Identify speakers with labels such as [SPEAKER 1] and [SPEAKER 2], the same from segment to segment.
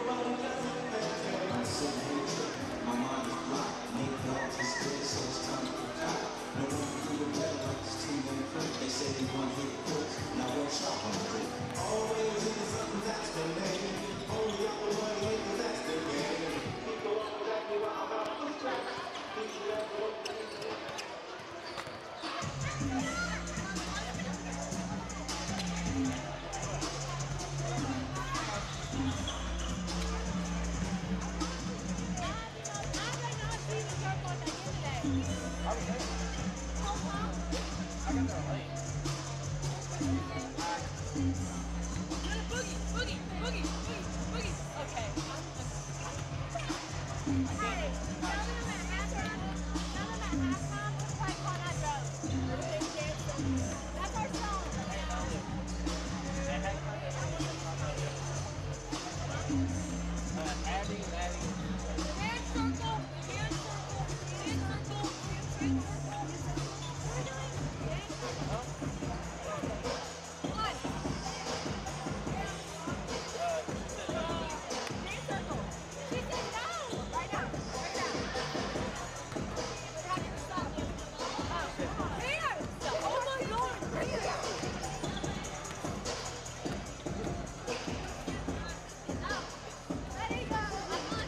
[SPEAKER 1] I'm sitting here, my mind is blocked. Nate Dogg is dead, so it's time to go cop. No one can do it better like this team ain't quick. They say they want hit quick, now won't stop on the clip. Always into something, that's the name. Only other one hit, that's the game. People always ask me why I'm out of track.
[SPEAKER 2] I got that late.
[SPEAKER 3] Boogie. Okay. Hey, tell them at halftime, let's play Call That Road. That's our song.
[SPEAKER 2] Adding.
[SPEAKER 3] Hand circle. We're doing hand circle. One. Hand circle. She said no. Right now. We're having to stop. Here. Oh my God. Bring it out. Ready, go.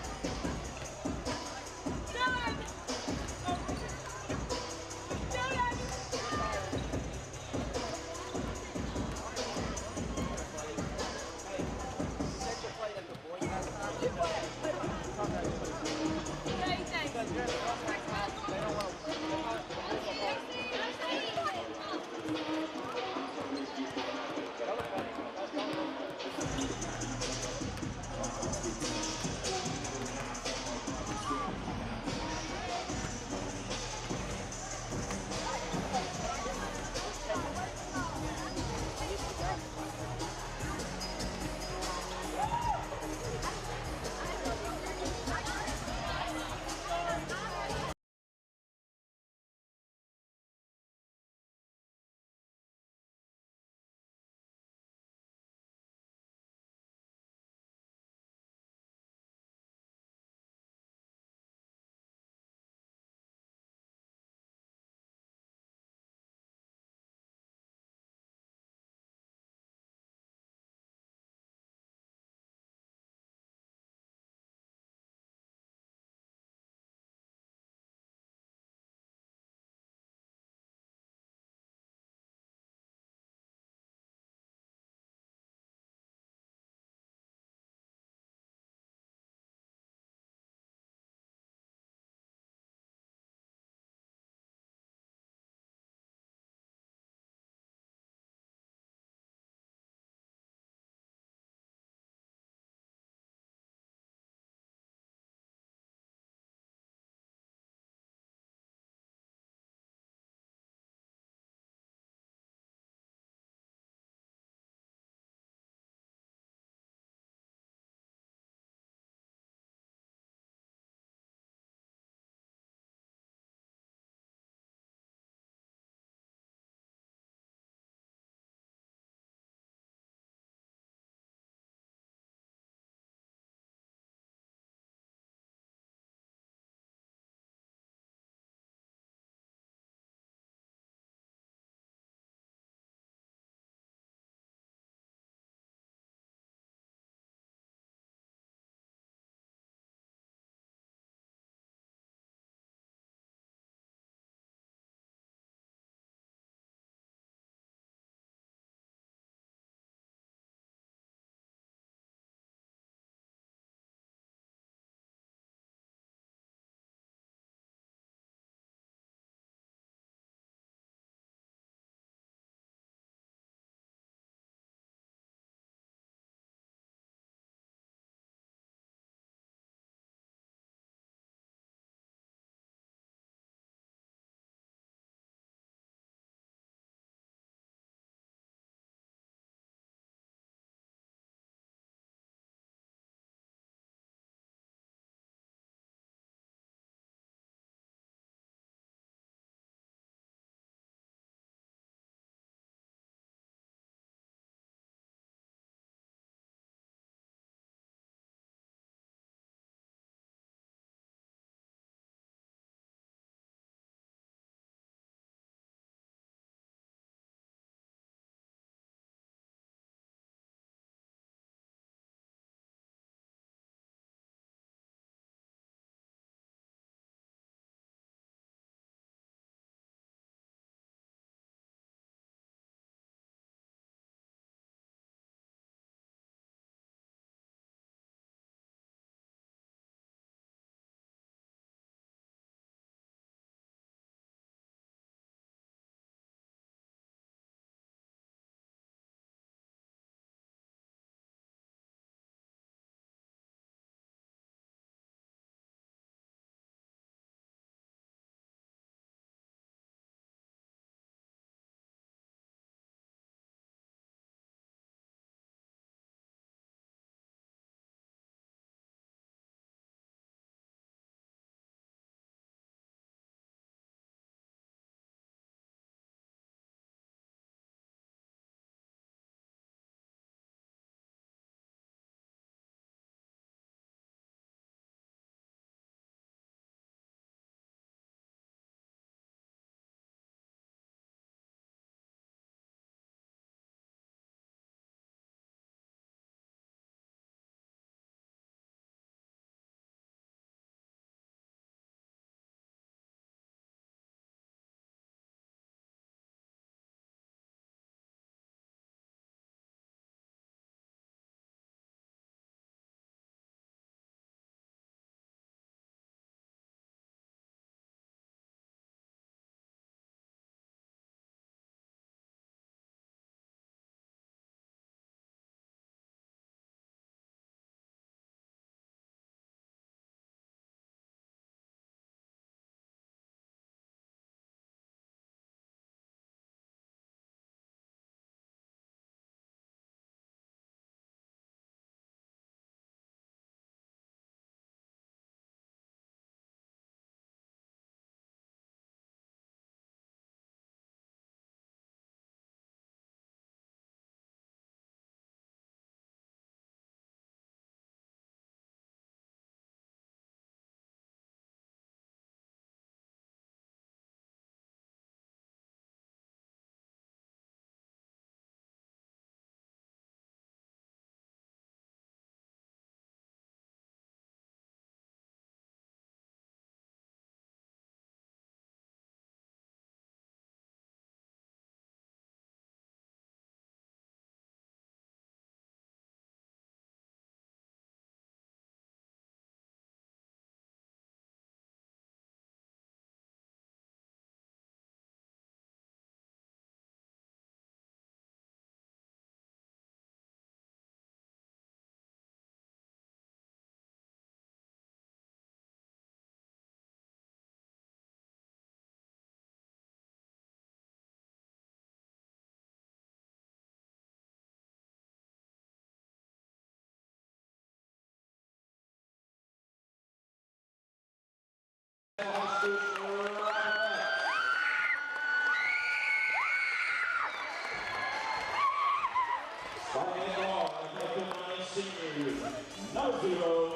[SPEAKER 4] Number 0,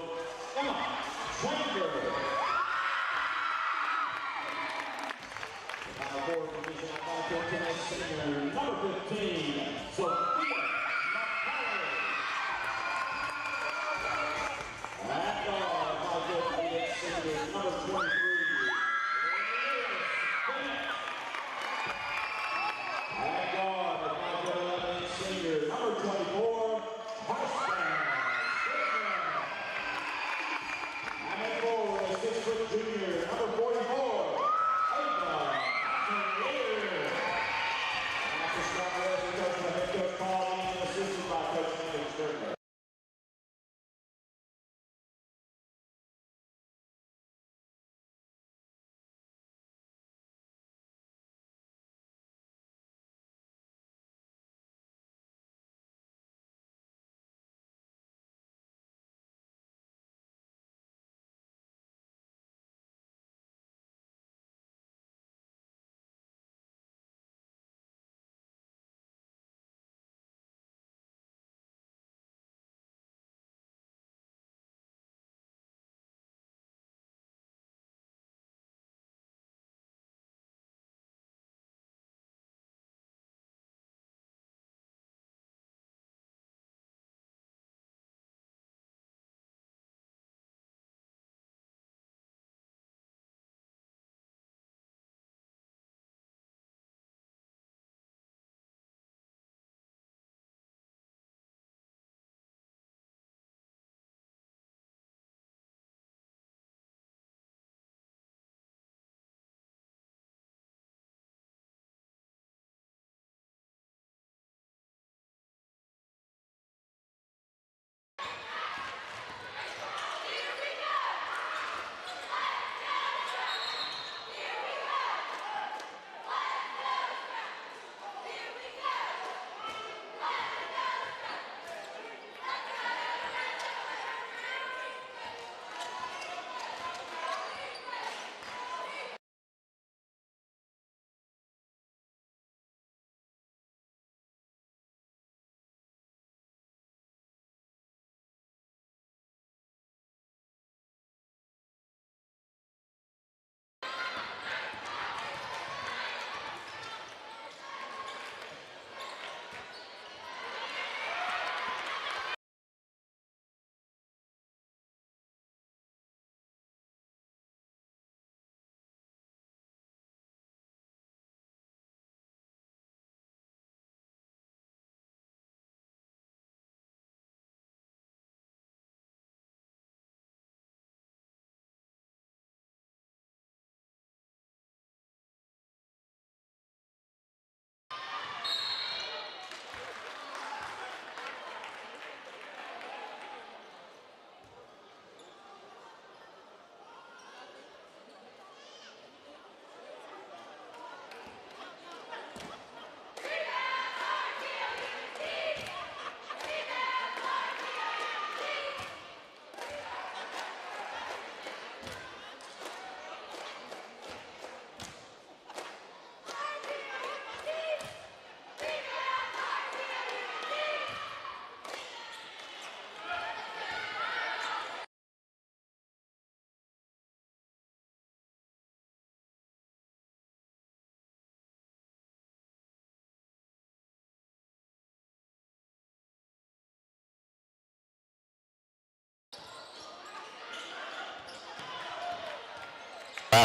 [SPEAKER 4] Emma Chambers. Final forward formation at 5 senior number 15, Sophia McCarry. At guard, senior number 23, at guard, senior number 24, and forward, 6-foot junior, number 44,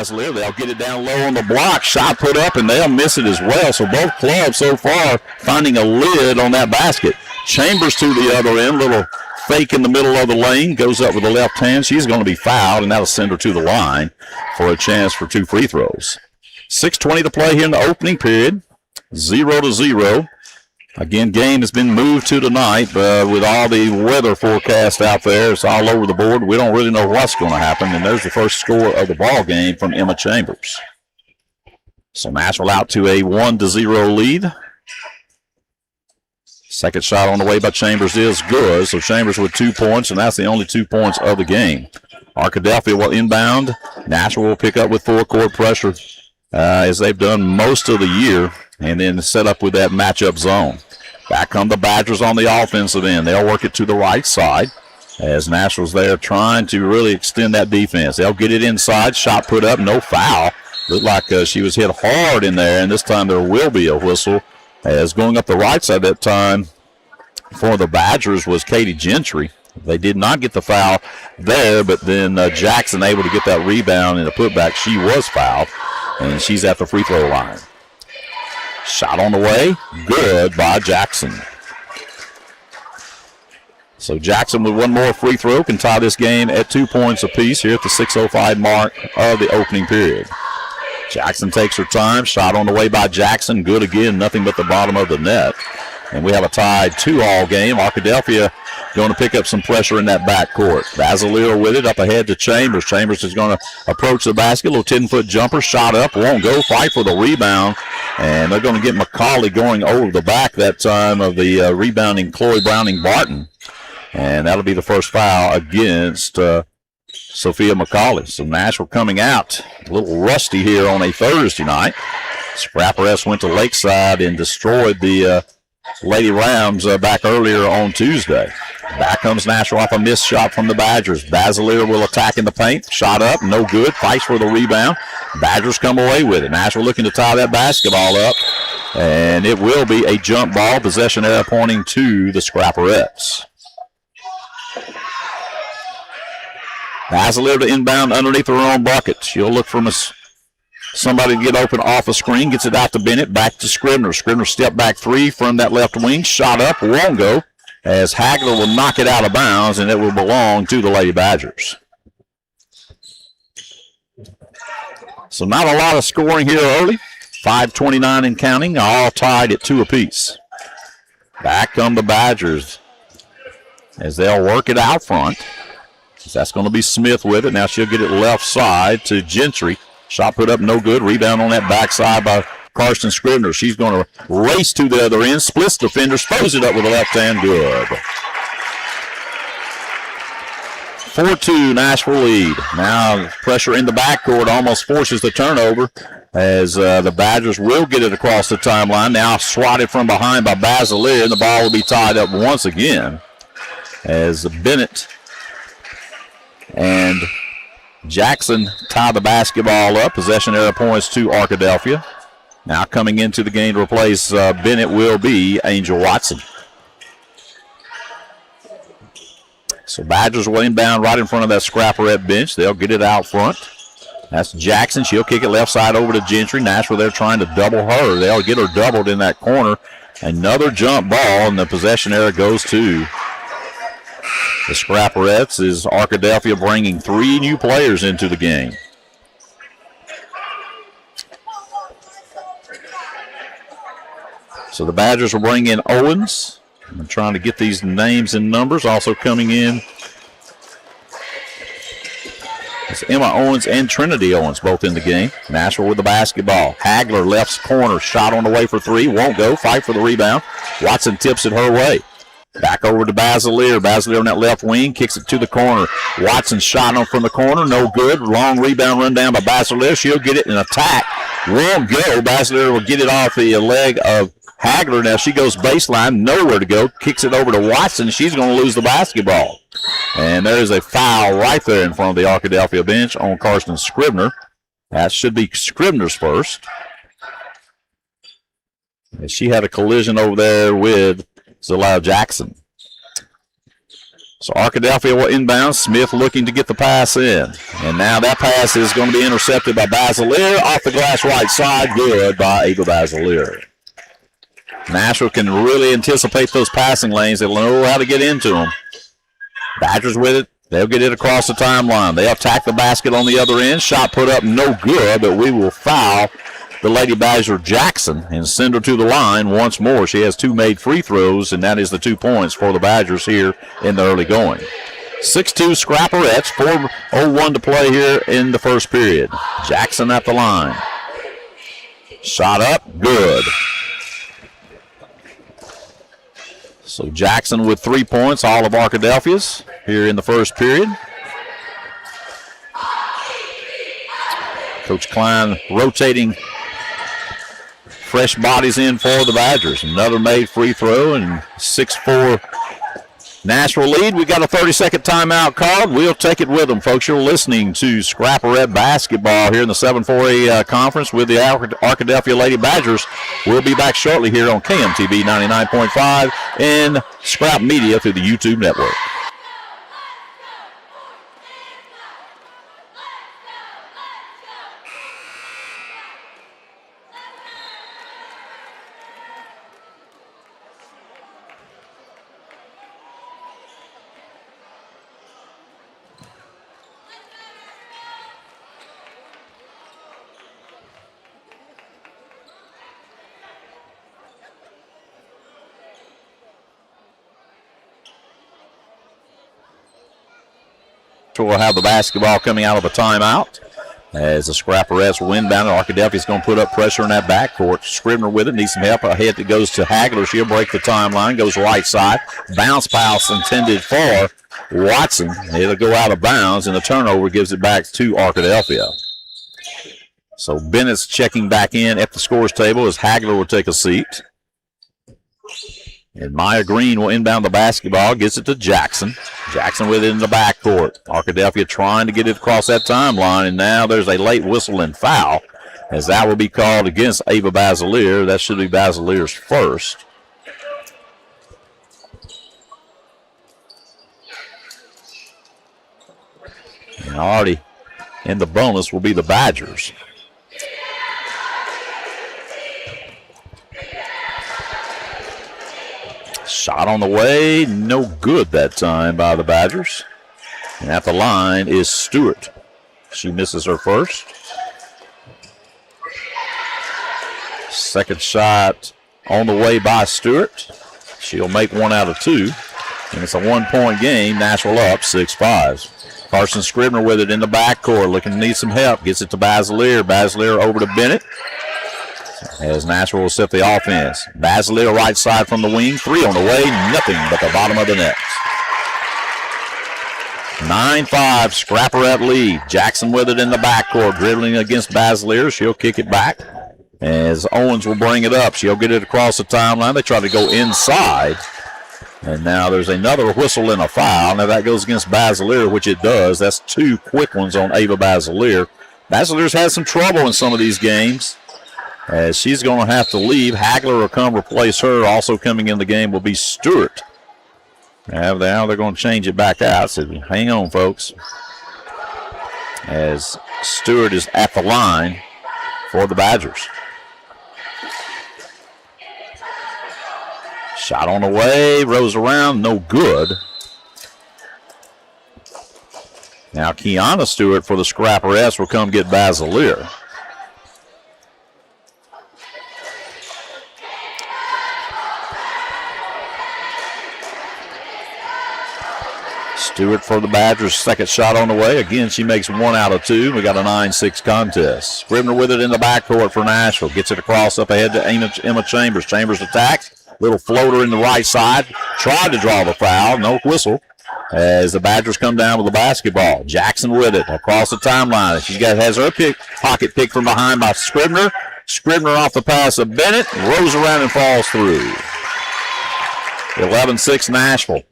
[SPEAKER 4] Ava.
[SPEAKER 5] They'll get it down low on the block. Shot put up, and they'll miss it as well. So both clubs so far finding a lid on that basket. Chambers to the other end. Little fake in the middle of the lane. Goes up with the left hand. She's going to be fouled, and that'll send her to the line for a chance for 2 free throws. 6:20 to play here in the opening period. 0-0. Again, game has been moved to tonight, but with all the weather forecast out there, it's all over the board. We don't really know what's going to happen, and there's the first score of the ball game from Emma Chambers. So Nashville out to a 1-0 lead. Second shot on the way by Chambers is good, so Chambers with 2 points, and that's the only 2 points of the game. Arkadelphia will inbound. Nashville will pick up with full-court pressure as they've done most of the year, and then set up with that matchup zone. Back come the Badgers on the offensive end. They'll work it to the right side. as Nashville's there trying to really extend that defense. They'll get it inside. Shot put up. No foul. Looked like she was hit hard in there, and this time there will be a whistle. As going up the right side that time for the Badgers was Katie Gentry. They did not get the foul there, but then Jackson able to get that rebound and a putback. She was fouled, and she's at the free throw line. Shot on the way. Good by Jackson. So Jackson with one more free throw can tie this game at 2 points apiece here at the 6:05 mark of the opening period. Jackson takes her time. Shot on the way by Jackson. Good again. Nothing but the bottom of the net. And we have a tied 2-all game. Arkadelphia going to pick up some pressure in that backcourt. Basilier with it up ahead to Chambers. Chambers is going to approach the basket. A little 10-foot jumper. Shot up. Won't go. Fight for the rebound. And they're going to get McCauley going over the back that time of the rebounding Chloe Browning-Barton. And that'll be the first foul against Sophia McCauley. So Nashville coming out a little rusty here on a Thursday night. Scrapperettes went to Lakeside and destroyed the Lady Rams back earlier on Tuesday. Back comes Nashville off a missed shot from the Badgers. Basilier will attack in the paint. Shot up, no good. Fights for the rebound. Badgers come away with it. Nashville looking to tie that basketball up. And it will be a jump ball. Possession error pointing to the Scrapperettes. Basilier to inbound underneath her own bucket. She'll look for somebody to get open off a screen. Gets it out to Bennett. Back to Scribner. Scribner step back three from that left wing. Shot up. Won't go. As Hagler will knock it out of bounds, and it will belong to the Lady Badgers. So not a lot of scoring here early. 5:29 and counting. All tied at 2 apiece. Back come the Badgers as they'll work it out front. That's going to be Smith with it. Now she'll get it left side to Gentry. Shot put up, no good. Rebound on that backside by Karsten Scribner. She's going to race to the other end. Splits defender, throws it up with the left hand. Good. 4-2 Nashville lead. Now pressure in the backcourt almost forces the turnover as the Badgers will get it across the timeline. Now swatted from behind by Basilier, and the ball will be tied up once again as Bennett and Jackson tie the basketball up. Possession error points to Arkadelphia. Now coming into the game to replace Bennett will be Angel Watson. So Badgers will inbound right in front of that Scrapperette bench. They'll get it out front. That's Jackson. She'll kick it left side over to Gentry. Nashville, they're trying to double her. They'll get her doubled in that corner. Another jump ball, and the possession error goes to the Scrapperettes. Is Arkadelphia bringing 3 new players into the game. So the Badgers will bring in Owens. I'm trying to get these names and numbers. Also coming in is Emma Owens and Trinity Owens, both in the game. Nashville with the basketball. Hagler left corner. Shot on the way for 3. Won't go. Fight for the rebound. Watson tips it her way. Back over to Basilier. Basilier on that left wing. Kicks it to the corner. Watson shot on from the corner. No good. Long rebound run down by Basilier. She'll get it in attack. Won't go. Basilier will get it off the leg of Hagler. Now she goes baseline. Nowhere to go. Kicks it over to Watson. She's going to lose the basketball. And there's a foul right there in front of the Arkadelphia bench on Karsten Scribner. That should be Scribner's first. And she had a collision over there with Zalal Jackson. So Arkadelphia will inbound. Smith looking to get the pass in. And now that pass is going to be intercepted by Basilier. Off the glass right side. Good by Ava Basilier. Nashville can really anticipate those passing lanes. They'll know how to get into them. Badgers with it. They'll get it across the timeline. They'll attack the basket on the other end. Shot put up, no good, but we will foul the Lady Badger Jackson and send her to the line once more. She has 2 made free throws, and that is the 2 points for the Badgers here in the early going. 6-2 Scrapperettes, 4:01 to play here in the first period. Jackson at the line. Shot up, good. So Jackson with 3 points, all of Arkadelphia's here in the first period. Coach Klein rotating fresh bodies in for the Badgers. Another made free throw, and 6'4" Nashville lead. We got a 30-second timeout called. We'll take it with them, folks. You're listening to Scrapperette basketball here in the 7-4A conference with the Arkadelphia Lady Badgers. We'll be back shortly here on KMTV 99.5 and Scrap Media through the YouTube network. We'll have the basketball coming out of a timeout as the Scrapperettes will inbound. Arkadelphia is going to put up pressure in that backcourt. Scribner with it, needs some help ahead that goes to Hagler. She'll break the timeline, goes right side. Bounce pass intended for Watson. It'll go out of bounds, and the turnover gives it back to Arkadelphia. So Bennett's checking back in at the scores table as Hagler will take a seat. And Maya Green will inbound the basketball, gets it to Jackson. Jackson with it in the backcourt. Arkadelphia trying to get it across that timeline, and now there's a late whistle and foul, as that will be called against Ava Basilier. That should be Basilier's first. And already in the bonus will be the Badgers. Shot on the way, no good that time by the Badgers. And at the line is Stewart. She misses her first. Second shot on the way by Stewart. She'll make 1 out of 2. And it's a 1-point game. Nashville up 6-5. Carson Scribner with it in the backcourt, looking to need some help. Gets it to Basilier. Basilier over to Bennett. As Nashville will set the offense. Basilier right side from the wing. 3 on the way. Nothing but the bottom of the net. 9-5. Scrapperette lead. Jackson with it in the backcourt. Dribbling against Basilier. She'll kick it back. As Owens will bring it up. She'll get it across the timeline. They try to go inside. And now there's another whistle and a foul. Now that goes against Basilier, which it does. That's 2 quick ones on Ava Basilier. Basilier's had some trouble in some of these games, as she's going to have to leave. Hagler will come replace her. Also coming in the game will be Stewart. Now they're going to change it back out. So hang on, folks. As Stewart is at the line for the Badgers. Shot on the way, rose around, no good. Now Kiana Stewart for the Scrapperettes will come get Basilier. Stewart for the Badgers, second shot on the way. Again, she makes 1 out of 2. We got a 9-6 contest. Scribner with it in the backcourt for Nashville. Gets it across up ahead to Emma Chambers. Chambers attacks. Little floater in the right side. Tried to draw the foul. No whistle as the Badgers come down with the basketball. Jackson with it across the timeline. She has her pocket picked from behind by Scribner. Scribner off the pass of Bennett. Rolls around and falls through. 11-6 Nashville.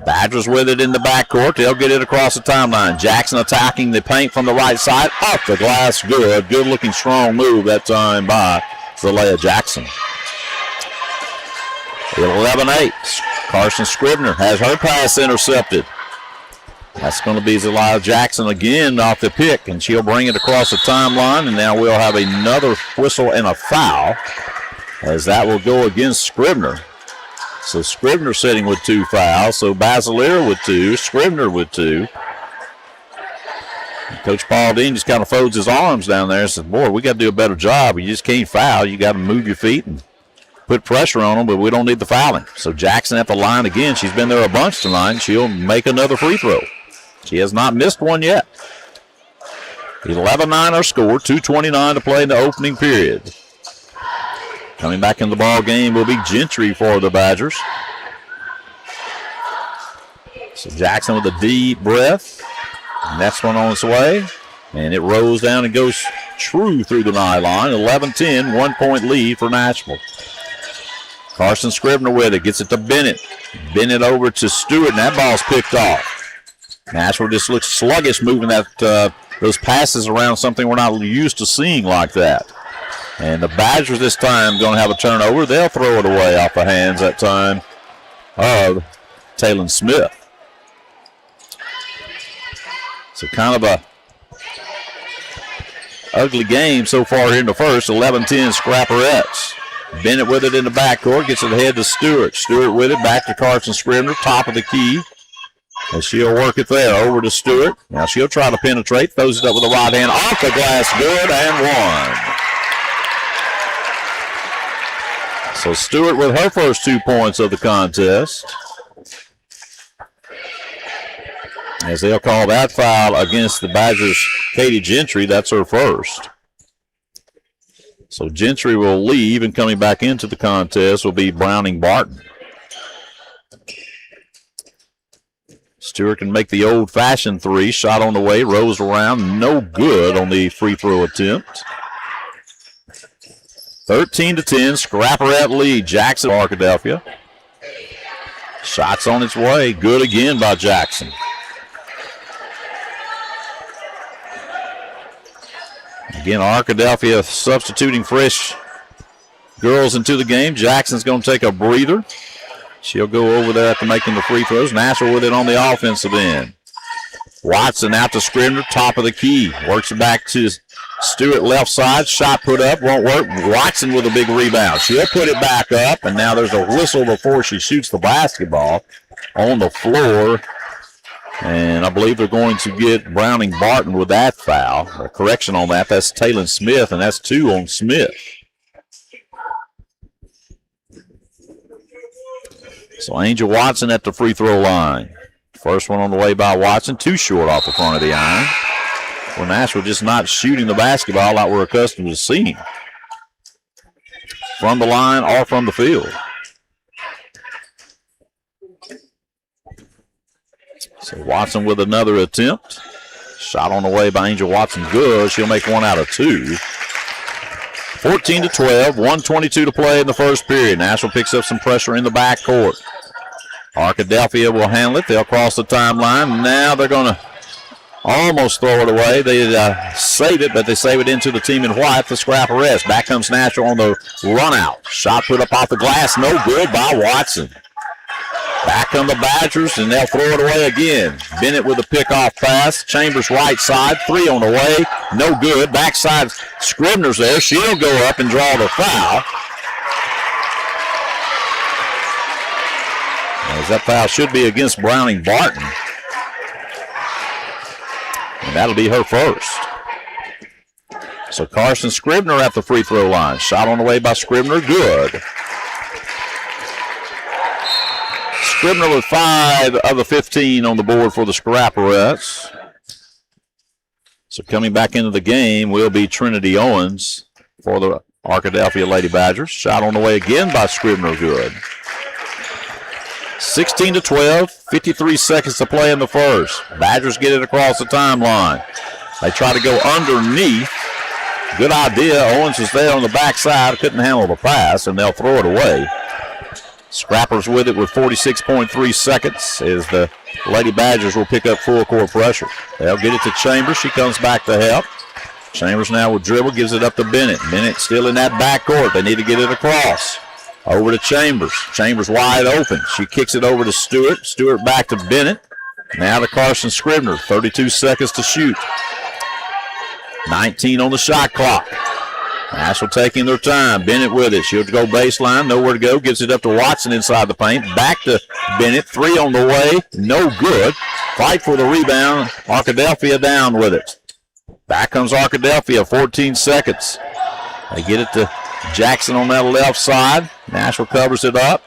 [SPEAKER 5] Badgers with it in the backcourt. They'll get it across the timeline. Jackson attacking the paint from the right side. Off the glass, good. Good-looking, strong move that time by Zalea Jackson. 11-8. Carson Scribner has her pass intercepted. That's going to be Zalea Jackson again off the pick, and she'll bring it across the timeline, and now we'll have another whistle and a foul, as that will go against Scribner. So Scribner sitting with 2 fouls. So Basilier with 2, Scribner with 2. Coach Paul Dean just kind of folds his arms down there and says, boy, we got to do a better job. You just can't foul. You got to move your feet and put pressure on them, but we don't need the fouling. So Jackson at the line again. She's been there a bunch tonight. She'll make another free throw. She has not missed one yet. 11-9 our score, 2:29 to play in the opening period. Coming back in the ball game will be Gentry for the Badgers. So Jackson with a deep breath. Next one on its way. And it rolls down and goes true through the nylon. 11-10, 1-point lead for Nashville. Carson Scribner with it. Gets it to Bennett. Bennett over to Stewart, and that ball's picked off. Nashville just looks sluggish moving those passes around, something we're not used to seeing like that. And the Badgers this time going to have a turnover. They'll throw it away off the hands that time of Talon Smith. So kind of a ugly game so far here in the first. 11-10 Scrapperettes. Bennett with it in the backcourt, gets it ahead to Stewart. Stewart with it, back to Carson Scribner, top of the key. And she'll work it there, over to Stewart. Now she'll try to penetrate, throws it up with the right hand, off the glass, good, and one. So Stewart with her first 2 points of the contest. As they'll call that foul against the Badgers' Katie Gentry, that's her first. So Gentry will leave, and coming back into the contest will be Browning Barton. Stewart can make the old-fashioned three. Shot on the way, rolls around, no good on the free throw attempt. 13-10, Scrapperette lead. Jackson, Arkadelphia. Shots on its way, good again by Jackson. Again, Arkadelphia substituting fresh girls into the game. Jackson's going to take a breather. She'll go over there after making the free throws. Nashville with it on the offensive end. Watson out to Scribner, top of the key. Works it back to Stewart, left side. Shot put up, won't work. Watson with a big rebound. She'll put it back up, and now there's a whistle before she shoots the basketball on the floor. And I believe they're going to get Browning Barton with that foul. A correction on that. That's Talon Smith, and that's 2 on Smith. So Angel Watson at the free throw line. First one on the way by Watson. Too short off the front of the iron. Well, Nashville just not shooting the basketball like we're accustomed to seeing. From the line or from the field. So Watson with another attempt. Shot on the way by Angel Watson, good. She'll make 1 out of 2. 14-12, 1:22 to play in the first period. Nashville picks up some pressure in the backcourt. Arkadelphia will handle it. They'll cross the timeline. Now they're going to almost throw it away. They save it, but they save it into the team in white, the Scrapperettes. Back comes Nashville on the run out. Shot put up off the glass, no good by Watson. Back come the Badgers, and they'll throw it away again. Bennett with a pickoff pass. Chambers right side. 3 on the way. No good. Backside Scribner's there. She'll go up and draw the foul. As that foul should be against Browning Barton. And that'll be her first. So Carson Scribner at the free throw line. Shot on the way by Scribner. Good. Scribner with 5 of the 15 on the board for the Scrapperettes. So coming back into the game will be Trinity Owens for the Arkadelphia Lady Badgers. Shot on the way again by Scribner, good. 16-12, 53 seconds to play in the first. Badgers get it across the timeline. They try to go underneath. Good idea. Owens was there on the backside, couldn't handle the pass, and they'll throw it away. Scrappers with it with 46.3 seconds as the Lady Badgers will pick up full court pressure. They'll get it to Chambers. She comes back to help. Chambers now with dribble, gives it up to Bennett. Bennett still in that backcourt. They need to get it across. Over to Chambers. Chambers wide open. She kicks it over to Stewart. Stewart back to Bennett. Now to Carson Scribner. 32 seconds to shoot. 19 on the shot clock. Nashville taking their time. Bennett with it. She'll go baseline. Nowhere to go. Gives it up to Watson inside the paint. Back to Bennett. 3 on the way. No good. Fight for the rebound. Arkadelphia down with it. Back comes Arkadelphia. 14 seconds. They get it to Jackson on that left side. Nashville covers it up.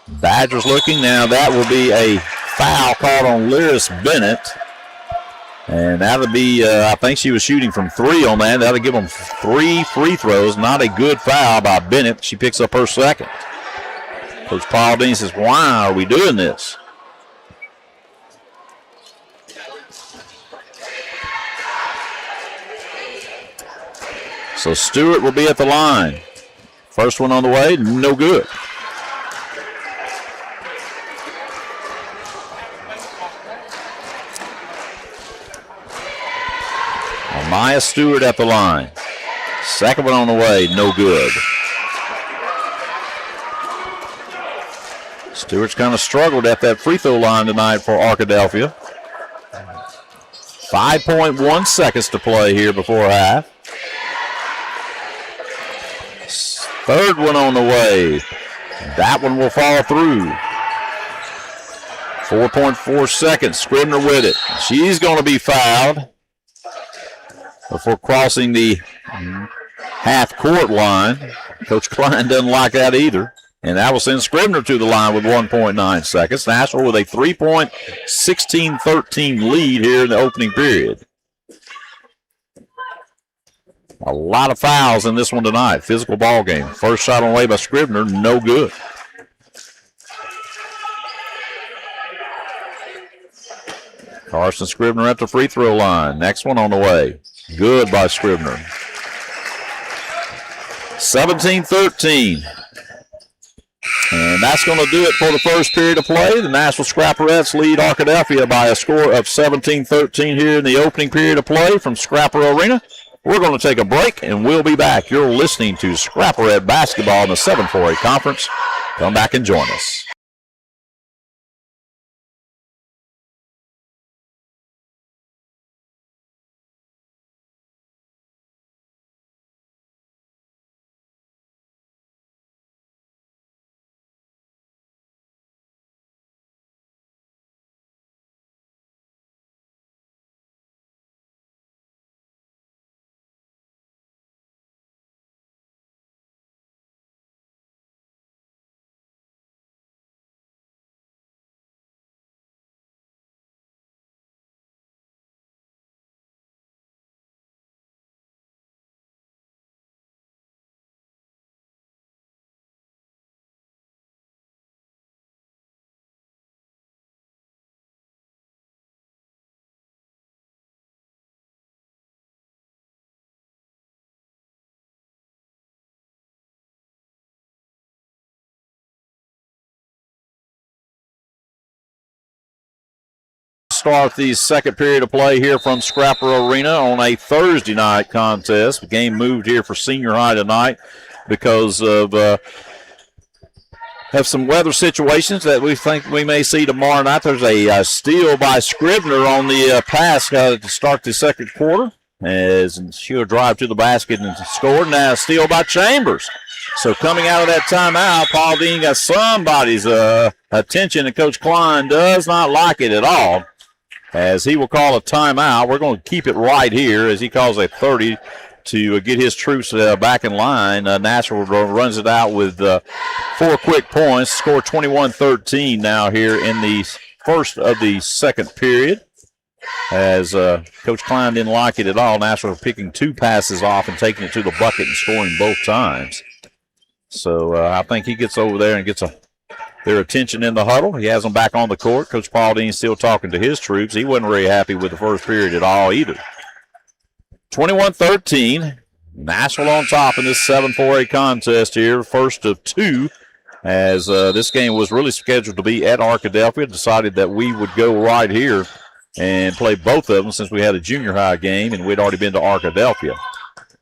[SPEAKER 5] Badgers looking. Now that will be a foul called on Lyris Bennett. And that'll be, I think she was shooting from 3 on that. That'll give them 3 free throws. Not a good foul by Bennett. She picks up her second. Coach Paul Dean says, why are we doing this? So Stewart will be at the line. First one on the way, no good. Maya Stewart at the line. Second one on the way, no good. Stewart's kind of struggled at that free throw line tonight for Arkadelphia. 5.1 seconds to play here before half. Third one on the way. That one will fall through. 4.4 seconds. Scribner with it. She's going to be fouled before crossing the half-court line. Coach Klein doesn't like that either. And that will send Scribner to the line with 1.9 seconds. Nashville with a 3-point, 16-13 lead here in the opening period. A lot of fouls in this one tonight. Physical ball game. First shot on the way by Scribner, no good. Carson Scribner at the free throw line. Next one on the way. Good by Scribner. 17-13. And that's going to do it for the first period of play. The Nashville Scrapperettes lead Arkadelphia by a score of 17-13 here in the opening period of play from Scrapper Arena. We're going to take a break, and we'll be back. You're listening to Scrapperette Basketball in the 7-4A Conference. Come back and join us. Start the second period of play here from Scrapper Arena on a Thursday night contest. The game moved here for senior high tonight because of have some weather situations that we think we may see tomorrow night. There's a steal by Scribner on the pass to start the second quarter, as she'll drive to the basket and score. Now a steal by Chambers. So coming out of that timeout, Paul Dean got somebody's attention, and Coach Klein does not like it at all, as he will call a timeout. We're going to keep it right here as he calls a 30 to get his troops back in line. Nashville runs it out with 4 quick points, score 21-13 now here in the first of the second period, as Coach Klein didn't like it at all. Nashville picking 2 passes off and taking it to the bucket and scoring both times. So I think he gets over there and gets their attention in the huddle. He has them back on the court. Coach Paul Dean still talking to his troops. He wasn't very happy with the first period at all either. 21-13. Nashville on top in this 7-4A contest here. First of 2, as this game was really scheduled to be at Arkadelphia. Decided that we would go right here and play both of them since we had a junior high game and we'd already been to Arkadelphia.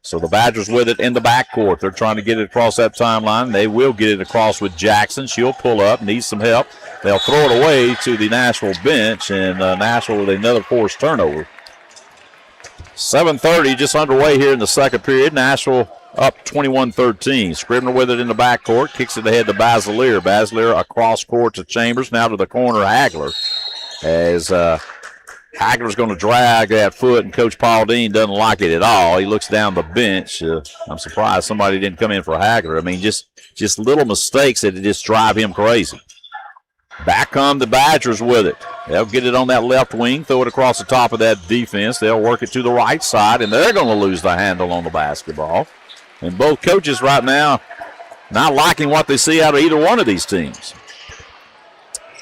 [SPEAKER 5] So the Badgers with it in the backcourt. They're trying to get it across that timeline. They will get it across with Jackson. She'll pull up, needs some help. They'll throw it away to the Nashville bench, and Nashville with another forced turnover. 7:30 just underway here in the second period. Nashville up 21-13. Scribner with it in the backcourt, kicks it ahead to Basilier. Basilier across court to Chambers, now to the corner, Hagler. As Hagler's going to drag that foot, and Coach Paul Dean doesn't like it at all. He looks down the bench. I'm surprised somebody didn't come in for Hagler. I mean, just little mistakes that just drive him crazy. Back come the Badgers with it. They'll get it on that left wing, throw it across the top of that defense. They'll work it to the right side, and they're going to lose the handle on the basketball. And both coaches right now not liking what they see out of either one of these teams.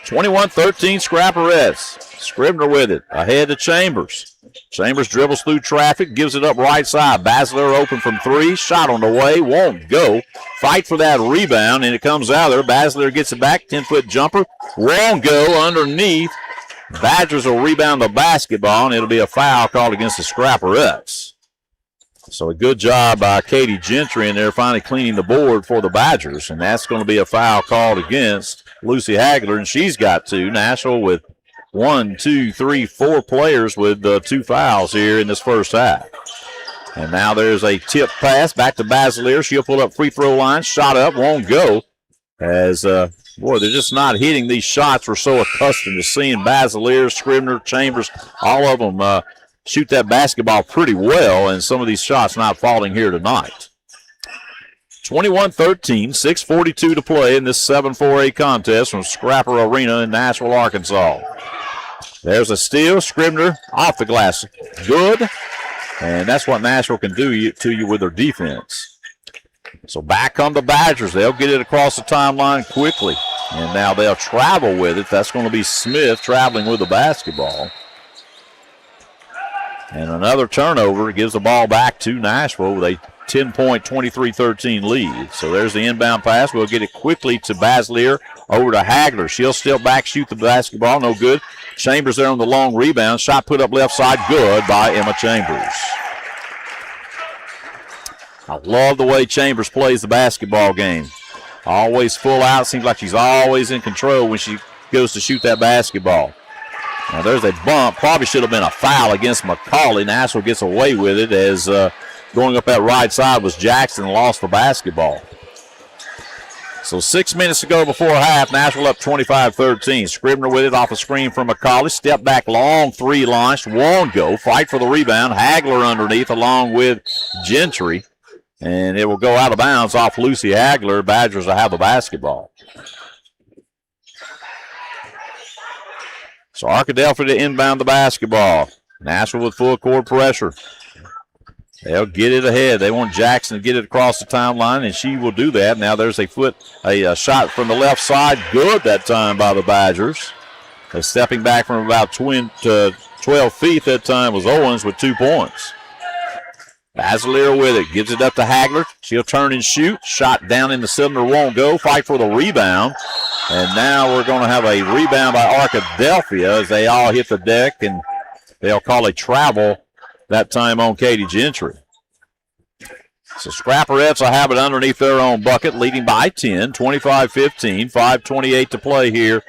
[SPEAKER 5] 21-13 Scrapperettes. Scribner with it, ahead to Chambers. Chambers dribbles through traffic, gives it up right side. Basler open from 3, shot on the way, won't go. Fight for that rebound, and it comes out there. Basler gets it back, 10-foot jumper, won't go underneath. Badgers will rebound the basketball, and it'll be a foul called against the Scrapperettes. So a good job by Katie Gentry in there finally cleaning the board for the Badgers, and that's going to be a foul called against Lucy Hagler, and she's got 2. Nashville with 1, 2, 3, 4 players with 2 fouls here in this first half. And now there's a tip pass back to Basilier. She'll pull up free throw line, shot up, won't go. As, boy, they're just not hitting these shots. We're so accustomed to seeing Basilier, Scribner, Chambers, all of them shoot that basketball pretty well, and some of these shots not falling here tonight. 21-13, 6:42 to play in this 7-4A contest from Scrapper Arena in Nashville, Arkansas. There's a steal. Scribner off the glass. Good. And that's what Nashville can do to you with their defense. So back come the Badgers. They'll get it across the timeline quickly. And now they'll travel with it. That's going to be Smith traveling with the basketball. And another turnover gives the ball back to Nashville with a 10-point, 23-13 lead. So there's the inbound pass. We'll get it quickly to Basilier, over to Hagler. She'll step back, shoot the basketball. No good. Chambers there on the long rebound. Shot put up left side. Good by Emma Chambers. I love the way Chambers plays the basketball game. Always full out. Seems like she's always in control when she goes to shoot that basketball. Now there's a bump. Probably should have been a foul against McCauley. Nashville gets away with it as going up that right side was Jackson and lost the basketball. So 6 minutes to go before half. Nashville up 25-13. Scribner with it off a screen from McCauley. Step back long three launched. Won't go. Fight for the rebound. Hagler underneath along with Gentry. And it will go out of bounds off Lucy Hagler. Badgers will have the basketball. So Arkadelphia to inbound the basketball. Nashville with full court pressure. They'll get it ahead. They want Jackson to get it across the timeline, and she will do that. Now there's a shot from the left side. Good that time by the Badgers. They're stepping back from about 12 feet that time was Owens with 2 points. Basilier with it. Gives it up to Hagler. She'll turn and shoot. Shot down in the cylinder won't go. Fight for the rebound. And now we're going to have a rebound by Arkadelphia as they all hit the deck, and they'll call a travel that time on Katie Gentry. So Scrapperettes will have it underneath their own bucket, leading by 10, 25-15, 5:28 to play here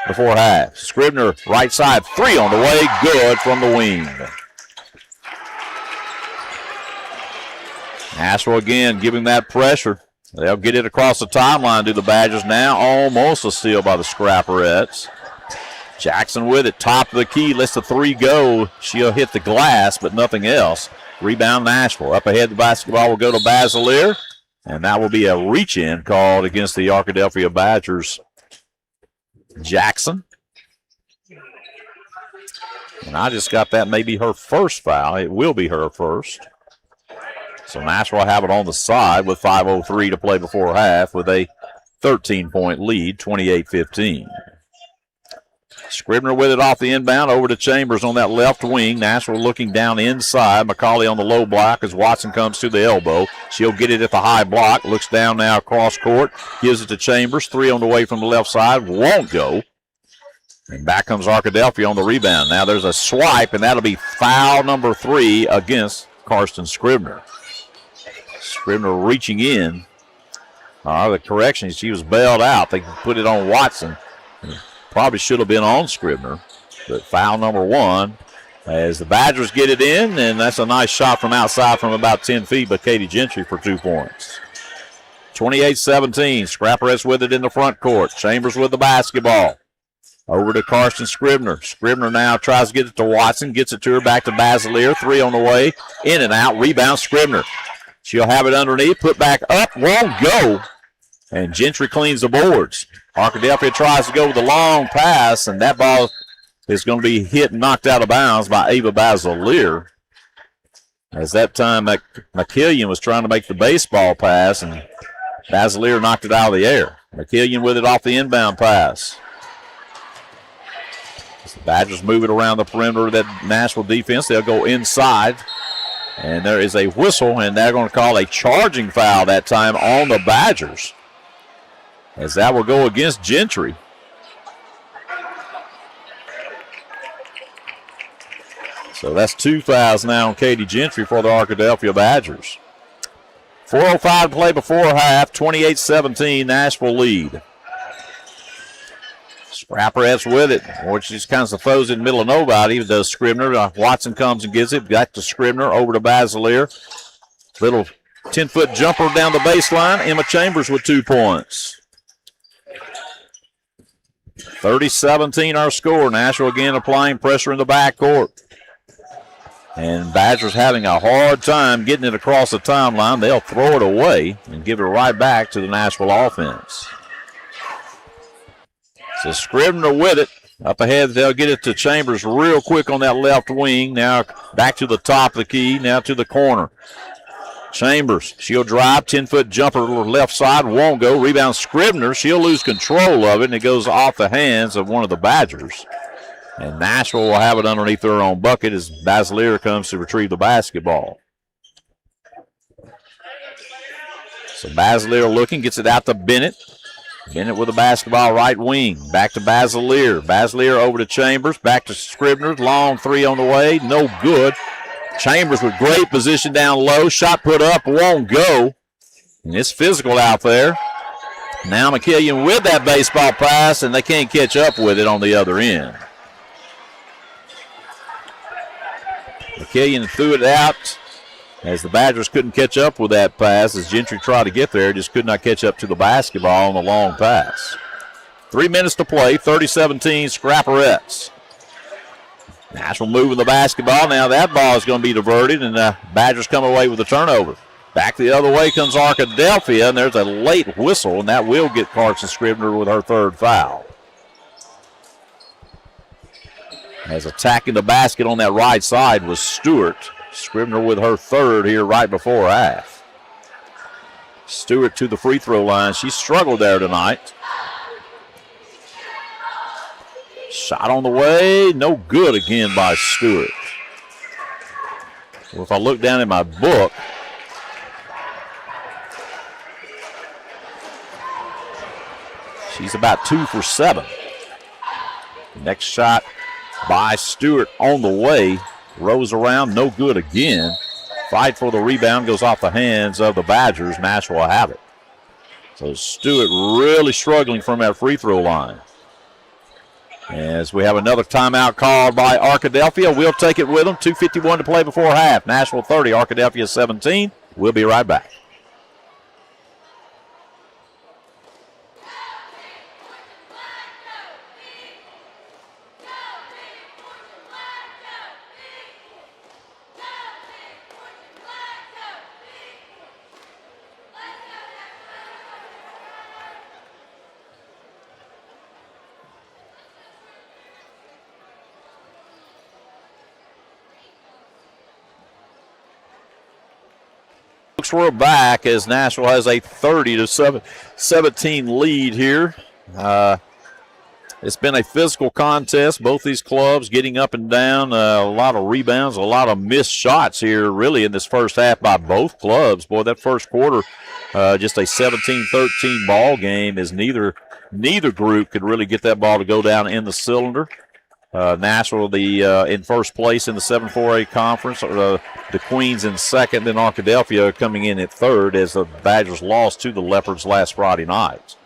[SPEAKER 5] before half. Scribner, right side, 3 on the way, good from the wing. Nashville again giving that pressure. They'll get it across the timeline to the Badgers now. Almost a steal by the Scrapperettes. Jackson with it, top of the key, lets the 3 go. She'll hit the glass, but nothing else. Rebound Nashville. Up ahead, the basketball will go to Basilier, and that will be a reach-in called against the Arkadelphia Badgers. Jackson. And I just got that may be her first foul. It will be her first. So Nashville will have it on the side with 5:03 to play before half with a 13-point lead, 28-15. Scribner with it off the inbound over to Chambers on that left wing. Nashville looking down inside. McCauley on the low block as Watson comes to the elbow. She'll get it at the high block. Looks down now across court. Gives it to Chambers. 3 on the way from the left side. Won't go. And back comes Arkadelphia on the rebound. Now there's a swipe, and that'll be foul number 3 against Karsten Scribner. Scribner reaching in. The correction, she was bailed out. They put it on Watson. Probably should have been on Scribner, but foul number 1 as the Badgers get it in, and that's a nice shot from outside from about 10 feet by Katie Gentry for 2 points. 28-17, Scrapperettes with it in the front court. Chambers with the basketball. Over to Karsten Scribner. Scribner now tries to get it to Watson, gets it to her, back to Basilier. 3 on the way, in and out, rebound Scribner. She'll have it underneath, put back up, won't go, and Gentry cleans the boards. Arkadelphia tries to go with the long pass, and that ball is going to be hit and knocked out of bounds by Ava Basilier. As that time, McKillian was trying to make the baseball pass, and Basilier knocked it out of the air. McKillian with it off the inbound pass. As the Badgers move it around the perimeter of that Nashville defense, they'll go inside. And there is a whistle, and they're going to call a charging foul that time on the Badgers, as that will go against So that's 2 fouls now on Katie Gentry for the Arkadelphia Badgers. 4:05 to play before half, 28-17, Nashville lead. Scrapperettes with it, which just kind of throws it in the middle of nobody. It does Scribner. Watson comes and gets it. Back to Scribner, over to Basilier. Little 10-foot jumper down the baseline. Emma Chambers with 2 points. 30-17 our score. Nashville again applying pressure in the backcourt. And Badgers having a hard time getting it across the timeline. They'll throw it away and give it right back to the Nashville offense. So Scribner with it. Up ahead, they'll get it to Chambers real quick on that left wing. Now back to the top of the key, now to the corner. Chambers, she'll drive, 10-foot jumper left side, won't go. Rebound Scribner, she'll lose control of it, and it goes off the hands of one of the Badgers. And Nashville will have it underneath their own bucket as Basilier comes to retrieve the basketball. So Basilier looking, gets it out to Bennett. Bennett with the basketball right wing. Back to Basilier. Basilier over to Chambers. Back to Scribner. Long three on the way. No good. Chambers with great position down low. Shot put up. Won't go. And it's physical out there. Now McKillian with that baseball pass, and they can't catch up with it on the other end. McKillian threw it out as the Badgers couldn't catch up with that pass as Gentry tried to get there, just could not catch up to the basketball on the long pass. 3 minutes to play, 30-17 Scrapperettes. Nashville moving the basketball. Now that ball is going to be diverted, and the Badgers come away with the turnover. Back the other way comes Arkadelphia, and there's a late whistle, and that will get Clarkson Scribner with her 3rd foul. As attacking the basket on that right side was Stewart. Scribner with her 3rd here right before half. Stewart to the free throw line. She struggled there tonight. Shot on the way. No good again by Stewart. Well, if I look down in my book, she's about 2 for 7. Next shot by Stewart on the way. Rose around, no good again. Fight for the rebound, goes off the hands of the Badgers. Nashville will have it. So Stewart really struggling from that free throw line. As we have another timeout called by Arkadelphia, we'll take it with them. 2:51 to play before half. Nashville 30, Arkadelphia 17. We'll be right back. We're back as Nashville has a 30-17 lead here. It's been a physical contest. Both these clubs getting up and down. A lot of rebounds, a lot of missed shots here really in this first half by both clubs. Boy, that first quarter, just a 17-13 ball game as neither group could really get that ball to go down in the cylinder. Nashville in first place in the 7-4A conference. The Queens in second, then Arkadelphia coming in at 3rd as the Badgers lost to the Leopards last Friday night.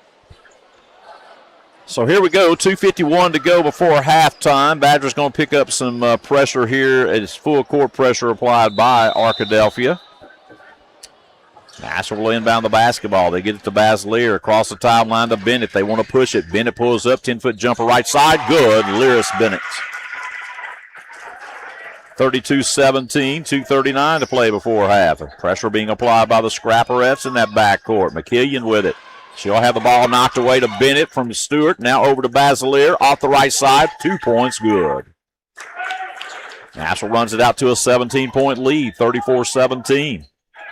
[SPEAKER 5] So here we go, 2:51 to go before halftime. Badgers going to pick up some pressure here. It's full court pressure applied by Arkadelphia. Nashville will inbound the basketball. They get it to Basilier across the timeline to Bennett. They want to push it. Bennett pulls up, 10-foot jumper right side. Good. Lyris Bennett. 32-17, 2:39 to play before half. Pressure being applied by the Scrapperettes in that backcourt. McKillian with it. She'll have the ball knocked away to Bennett from Stewart. Now over to Basilier off the right side. 2 points, good. Nashville runs it out to a 17-point lead, 34-17.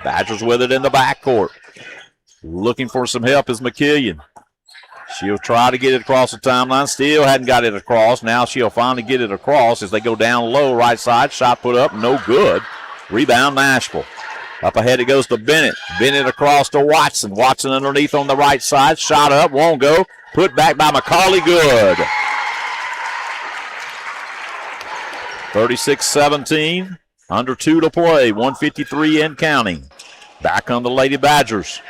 [SPEAKER 5] Badgers with it in the backcourt. Looking for some help is McKillian. She'll try to get it across the timeline. Still hadn't got it across. Now she'll finally get it across as they go down low, right side. Shot put up, no good. Rebound Nashville. Up ahead it goes to Bennett. Bennett across to Watson. Watson underneath on the right side. Shot up, won't go. Put back by McCauley, good. 36-17. Under 2 to play. 153 and counting. Back on the Lady Badgers.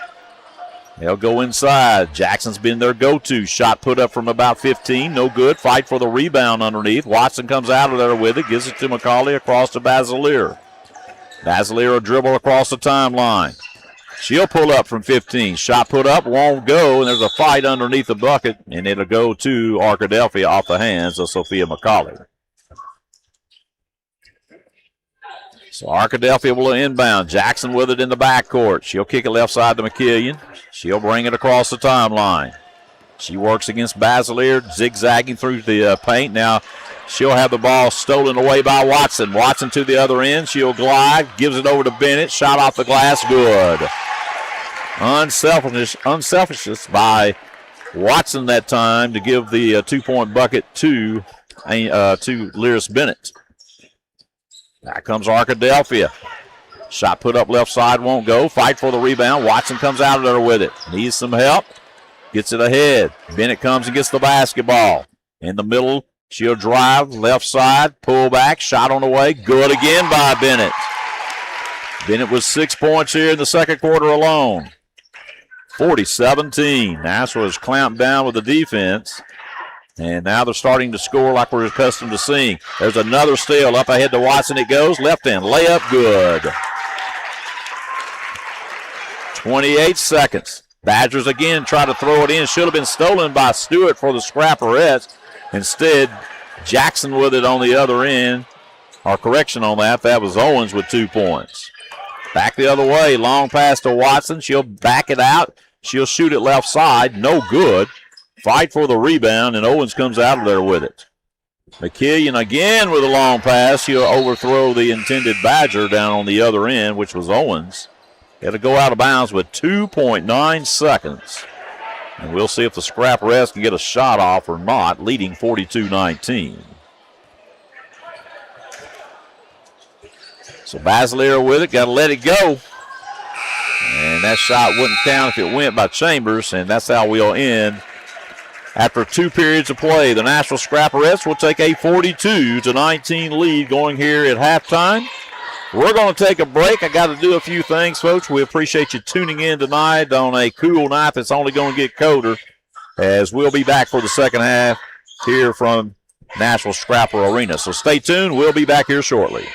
[SPEAKER 5] They'll go inside. Jackson's been their go-to. Shot put up from about 15. No good. Fight for the rebound underneath. Watson comes out of there with it. Gives it to McCauley across to Basilier. Basilier will dribble across the timeline. She'll pull up from 15. Shot put up, won't go, and there's a fight underneath the bucket, and it'll go to Arkadelphia off the hands of Sophia McCauley. So Arkadelphia will inbound. Jackson with it in the backcourt. She'll kick it left side to McKillian. She'll bring it across the timeline. She works against Basilier, zigzagging through the paint. Now she'll have the ball stolen away by Watson. Watson to the other end. She'll glide, gives it over to Bennett. Shot off the glass, good. Unselfishness by Watson that time to give the 2-point bucket to Lyris Bennett. Back comes Arkadelphia. Shot put up left side, won't go. Fight for the rebound. Watson comes out of there with it. Needs some help. Gets it ahead. Bennett comes and gets the basketball. In the middle, she'll drive. Left side, pull back. Shot on the way. Good again by Bennett. Bennett with 6 points here in the second quarter alone. 40-17. Nashville has clamped down with the defense. And now they're starting to score like we're accustomed to seeing. There's another steal. Up ahead to Watson it goes. Left hand layup, good. 28 seconds. Badgers again try to throw it in. Should have been stolen by Stewart for the Scrapperettes. Instead, Jackson with it on the other end. Or correction on that. That was Owens with 2 points. Back the other way. Long pass to Watson. She'll back it out. She'll shoot it left side. No good. Fight for the rebound, and Owens comes out of there with it. McKillian again with a long pass. She'll overthrow the intended Badger down on the other end, which was Owens. It'll go out of bounds with 2.9 seconds. And we'll see if the Scrapperettes can get a shot off or not, leading 42-19. So Basilier with it, got to let it go. And that shot wouldn't count if it went by Chambers, and that's how we'll end. After 2 periods of play, the Nashville Scrapperettes will take a 42-19 lead going here at halftime. We're going to take a break. I got to do a few things, folks. We appreciate you tuning in tonight on a cool night that's only going to get colder, as we'll be back for the second half here from Nashville Scrapper Arena. So stay tuned. We'll be back here shortly.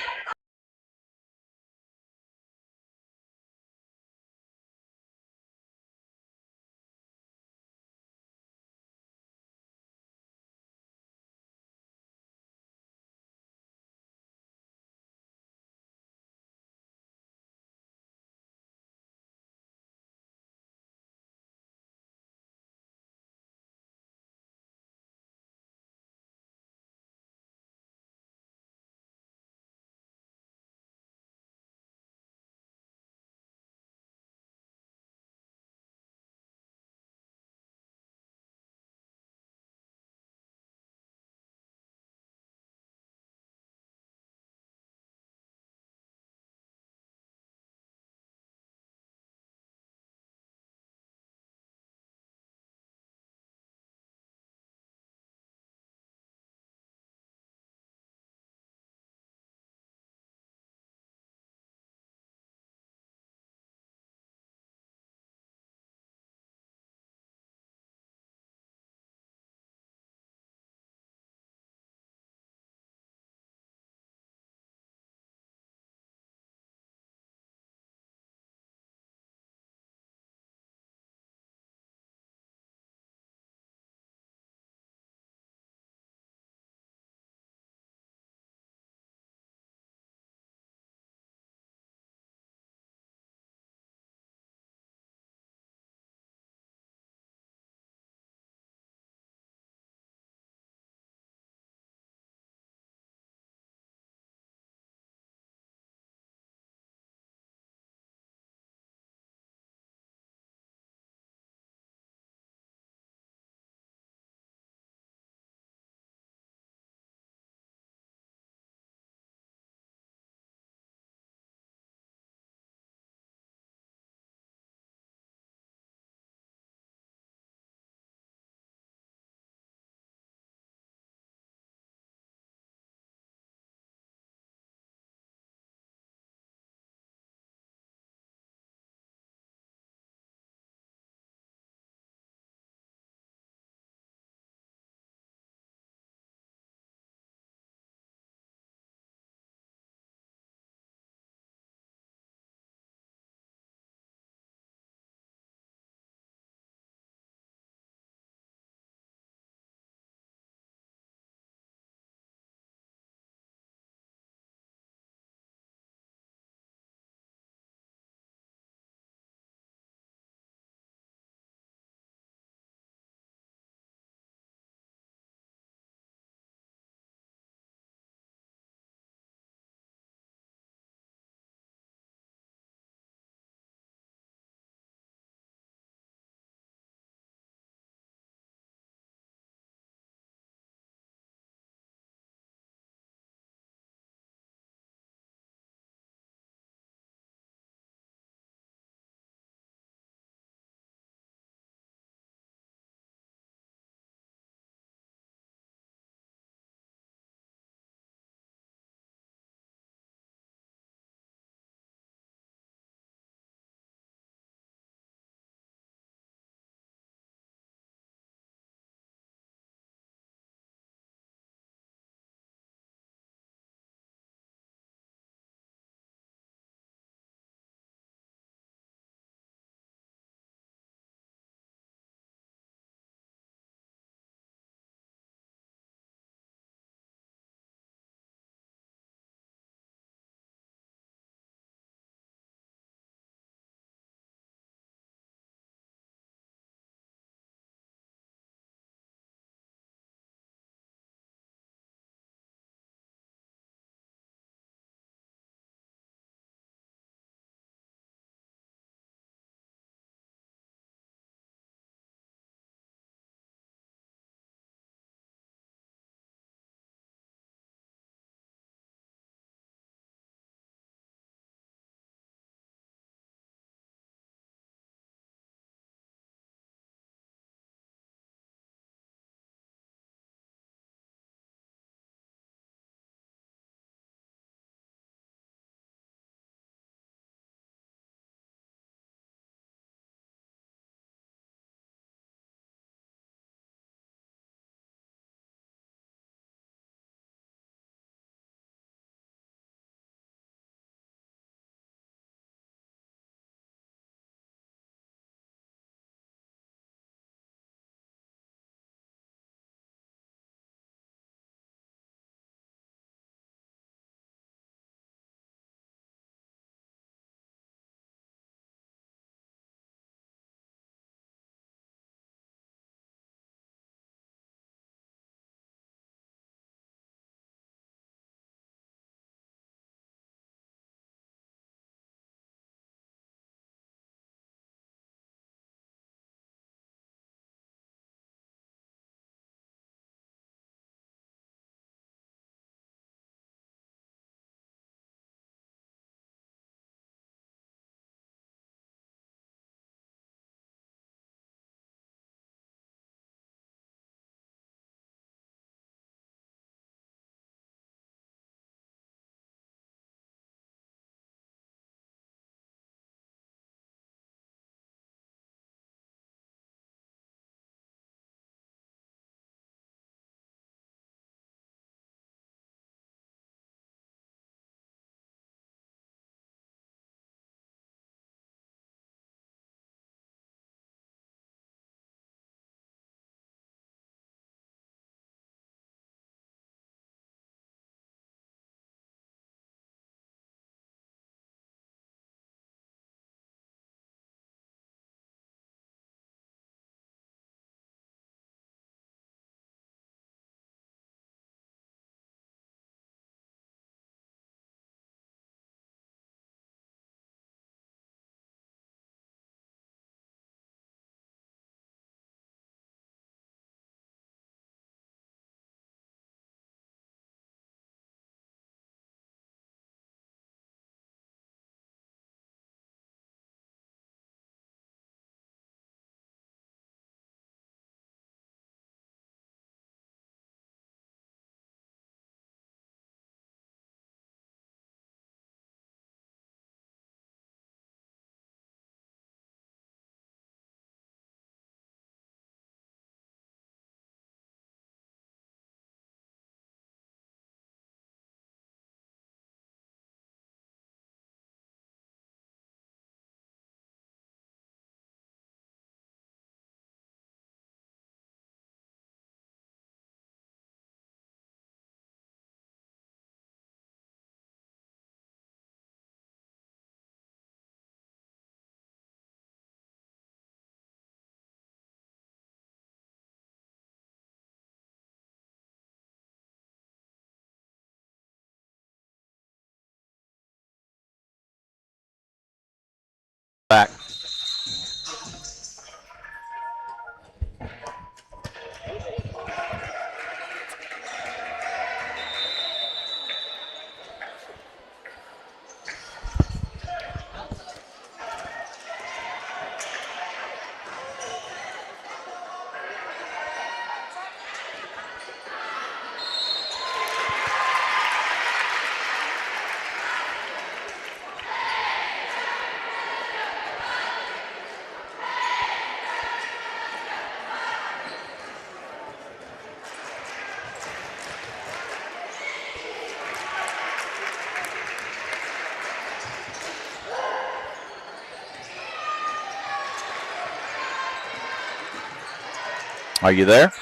[SPEAKER 5] Are you there?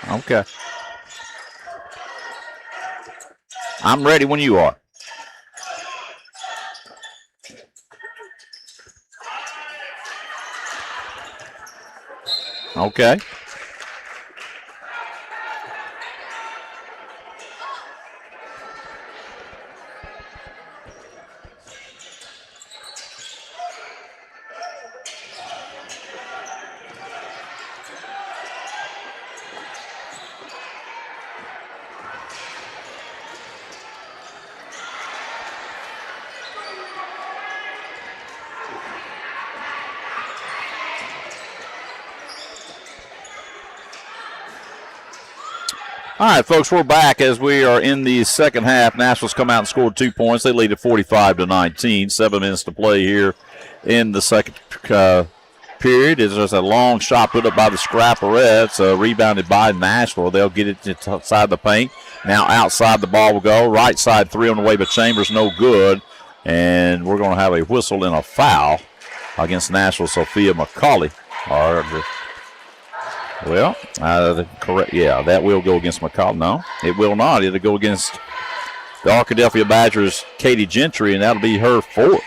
[SPEAKER 5] Okay. I'm ready when you are. Okay. All right, folks, we're back as we are in the second half. Nashville's come out and scored 2 points. They lead at 45-19. 7 minutes to play here in the second period. It's just a long shot put up by the Scrapperettes, rebounded by Nashville. They'll get it inside the paint. Now outside the ball will go. Right side three on the way, but Chambers no good. And we're going to have a whistle and a foul against Nashville. Sophia McCauley. Correct. Yeah, that will go against McCall. No, it will not. It'll go against the Arkadelphia Badgers' Katie Gentry, and that'll be her fourth.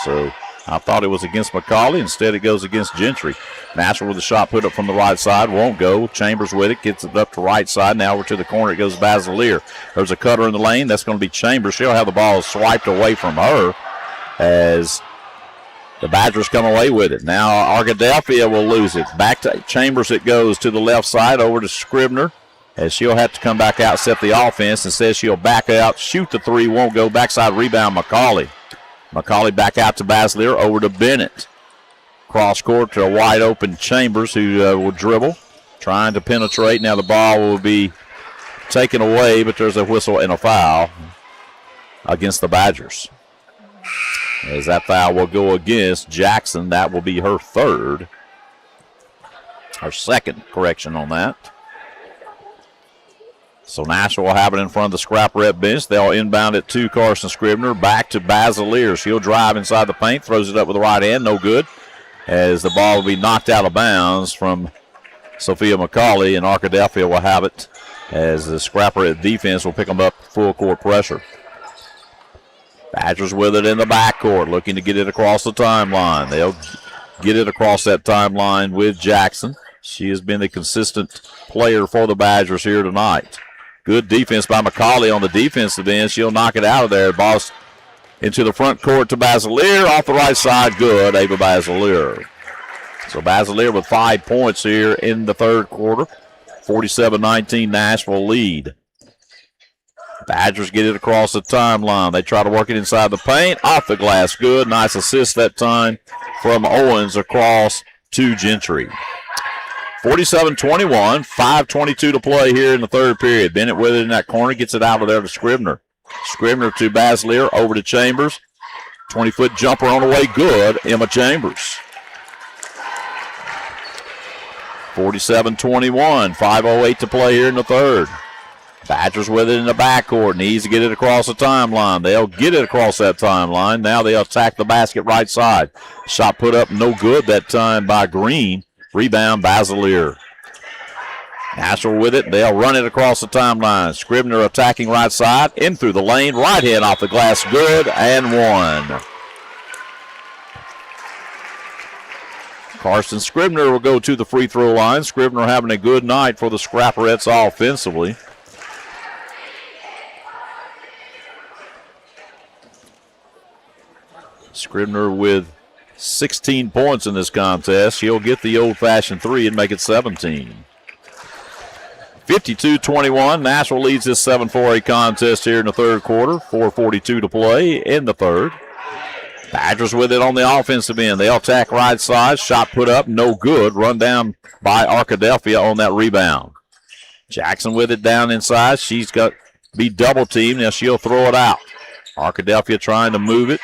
[SPEAKER 5] So I thought it was against McCauley. Instead, it goes against Gentry. Nashville with the shot put up from the right side. Won't go. Chambers with it. Gets it up to right side. Now over to the corner. It goes Basilier. There's a cutter in the lane. That's going to be Chambers. She'll have the ball swiped away from her as the Badgers come away with it. Now Arkadelphia will lose it. Back to Chambers it goes to the left side over to Scribner as she'll have to come back out, set the offense. And says she'll back out, shoot the three, won't go. Backside rebound McCauley. McCauley back out to Basilier, over to Bennett. Cross court to a wide open Chambers who will dribble, trying to penetrate. Now the ball will be taken away, but there's a whistle and a foul against the Badgers. As that foul will go against Jackson. That will be her third. Her second correction on that. So Nashville will have it in front of the Scrapperette bench. They'll inbound it to Carson Scribner. Back to Basilier. She'll drive inside the paint. Throws it up with the right hand. No good. As the ball will be knocked out of bounds from Sophia McCauley. And Arkadelphia will have it as the Scrapperette defense will pick them up full court pressure. Badgers with it in the backcourt, looking to get it across the timeline. They'll get it across that timeline with Jackson. She has been a consistent player for the Badgers here tonight. Good defense by McCauley on the defensive end. She'll knock it out of there. Boss into the front court to Basilier. Off the right side, good. Ava Basilier. So Basilier with 5 points here in the third quarter. 47-19 Nashville lead. Badgers get it across the timeline. They try to work it inside the paint. Off the glass, good. Nice assist that time from Owens across to Gentry. 47-21, 5:22 to play here in the third period. Bennett with it in that corner, gets it out of there to Scribner. Scribner to Basilier, over to Chambers. 20-foot jumper on the way, good. Emma Chambers. 47-21, 5:08 to play here in the third. Badgers with it in the backcourt. Needs to get it across the timeline. They'll get it across that timeline. Now they'll attack the basket right side. Shot put up, no good that time by Green. Rebound, Basilier. Nashville with it. They'll run it across the timeline. Scribner attacking right side. In through the lane. Right hand off the glass. Good and one. Carson Scribner will go to the free throw line. Scribner having a good night for the Scrapperettes offensively. Scribner with 16 points in this contest. She'll get the old-fashioned three and make it 17. 52-21. Nashville leads this 7-4A contest here in the third quarter. 4:42 to play in the third. Badgers with it on the offensive end. They'll attack right side. Shot put up, no good. Run down by Arkadelphia on that rebound. Jackson with it down inside. She's got to be double-teamed. Now she'll throw it out. Arkadelphia trying to move it,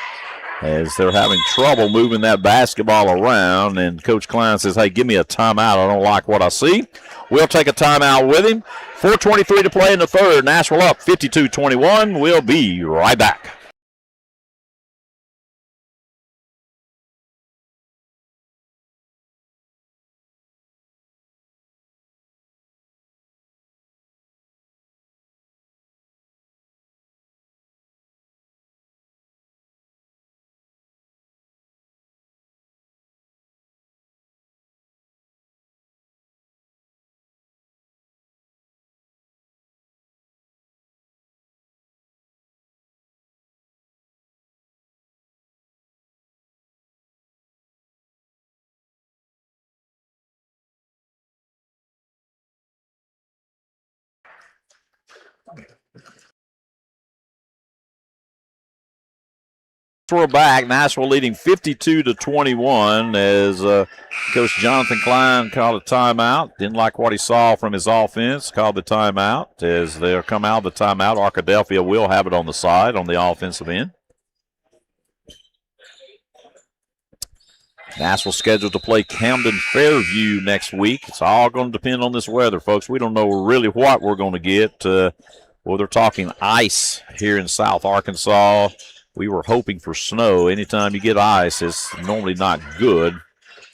[SPEAKER 5] as they're having trouble moving that basketball around. And Coach Klein says, hey, give me a timeout. I don't like what I see. We'll take a timeout with him. 4:23 to play in the third. Nashville up 52-21. We'll be right back. We're back. Nashville leading 52-21 as Coach Jonathan Klein called a timeout. Didn't like what he saw from his offense. Called the timeout. As they'll come out of the timeout, Arkadelphia will have it on the side on the offensive end. Nashville scheduled to play Camden Fairview next week. It's all going to depend on this weather, folks. We don't know really what we're going to get. Well, they're talking ice here in South Arkansas. We were hoping for snow. Anytime you get ice, it's normally not good.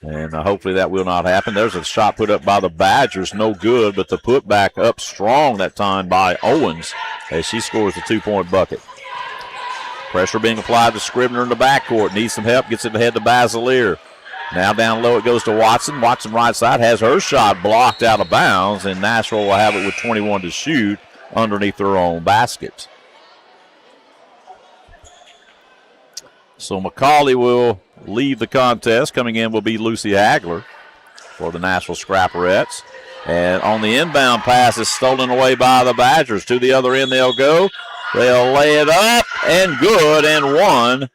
[SPEAKER 5] And hopefully that will not happen. There's a shot put up by the Badgers. No good, but the put back up strong that time by Owens as she scores the 2-point bucket. Pressure being applied to Scribner in the backcourt. Needs some help. Gets it ahead to Basilier. Now down low it goes to Watson. Watson right side has her shot blocked out of bounds, and Nashville will have it with 21 to shoot underneath their own basket. So McCauley will leave the contest. Coming in will be Lucy Hagler for the Nashville Scrapperettes. And on the inbound pass is stolen away by the Badgers. To the other end they'll go. They'll lay it up and good and one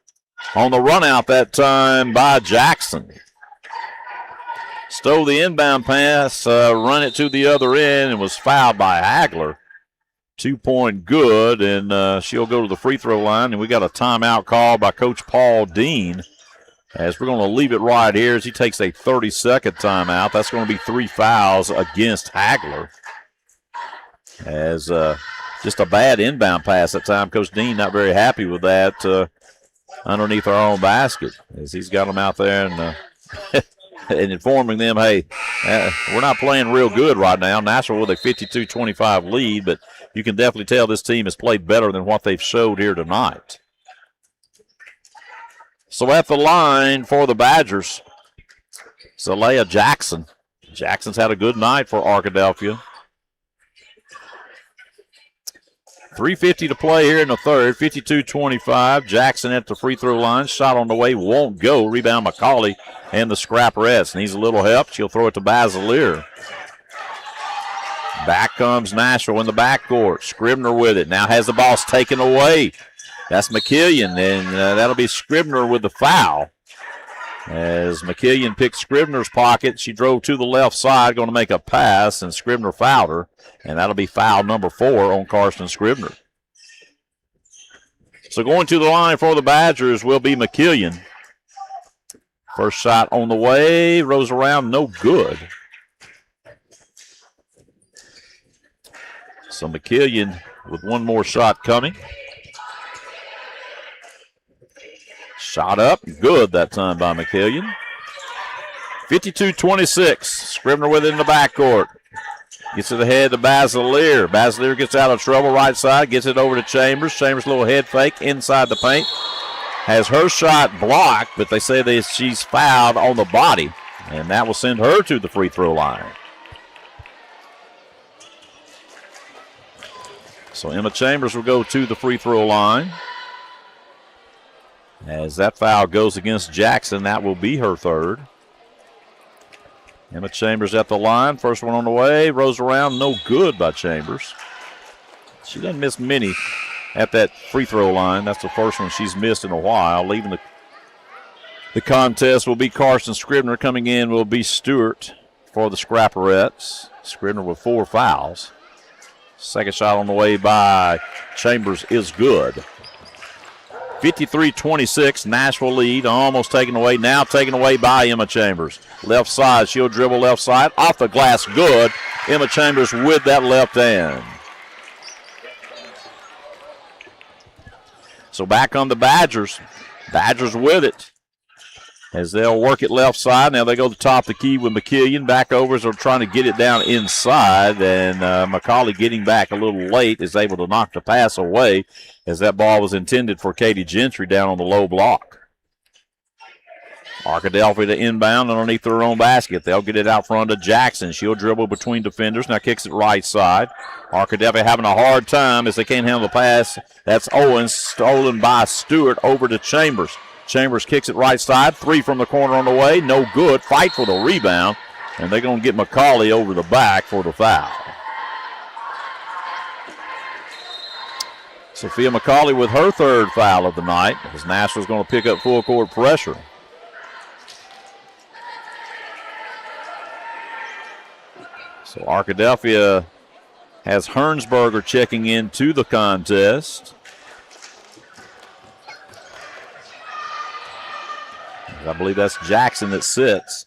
[SPEAKER 5] on the run out that time by Jackson. Stole the inbound pass, run it to the other end, and was fouled by Hagler. 2-point good, and she'll go to the free throw line. And we got a timeout call by Coach Paul Dean as we're going to leave it right here as he takes a 30-second timeout. That's going to be 3 fouls against Hagler. As just a bad inbound pass that time. Coach Dean not very happy with that underneath our own basket as he's got them out there and and informing them, hey, we're not playing real good right now. Nashville with a 52-25 lead, but you can definitely tell this team has played better than what they've showed here tonight. So at the line for the Badgers, Zalea Jackson. Jackson's had a good night for Arkadelphia. 3:50 to play here in the third, 52-25. Jackson at the free throw line. Shot on the way, won't go. Rebound McCauley and the Scrapperettes. Needs a little help. She'll throw it to Basilier. Back comes Nashville in the backcourt. Scribner with it. Now has the ball taken away. That's McKillian, and that'll be Scribner with the foul. As McKillian picked Scribner's pocket, she drove to the left side, going to make a pass, and Scribner fouled her. And that'll be foul number 4 on Karsten Scribner. So going to the line for the Badgers will be McKillian. First shot on the way, rolls around, no good. So McKillian with one more shot coming. Shot up, good that time by McKillian. 52-26, Scribner with it in the backcourt. Gets it ahead to Basilier. Basilier gets out of trouble right side, gets it over to Chambers. Chambers, little head fake inside the paint. Has her shot blocked, but they say that she's fouled on the body, and that will send her to the free throw line. So Emma Chambers will go to the free throw line. As that foul goes against Jackson, that will be her third. Emma Chambers at the line. First one on the way. Rolls around. No good by Chambers. She doesn't miss many at that free throw line. That's the first one she's missed in a while. Leaving the contest will be Karsten Scribner. Coming in will be Stewart for the Scrapperettes. Scribner with 4 fouls. Second shot on the way by Chambers is good. 53-26, Nashville lead, almost taken away, now taken away by Emma Chambers. Left side, she'll dribble left side, off the glass, good. Emma Chambers with that left hand. So back on the Badgers. Badgers with it as they'll work it left side. Now they go to the top of the key with McKillian. Back over as they're trying to get it down inside, and McCauley getting back a little late is able to knock the pass away as that ball was intended for Katie Gentry down on the low block. Arkadelphia to inbound underneath their own basket. They'll get it out front to Jackson. She'll dribble between defenders. Now kicks it right side. Arkadelphia having a hard time as they can't handle the pass. That's Owens, stolen by Stewart over to Chambers. Chambers kicks it right side. 3 from the corner on the way. No good. Fight for the rebound. And they're going to get McCauley over the back for the foul. Sophia McCauley with her third foul of the night as Nashville's going to pick up full court pressure. So Arkadelphia has Hernsberger checking into the contest. I believe that's Jackson that sits.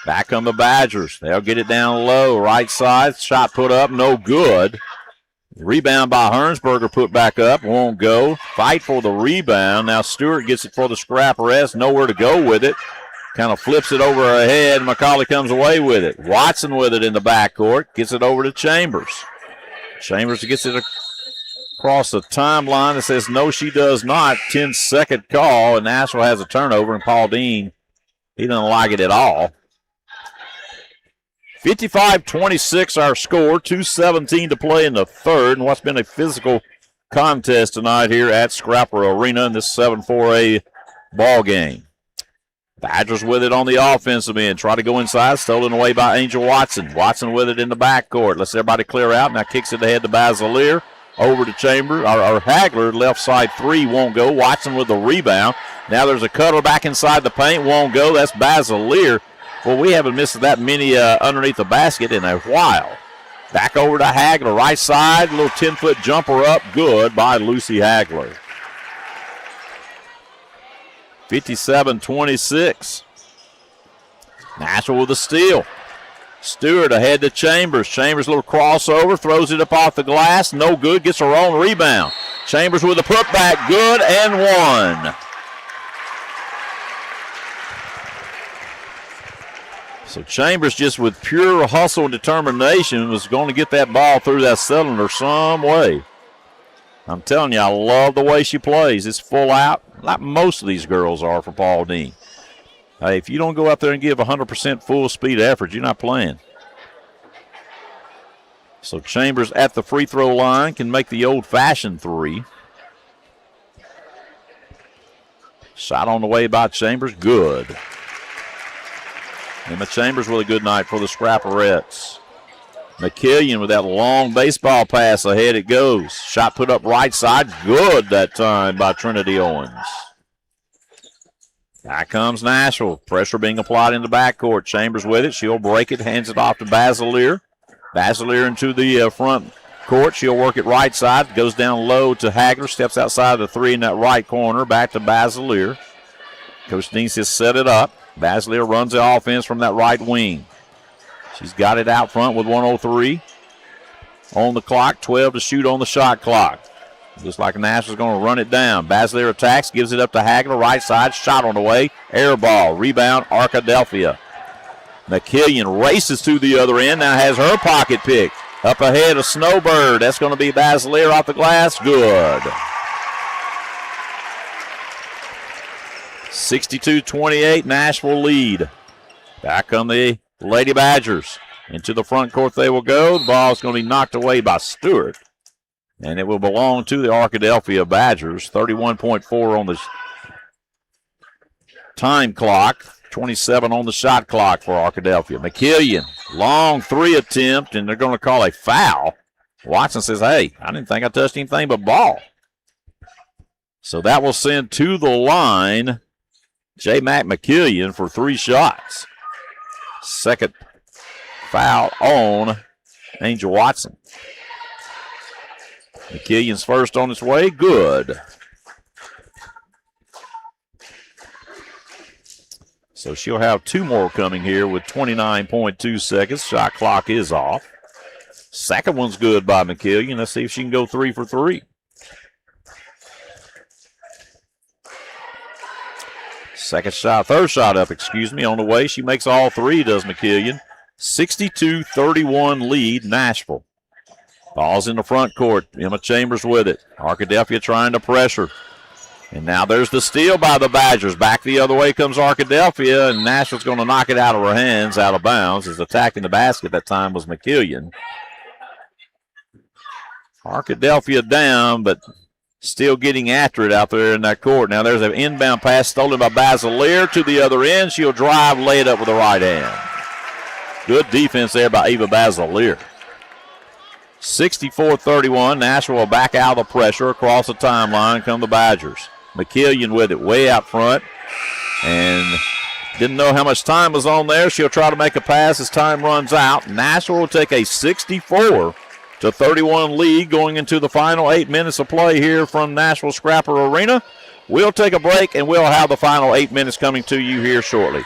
[SPEAKER 5] Back come the Badgers. They'll get it down low. Right side, shot put up, no good. Rebound by Hernsberger put back up, won't go. Fight for the rebound. Now Stewart gets it for the scrap rest, nowhere to go with it. Kind of flips it over her head. McCauley comes away with it. Watson with it in the backcourt. Gets it over to Chambers. Chambers gets it across the timeline. It says no, she does not. 10-second call, and Nashville has a turnover, and Paul Dean, he doesn't like it at all. 55-26 our score. 2:17 to play in the third, and what's been a physical contest tonight here at Scrapper Arena in this 7-4A ball game. Badgers with it on the offensive end. Try to go inside. Stolen away by Angel Watson. Watson with it in the backcourt. Lets everybody clear out. Now kicks it ahead to Basilier. Over to Chambers. Or Hagler, left side three, won't go. Watson with the rebound. Now there's a cutter back inside the paint. Won't go. That's Basilier. Well, we haven't missed that many underneath the basket in a while. Back over to Hagler. Right side. Little 10-foot jumper up. Good by Lucy Hagler. 57-26. Nashville with a steal. Stewart ahead to Chambers. Chambers, little crossover, throws it up off the glass. No good, gets her own rebound. Chambers with a putback, good, and one. So Chambers, just with pure hustle and determination, was going to get that ball through that cylinder some way. I'm telling you, I love the way she plays. It's full out, like most of these girls are for Paul Dean. Hey, if you don't go out there and give 100% full speed effort, you're not playing. So Chambers at the free throw line can make the old-fashioned three. Shot on the way by Chambers, good. Emma Chambers with a good night for the Scrapperettes. McKillian with that long baseball pass, ahead it goes. Shot put up right side, good that time by Trinity Owens. Back comes Nashville. Pressure being applied in the backcourt. Chambers with it. She'll break it, hands it off to Basilier. Basilier into the front court. She'll work it right side. Goes down low to Hagler. Steps outside of the three in that right corner. Back to Basilier. Coach Dean says set it up. Basilier runs the offense from that right wing. She's got it out front with 1:03 on the clock. 12 to shoot on the shot clock. Looks like Nashville's going to run it down. Basilier attacks, gives it up to Hagler, right side, shot on the way, air ball, rebound, Arkadelphia. McKillian races to the other end, now has her pocket pick. Up ahead, a Snowbird. That's going to be Basilier off the glass, good. 62-28, Nashville lead. Back come the Lady Badgers. Into the front court they will go. The ball is going to be knocked away by Stewart. And it will belong to the Arkadelphia Badgers. 31.4 on the time clock. 27 on the shot clock for Arkadelphia. McKillian, long three attempt, and they're going to call a foul. Watson says, hey, I didn't think I touched anything but ball. So that will send to the line J. Mac McKillian for three shots. Second foul on Angel Watson. McKillian's first on its way. Good. So she'll have two more coming here with 29.2 seconds. Shot clock is off. Second one's good by McKillian. Let's see if she can go 3 for 3. Third shot up, on the way. She makes all three, does McKillian. 62-31 lead, Nashville. Ball's in the front court. Emma Chambers with it. Arkadelphia trying to pressure. And now there's the steal by the Badgers. Back the other way comes Arkadelphia, and Nashville's going to knock it out of her hands, out of bounds. As attacking the basket that time was McKillian. Arkadelphia down, but still getting after it out there in that court. Now there's an inbound pass stolen by Basilier to the other end. She'll drive, lay it up with the right hand. Good defense there by Eva Basilier. 64-31. Nashville will back out of the pressure across the timeline. Come the Badgers. McKillian with it way out front. And didn't know how much time was on there. She'll try to make a pass as time runs out. Nashville will take a 64-31 lead going into the final 8 minutes of play here from Nashville Scrapper Arena. We'll take a break, and we'll have the final 8 minutes coming to you here shortly.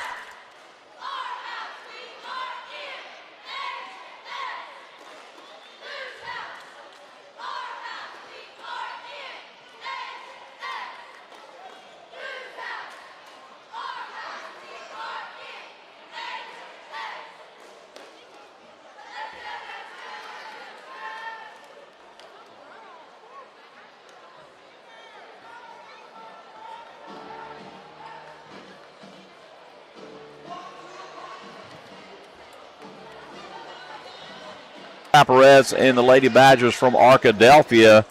[SPEAKER 5] Apparats and the Lady Badgers from Arkadelphia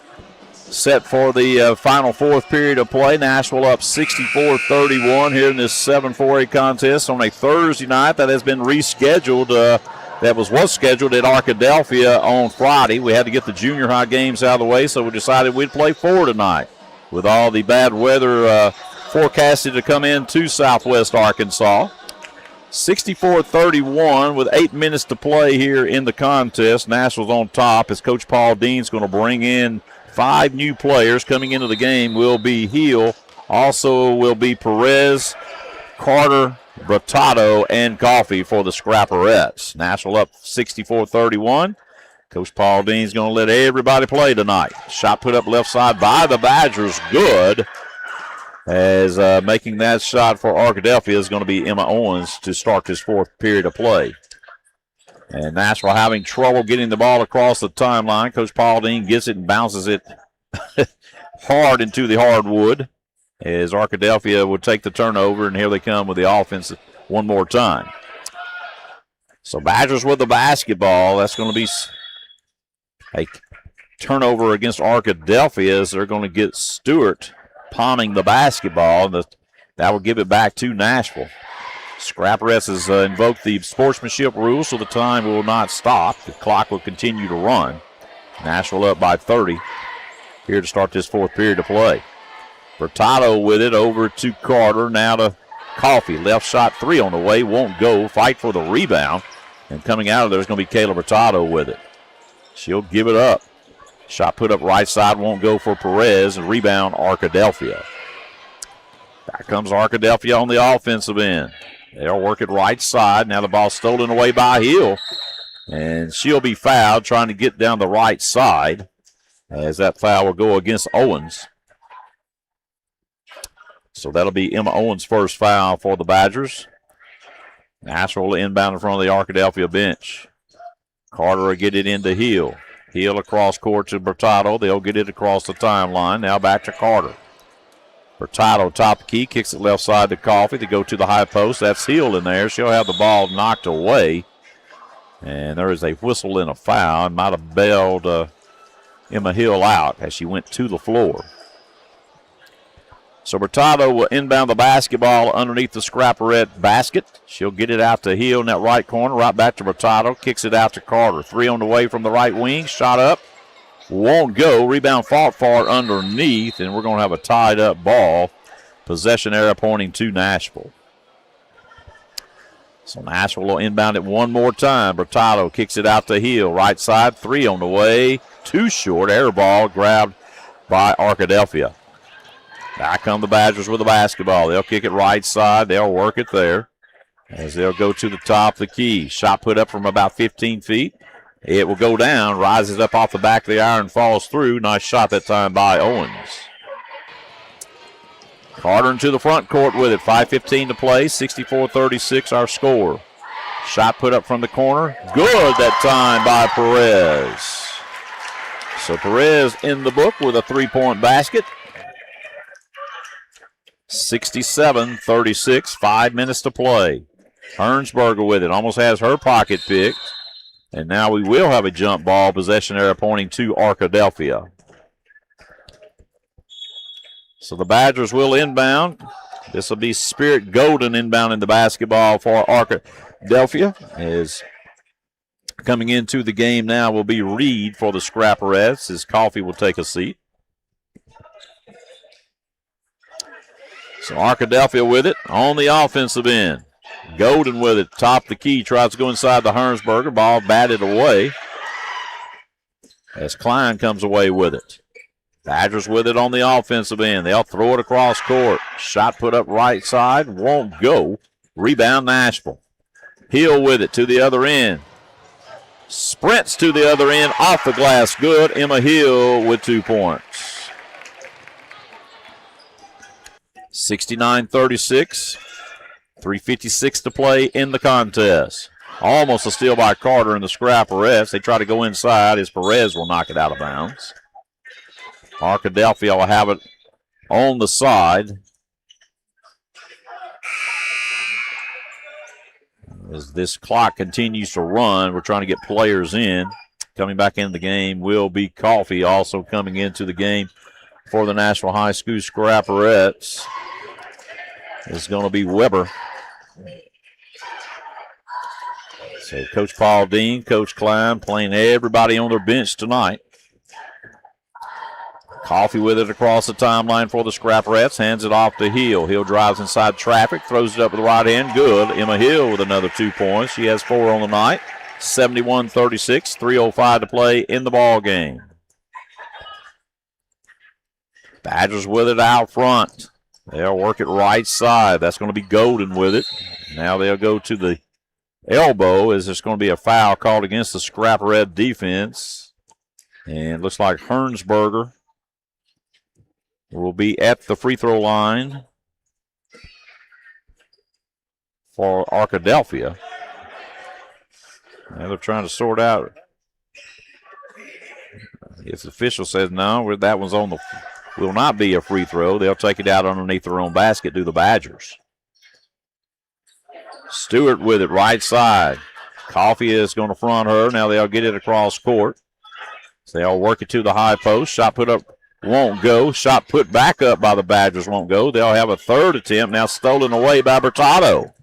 [SPEAKER 5] set for the final fourth period of play. Nashville up 64-31 here in this 7-4A contest on a Thursday night that has been rescheduled. That was scheduled at Arkadelphia on Friday. We had to get the junior high games out of the way, so we decided we'd play 4 tonight with all the bad weather forecasted to come into southwest Arkansas. 64-31 with 8 minutes to play here in the contest. Nashville's on top as Coach Paul Dean's going to bring in 5 new players. Coming into the game will be Heel. Also will be Perez, Carter, Bratato, and Coffee for the Scrapperettes. Nashville up 64-31. Coach Paul Dean's going to let everybody play tonight. Shot put up left side by the Badgers. Good. As making that shot for Arkadelphia is going to be Emma Owens to start this fourth period of play. And Nashville having trouble getting the ball across the timeline. Coach Paul Dean gets it and bounces it hard into the hardwood as Arkadelphia would take the turnover, and here they come with the offense one more time. So Badgers with the basketball. That's going to be a turnover against Arkadelphia as they're going to get Stewart palming the basketball. That will give it back to Nashville. Scrapperettes has invoked the sportsmanship rule, so the time will not stop. The clock will continue to run. Nashville up by 30 here to start this fourth period of play. Bratato with it over to Carter. Now to Coffee. Left shot 3 on the way. Won't go. Fight for the rebound. And coming out of there is going to be Kayla Bratato with it. She'll give it up. Shot put up right side, won't go for Perez, and rebound Arkadelphia. Back comes Arkadelphia on the offensive end. They'll work it right side. Now the ball stolen away by Hill, and she'll be fouled trying to get down the right side as that foul will go against Owens. So that'll be Emma Owens' first foul for the Badgers. Nashville inbound in front of the Arkadelphia bench. Carter will get it into Hill. Hill across court to Bratato. They'll get it across the timeline. Now back to Carter. Bratato top of key, kicks it left side to Coffee to go to the high post. That's Hill in there. She'll have the ball knocked away. And there is a whistle and a foul. Might have bailed Emma Hill out as she went to the floor. So Bratato will inbound the basketball underneath the Scrapperette basket. She'll get it out to Hill in that right corner, right back to Bratato. Kicks it out to Carter. 3 on the way from the right wing. Shot up. Won't go. Rebound fought for underneath, and we're going to have a tied up ball. Possession area pointing to Nashville. So Nashville will inbound it one more time. Bratato kicks it out to Hill. Right side, 3 on the way. Too short. Air ball grabbed by Arkadelphia. Back come the Badgers with the basketball. They'll kick it right side. They'll work it there as they'll go to the top of the key. Shot put up from about 15 feet. It will go down, rises up off the back of the iron, falls through. Nice shot that time by Owens. Carter into the front court with it. 5:15 to play. 64-36 our score. Shot put up from the corner. Good that time by Perez. So Perez in the book with a 3-point basket. 67-36, 5 minutes to play. Hernsberger with it, almost has her pocket picked. And now we will have a jump ball, possession area pointing to Arkadelphia. So the Badgers will inbound. This will be Spirit Golden inbounding the basketball for Arkadelphia as Coming into the game now will be Reed for the Scrapperettes as Coffee will take a seat. So Arkadelphia with it on the offensive end. Golden with it, top the key, tries to go inside the Hernsberger. Ball batted away as Klein comes away with it. Badgers with it on the offensive end. They'll throw it across court. Shot put up right side, won't go. Rebound Nashville. Hill with it to the other end. Sprints to the other end, off the glass, good. Emma Hill with 2 points. 69-36. 3:56 to play in the contest. Almost a steal by Carter and the Scrapperettes. They try to go inside as Perez will knock it out of bounds. Arkadelphia will have it on the side. As this clock continues to run, we're trying to get players in. Coming back in the game will be Coffee, also coming into the game for the Nashville High School Scrapperettes. It's going to be Weber. So Coach Paul Dean, Coach Klein playing everybody on their bench tonight. Coffee with it across the timeline for the Scrapperettes. Hands it off to Hill. Hill drives inside traffic, throws it up with the right hand. Good. Emma Hill with another 2 points. She has 4 on the night. 71-36. 3:05 to play in the ball game. Badgers with it out front. They'll work it right side. That's going to be Golden with it. Now they'll go to the elbow as there's going to be a foul called against the Scrapperette defense. And looks like Hernsberger will be at the free throw line for Arkadelphia. Now they're trying to sort out. If the official says no, that one's on the will not be a free throw. They'll take it out underneath their own basket, do the Badgers. Stewart with it right side. Coffee is going to front her. Now they'll get it across court. So they'll work it to the high post. Shot put up won't go. Shot put back up by the Badgers won't go. They'll have a third attempt now stolen away by Bertato.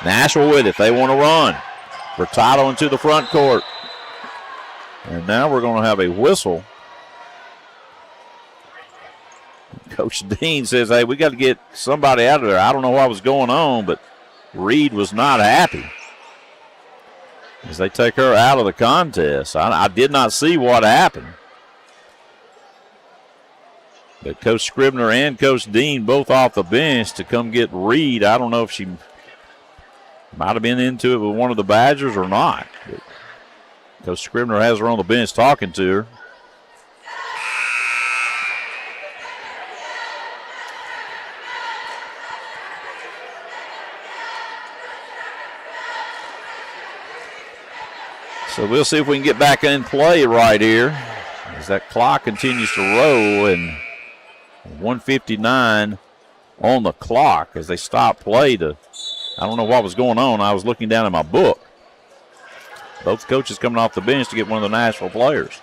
[SPEAKER 5] Nashville with it. They want to run. Bertato into the front court. And now we're going to have a whistle. Coach Dean says, hey, we got to get somebody out of there. I don't know what was going on, but Reed was not happy as they take her out of the contest. I did not see what happened. But Coach Scribner and Coach Dean both off the bench to come get Reed. I don't know if she might have been into it with one of the Badgers or not. But Coach Scribner has her on the bench talking to her. So we'll see if we can get back in play right here as that clock continues to roll, and 1:59 on the clock as they stop play to, I don't know what was going on. I was looking down at my book. Both coaches coming off the bench to get one of the Nashville players.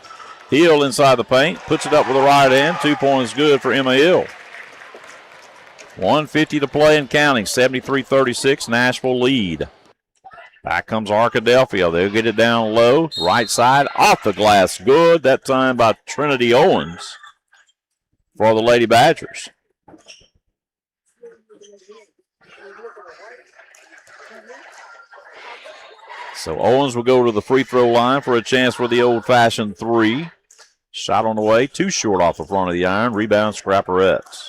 [SPEAKER 5] Hill inside the paint, puts it up with the right hand. 2 points good for Emma Hill. 1:50 to play and counting. 73-36, Nashville lead. Back comes Arkadelphia. They'll get it down low. Right side, off the glass. Good. That time by Trinity Owens for the Lady Badgers. So Owens will go to the free throw line for a chance for the old-fashioned 3. Shot on the way. Too short off the front of the iron. Rebound Scrapperettes.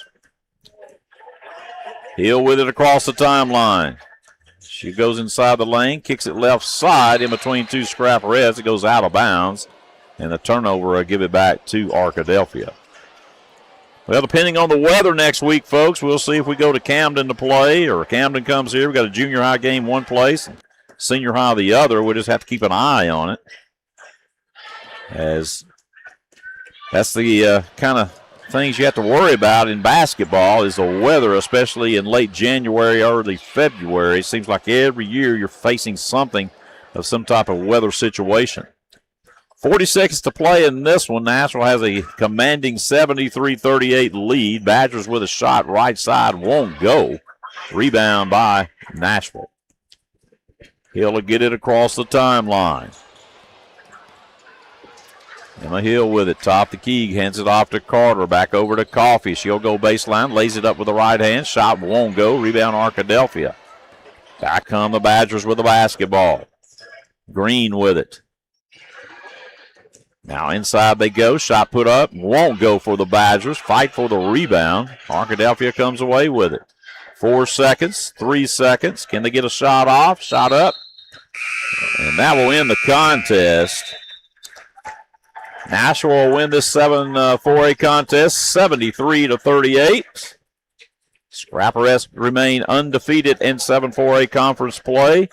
[SPEAKER 5] Hill with it across the timeline. She goes inside the lane, kicks it left side in between 2 Scrapperettes. It goes out of bounds, and the turnover will give it back to Arkadelphia. Well, depending on the weather next week, folks, we'll see if we go to Camden to play or Camden comes here. We've got a junior high game one place and senior high the other. We'll just have to keep an eye on it, as that's the kind of things you have to worry about in basketball is the weather, especially in late January, early February. It seems like every year you're facing something of some type of weather situation. 40 seconds to play in this one. Nashville has a commanding 73-38 lead. Badgers with a shot right side won't go. Rebound by Nashville. Hill will get it across the timeline. Emma Hill with it, top the key, hands it off to Carter, back over to Coffee. She'll go baseline, lays it up with the right hand, shot won't go, rebound Arkadelphia. Back come the Badgers with the basketball. Green with it. Now inside they go, shot put up, won't go for the Badgers, fight for the rebound. Arkadelphia comes away with it. 4 seconds, 3 seconds, can they get a shot off, shot up? And that will end the contest. Nashville will win this 7-4A contest, 73-38. Scrapperettes remain undefeated in 7-4A conference play.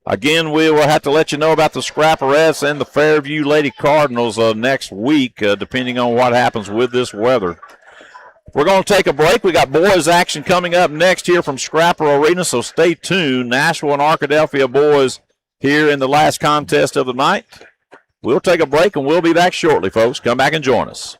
[SPEAKER 5] Again, we will have to let you know about the Scrapperettes and the Fairview Lady Cardinals next week, depending on what happens with this weather. We're going to take a break. We got boys action coming up next here from Scrapper Arena, so stay tuned. Nashville and Arkadelphia boys here in the last contest of the night. We'll take a break, and we'll be back shortly, folks. Come back and join us.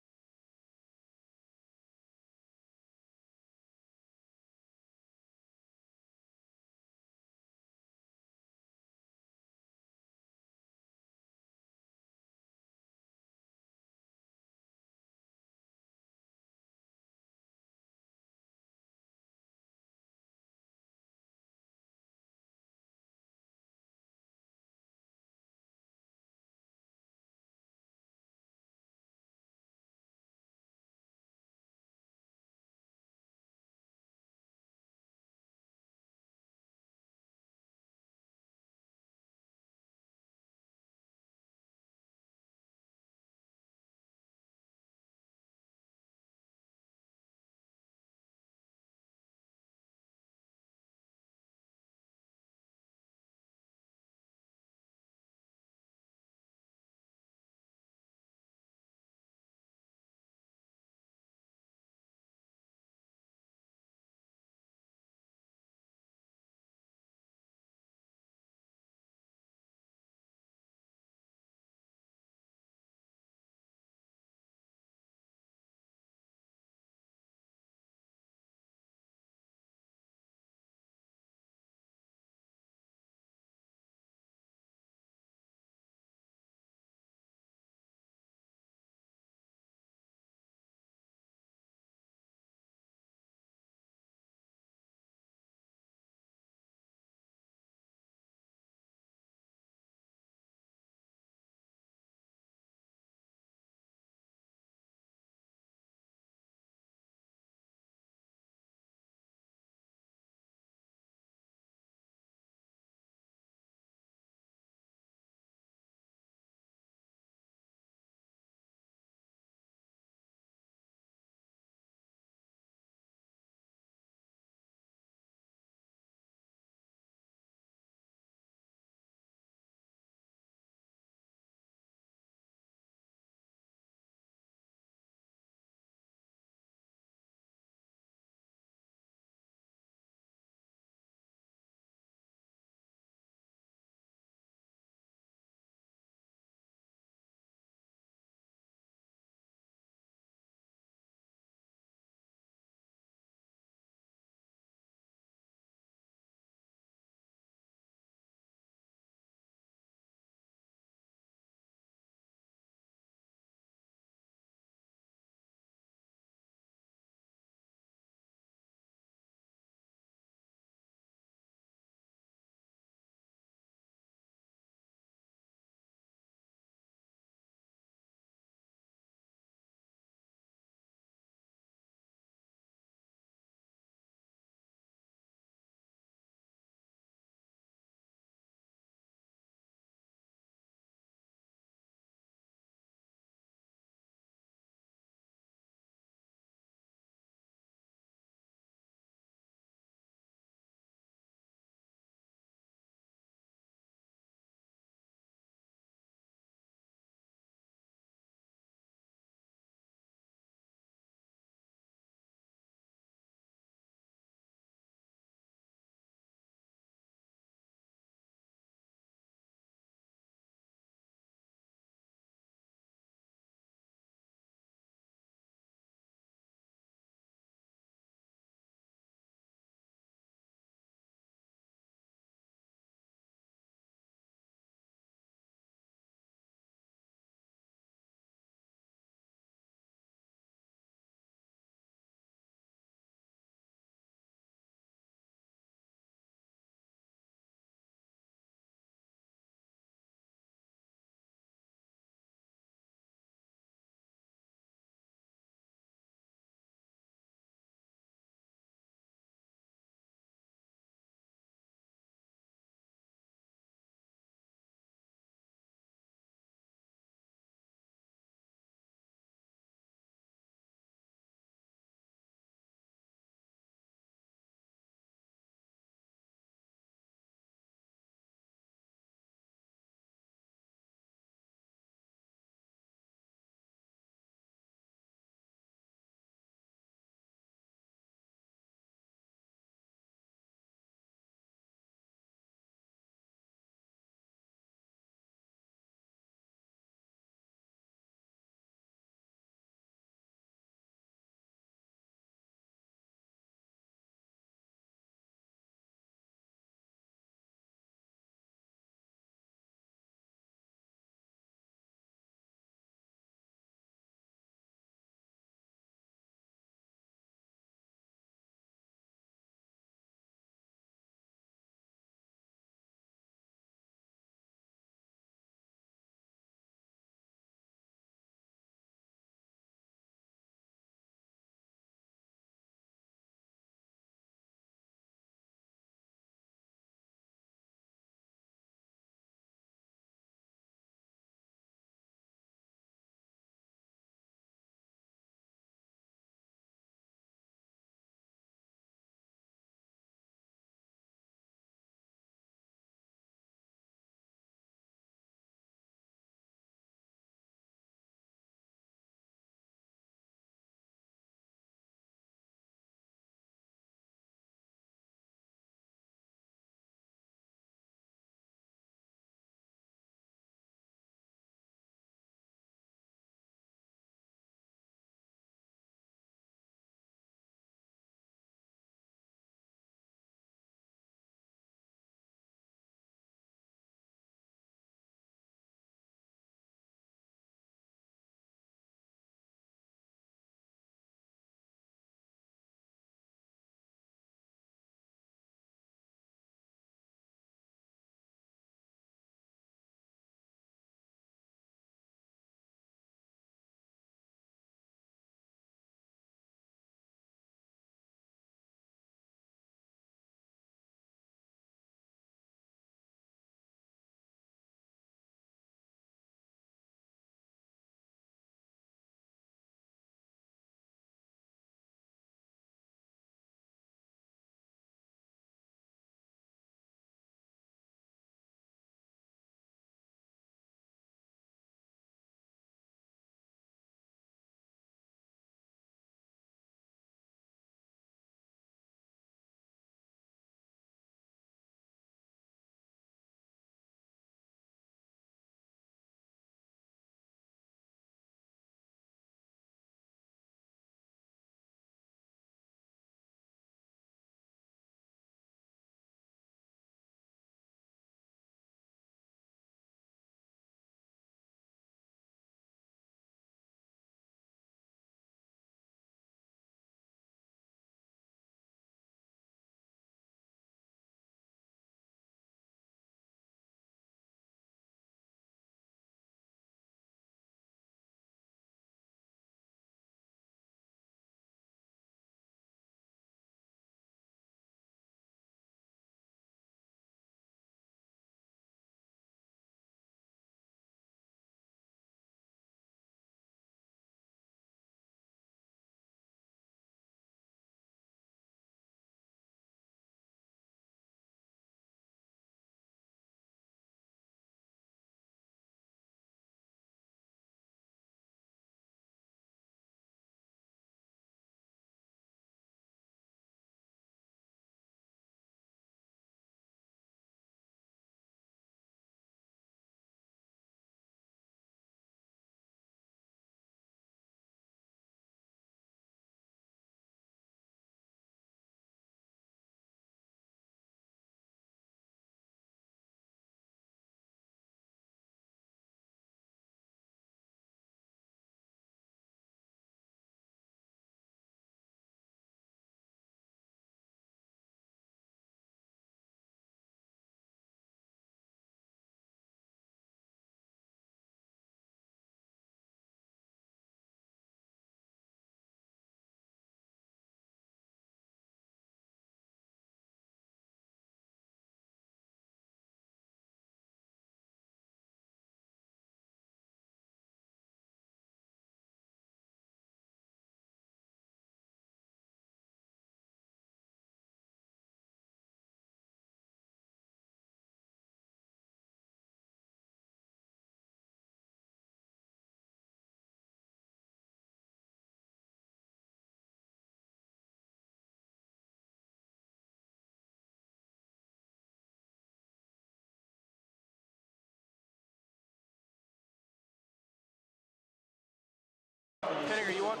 [SPEAKER 2] Kenninger, you want?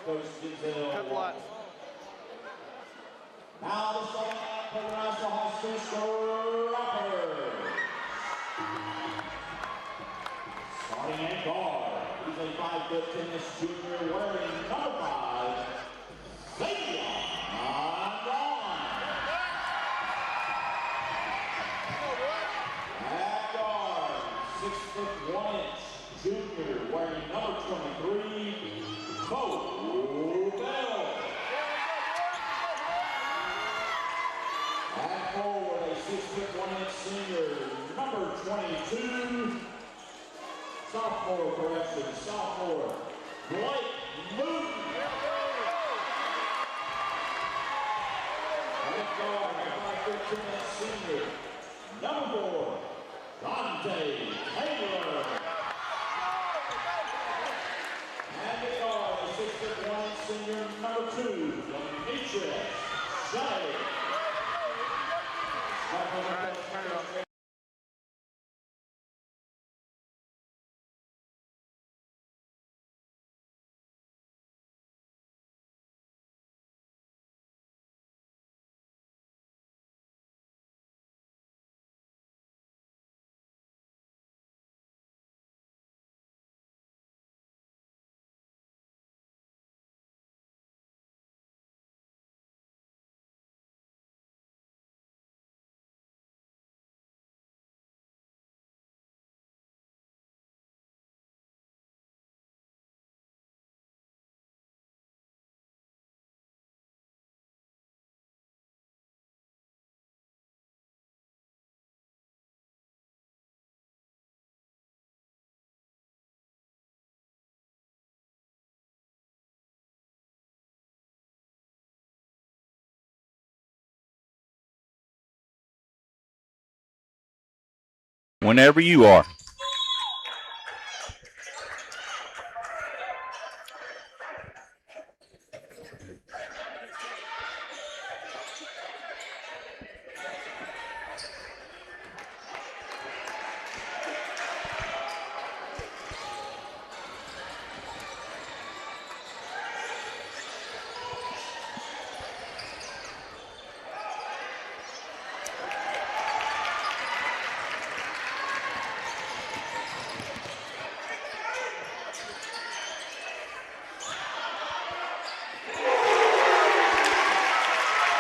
[SPEAKER 2] Cut lots.
[SPEAKER 4] Now the starting line for the Nashville High School Scrappers. Starting at guard, he's a 5'10" junior wearing number 5, Xavier. At guard, 6'1" junior wearing number 23, Bo Bell. At forward, a 6'1" senior, number 22, sophomore, Blake Moon. At guard, a 5'15" senior, number 4, Dante Taylor. And at guard, a 6'1" senior, number 2, Demetrius Shea.
[SPEAKER 5] Whenever you are.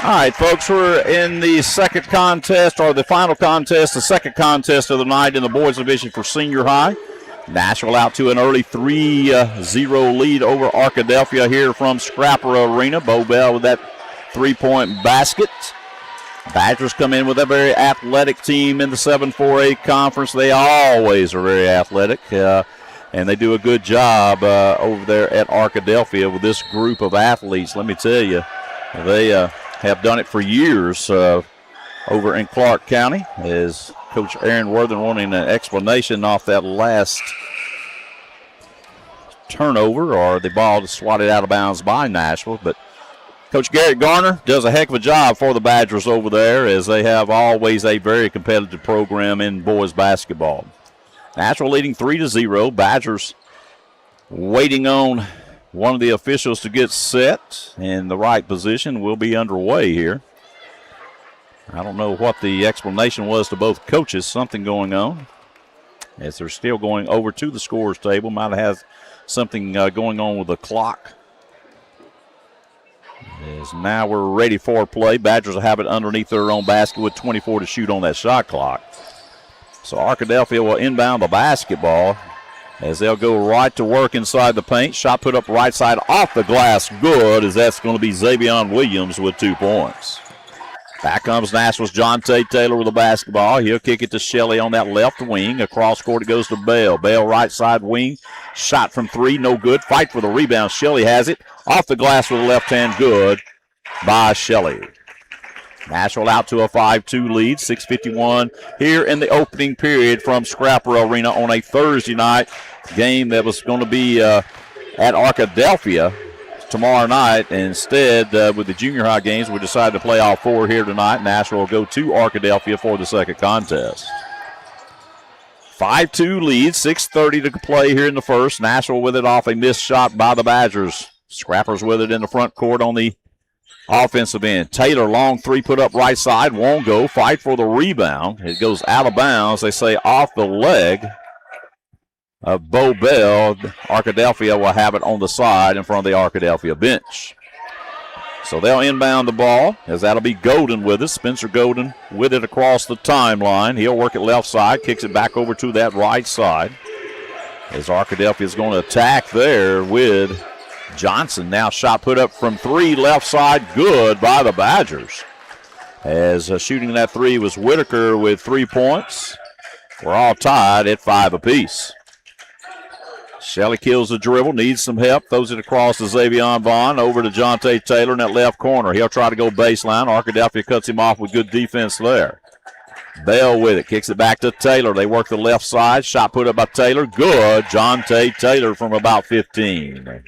[SPEAKER 5] All right, folks, we're in the second contest, or the final contest, the second contest of the night in the boys division for senior high. Nashville out to an early 3-0 lead over Arkadelphia here from Scrapper Arena. Bo Bell with that three-point basket. Badgers come in with a very athletic team in the 7-4A conference. They always are very athletic, and they do a good job over there at Arkadelphia with this group of athletes. Let me tell you, they have done it for years over in Clark County. As Coach Aaron Worthen wanting an explanation off that last turnover, or the ball swatted out of bounds by Nashville. But Coach Garrett Garner does a heck of a job for the Badgers over there, as they have always a very competitive program in boys basketball. Nashville leading 3-0. Badgers waiting on one of the officials to get set in the right position. Will be underway here. I don't know what the explanation was to both coaches. Something going on, as they're still going over to the scorer's table. Might have something going on with the clock. As now we're ready for play. Badgers will have it underneath their own basket with 24 to shoot on that shot clock. So Arkadelphia will inbound the basketball, as they'll go right to work inside the paint. Shot put up right side off the glass. Good, as that's going to be Xavion Williams with 2 points. Back comes Nashville's John Taylor with the basketball. He'll kick it to Shelley on that left wing. Across court it goes to Bell. Bell right side wing. Shot from 3, no good. Fight for the rebound. Shelley has it. Off the glass with the left hand. Good by Shelley. Nashville out to a 5-2 lead. 6:51 here in the opening period from Scrapper Arena on a Thursday night game that was going to be at Arkadelphia tomorrow night. Instead, with the junior high games, we decided to play all 4 here tonight. Nashville will go to Arkadelphia for the second contest. 5-2 lead, 6:30 to play here in the first. Nashville with it off a missed shot by the Badgers. Scrappers with it in the front court on the offensive end. Taylor, long three put up right side. Won't go. Fight for the rebound. It goes out of bounds. They say off the leg of Bo Bell. Arkadelphia will have it on the side in front of the Arkadelphia bench. So they'll inbound the ball, as that'll be Golden with it. Spencer Golden with it across the timeline. He'll work it left side, kicks it back over to that right side. As Arkadelphia is going to attack there with Johnson. Now shot put up from three, left side, good by the Badgers. As shooting that three was Whitaker with 3 points. We're all tied at 5 apiece. Shelley kills the dribble, needs some help, throws it across to Xavion Vaughn, over to Jonte Taylor in that left corner. He'll try to go baseline. Arkadelphia cuts him off with good defense there. Bell with it, kicks it back to Taylor. They work the left side, shot put up by Taylor, good. Jonte Taylor from about 15.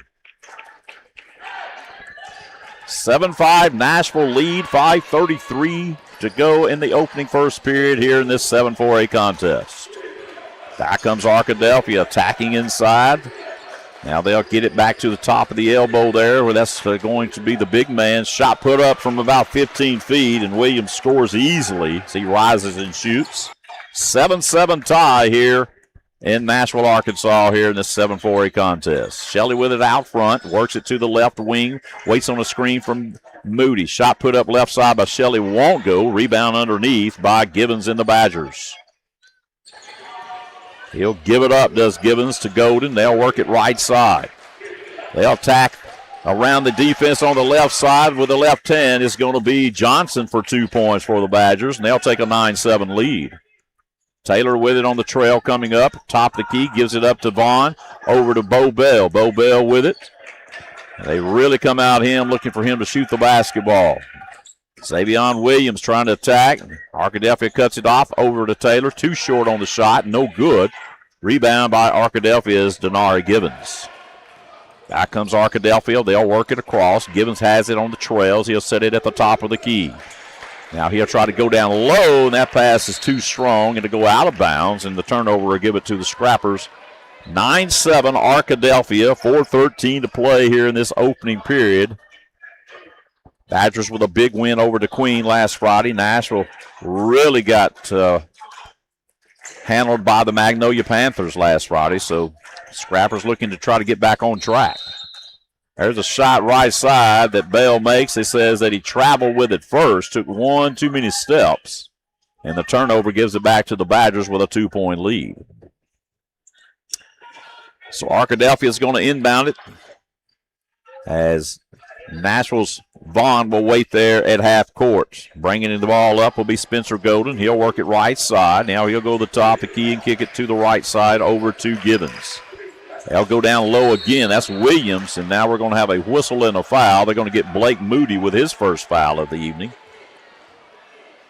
[SPEAKER 5] 7-5 Nashville lead, 5:33 to go in the opening first period here in this 7-4A contest. Back comes Arkadelphia attacking inside. Now they'll get it back to the top of the elbow there, where that's going to be the big man. Shot put up from about 15 feet, and Williams scores easily as he rises and shoots. 7-7 tie here in Nashville, Arkansas, here in this 7-4A contest. Shelley with it out front, works it to the left wing, waits on a screen from Moody. Shot put up left side by Shelley, won't go. Rebound underneath by Gibbons and the Badgers. He'll give it up, does Gibbons, to Golden. They'll work it right side. They'll attack around the defense on the left side with the left hand. Is going to be Johnson for 2 points for the Badgers, and they'll take a 9-7 lead. Taylor with it on the trail coming up. Top of the key, gives it up to Vaughn. Over to Bo Bell. Bo Bell with it. They really come out him, looking for him to shoot the basketball. Xavion Williams trying to attack. Arkadelphia cuts it off over to Taylor. Too short on the shot. No good. Rebound by Arkadelphia's Denari Gibbons. Back comes Arkadelphia. They'll work it across. Gibbons has it on the trails. He'll set it at the top of the key. Now he'll try to go down low, and that pass is too strong, and to go out of bounds, and the turnover will give it to the Scrappers. 9-7 Arkadelphia. 4:13 to play here in this opening period. Badgers with a big win over the Queen last Friday. Nashville really got handled by the Magnolia Panthers last Friday, so Scrappers looking to try to get back on track. There's a shot right side that Bell makes. It says that he traveled with it first, took one too many steps, and the turnover gives it back to the Badgers with a 2-point lead. So Arkadelphia is going to inbound it as Nashville's Vaughn will wait there at half court. Bringing the ball up will be Spencer Golden. He'll work it right side. Now he'll go to the top of the key and kick it to the right side over to Gibbons. They'll go down low again. That's Williams, and now we're going to have a whistle and a foul. They're going to get Blake Moody with his first foul of the evening.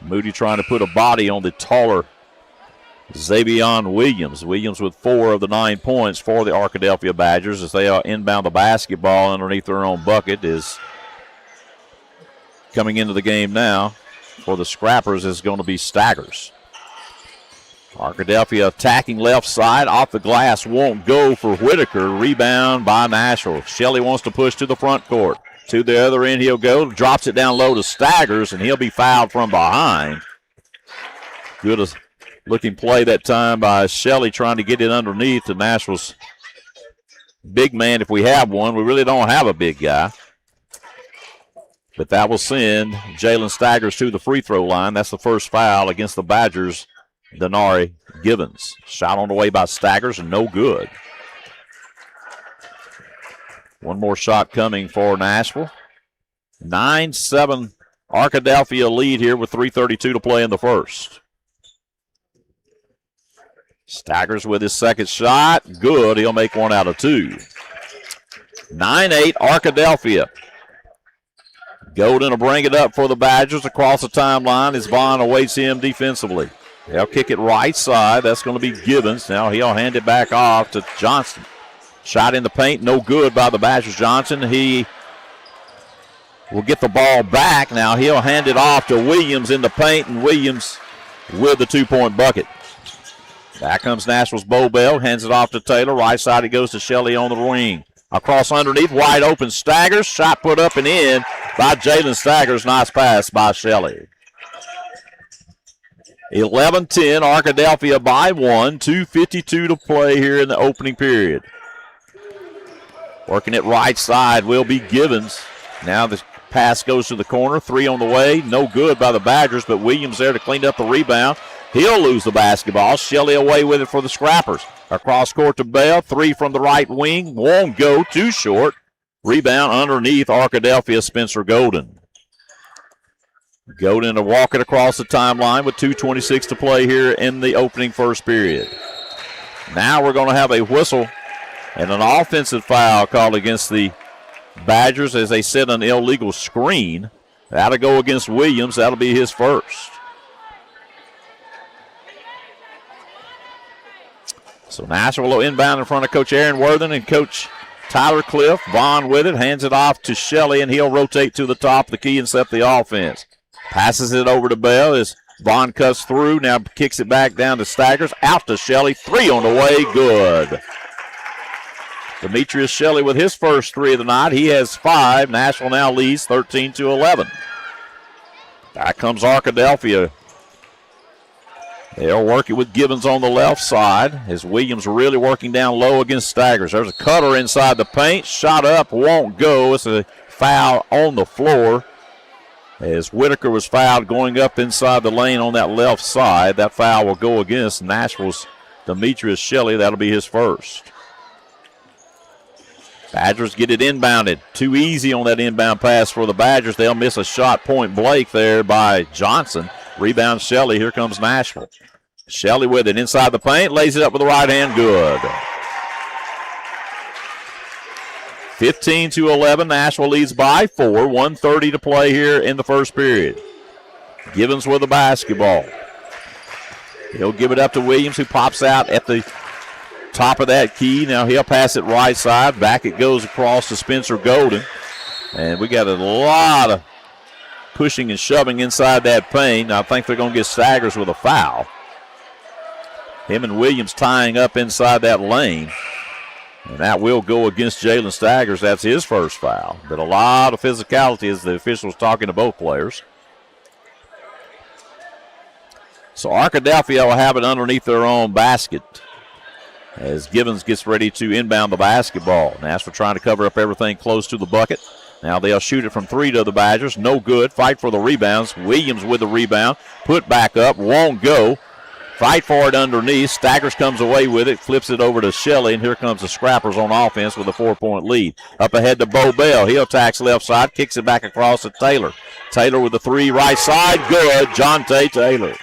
[SPEAKER 5] Moody trying to put a body on the taller Xavion Williams. Williams with 4 of the 9 points for the Arkadelphia Badgers as they inbound the basketball underneath their own bucket. Is coming into the game now for the Scrappers is going to be Staggers. Arkadelphia attacking left side, off the glass, won't go for Whitaker. Rebound by Nashville. Shelley wants to push to the front court. To the other end he'll go, drops it down low to Staggers, and he'll be fouled from behind. Good looking play that time by Shelley trying to get it underneath to Nashville's big man, if we have one. We really don't have a big guy. But that will send Jalen Staggers to the free throw line. That's the first foul against the Badgers, Denari Gibbons. Shot on the way by Staggers and no good. One more shot coming for Nashville. 9-7 Arkadelphia lead here with 3:32 to play in the first. Staggers with his second shot. Good. He'll make 1 out of 2. 9-8 Arkadelphia. Golden will bring it up for the Badgers across the timeline as Vaughn awaits him defensively. They'll kick it right side. That's going to be Gibbons. Now he'll hand it back off to Johnson. Shot in the paint, no good by the Badgers. Johnson, he will get the ball back. Now he'll hand it off to Williams in the paint, and Williams with the 2-point bucket. Back comes Nashville's Bo Bell, hands it off to Taylor. Right side it goes to Shelley on the wing. Across underneath, wide open Staggers. Shot put up and in by Jalen Staggers. Nice pass by Shelley. 11-10, Arkadelphia by 1. 2:52 to play here in the opening period. Working it right side will be Givens. Now the pass goes to the corner. 3 on the way. No good by the Badgers, but Williams there to clean up the rebound. He'll lose the basketball. Shelley away with it for the Scrappers. Across court to Bell. 3 from the right wing. Won't go. Too short. Rebound underneath Arkadelphia, Spencer Golden. Golden to walk it across the timeline with 2:26 to play here in the opening first period. Now we're going to have a whistle and an offensive foul called against the Badgers as they set an illegal screen. That'll go against Williams. That'll be his first. So Nashville will inbound in front of Coach Aaron Worthen and Coach Tyler Cliff. Vaughn with it, hands it off to Shelley, and he'll rotate to the top of the key and set the offense. Passes it over to Bell as Vaughn cuts through. Now kicks it back down to Staggers. Out to Shelley. 3 on the way. Good. Demetrius Shelley with his first 3 of the night. He has 5. Nashville now leads 13-11. Back comes Arkadelphia. They'll work it with Gibbons on the left side as Williams really working down low against Staggers. There's a cutter inside the paint. Shot up. Won't go. It's a foul on the floor. As Whitaker was fouled going up inside the lane on that left side. That foul will go against Nashville's Demetrius Shelley. That'll be his first. Badgers get it inbounded. Too easy on that inbound pass for the Badgers. They'll miss a shot point blank there by Johnson. Rebound Shelley. Here comes Nashville. Shelley with it inside the paint. Lays it up with the right hand. Good. 15-11. Nashville leads by 4. 1:30 to play here in the first period. Givens with the basketball. He'll give it up to Williams, who pops out at the top of that key. Now he'll pass it right side. Back it goes across to Spencer Golden. And we got a lot of pushing and shoving inside that paint. I think they're going to get Staggers with a foul. Him and Williams tying up inside that lane. And that will go against Jalen Staggers. That's his first foul. But a lot of physicality as the officials talking to both players. So Arkadelphia will have it underneath their own basket as Givens gets ready to inbound the basketball. Nashville trying to cover up everything close to the bucket. Now they'll shoot it from 3 to the Badgers. No good. Fight for the rebounds. Williams with the rebound. Put back up. Won't go. Fight for it underneath. Staggers comes away with it. Flips it over to Shelley. And here comes the Scrappers on offense with a 4-point lead. Up ahead to Bo Bell. He attacks left side. Kicks it back across to Taylor. Taylor with the 3 right side. Good. Jonte Taylor.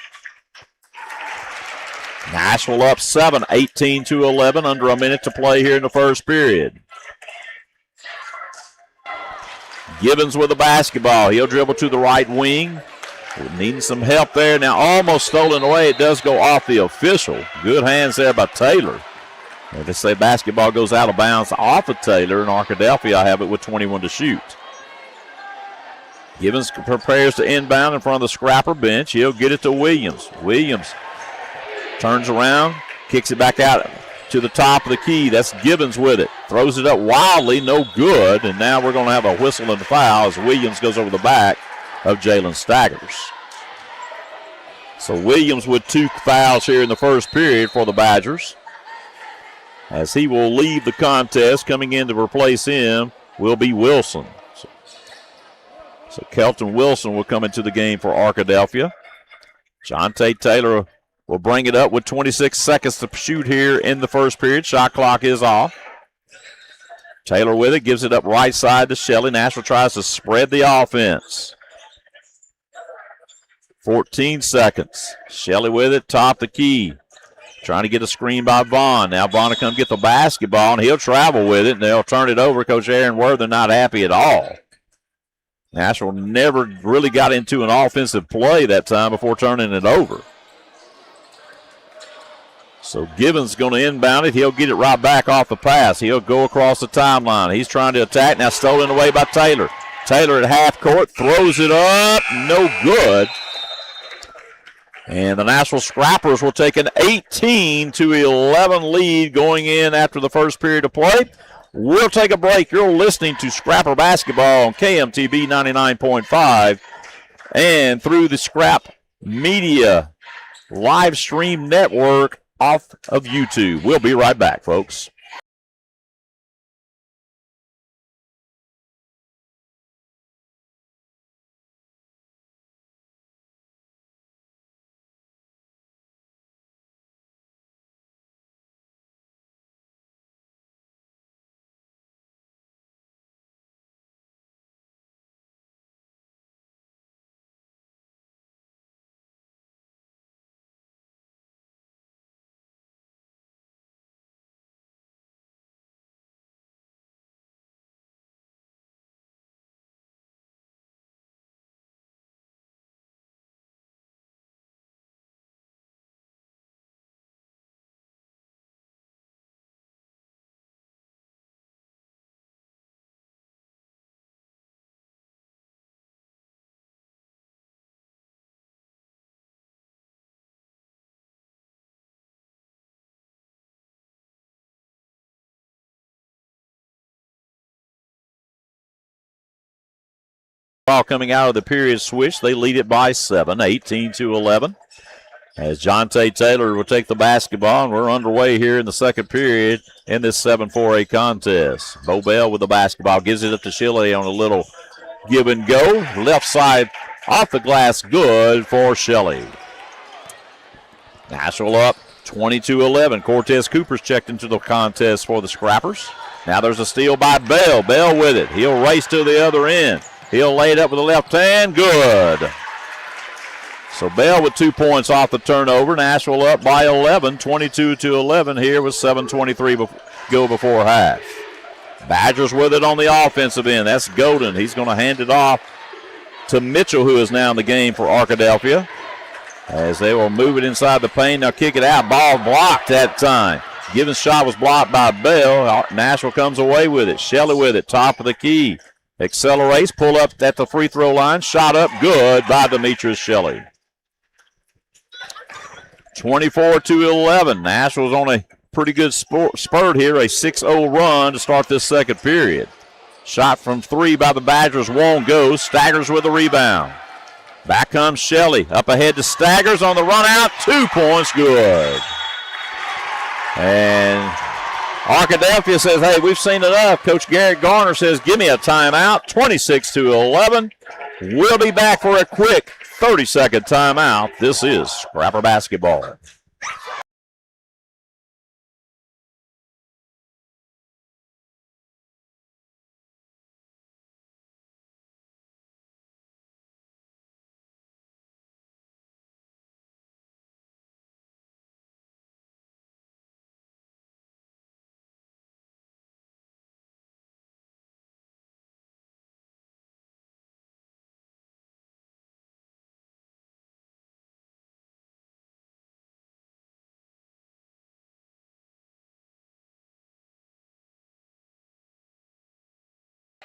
[SPEAKER 5] Nashville up 7, 18-11. Under a minute to play here in the first period. Givens with the basketball. He'll dribble to the right wing. Needing some help there. Now almost stolen away. It does go off the official. Good hands there by Taylor. And they say basketball goes out of bounds off of Taylor, and Arkadelphia have it with 21 to shoot. Givens prepares to inbound in front of the Scrapper bench. He'll get it to Williams. Williams turns around, kicks it back out to the top of the key. That's Givens with it. Throws it up wildly, no good. And now we're going to have a whistle and a foul as Williams goes over the back of Jalen Staggers. So Williams with 2 fouls here in the first period for the Badgers. As he will leave the contest, coming in to replace him will be Wilson. So Kelton Wilson will come into the game for Arkadelphia. Jonte Taylor will bring it up with 26 seconds to shoot here in the first period. Shot clock is off. Taylor with it, gives it up right side to Shelley. Nashville tries to spread the offense. 14 seconds. Shelley with it, top the key. Trying to get a screen by Vaughn. Now Vaughn will come get the basketball, and he'll travel with it, and they'll turn it over. Coach Aaron Worthen not happy at all. Nashville never really got into an offensive play that time before turning it over. So Givens going to inbound it. He'll get it right back off the pass. He'll go across the timeline. He's trying to attack. Now stolen away by Taylor. Taylor at half court. Throws it up. No good. And the Nashville Scrappers will take an 18-11 lead going in after the first period of play. We'll take a break. You're listening to Scrapper Basketball on KMTB 99.5 and through the Scrap Media live stream network off of YouTube. We'll be right back, folks. Ball coming out of the period switch. They lead it by 7, 18-11. As Jonte Taylor will take the basketball, and we're underway here in the second period in this 7-4A contest. Bo Bell with the basketball, gives it up to Shelley on a little give and go. Left side off the glass, good for Shelley. Nashville up 22-11. Cortez Cooper's checked into the contest for the Scrappers. Now there's a steal by Bell. Bell with it. He'll race to the other end. He'll lay it up with the left hand. Good. So Bell with 2 points off the turnover. Nashville up by 11, 22-11 here with 7:23 go before half. Badgers with it on the offensive end. That's Golden. He's going to hand it off to Mitchell, who is now in the game for Arkadelphia. As they will move it inside the paint. Now kick it out. Ball blocked that time. Gibbons' shot was blocked by Bell. Nashville comes away with it. Shelley with it. Top of the key. Accelerates. Pull up at the free throw line. Shot up good by Demetrius Shelley. 24-11. Nashville's on a pretty good spurt here. A 6-0 run to start this second period. Shot from three by the Badgers won't go. Staggers with the rebound. Back comes Shelley. Up ahead to Staggers on the run out. 2 points good. And Arkadelphia says, hey, we've seen enough. Coach Garrett Garner says, give me a timeout. 26-11. We'll be back for a quick 30-second timeout. This is Scrapper Basketball.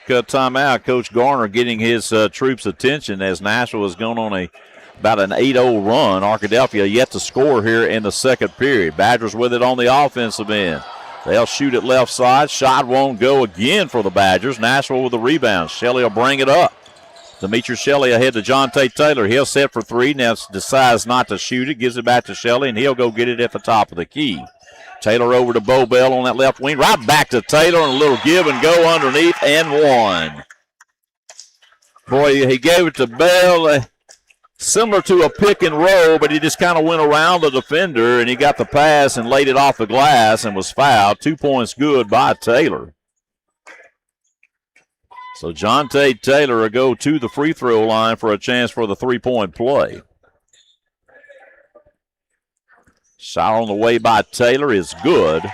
[SPEAKER 5] Timeout. Coach Garner getting his troops' attention as Nashville has gone on about an 8-0 run. Arkadelphia yet to score here in the second period. Badgers with it on the offensive end. They'll shoot it left side. Shot won't go again for the Badgers. Nashville with the rebound. Shelley will bring it up. Demetrius Shelley ahead to Jonte Taylor. He'll set for three. Now decides not to shoot it. Gives it back to Shelley, and he'll go get it at the top of the key. Taylor over to Bo Bell on that left wing. Right back to Taylor and a little give and go underneath and one. Boy, he gave it to Bell. Similar to a pick and roll, but he just kind of went around the defender and he got the pass and laid it off the glass and was fouled. 2 points good by Taylor. So Jonte Taylor will go to the free throw line for a chance for the three-point play. Shot on the way by Taylor is good.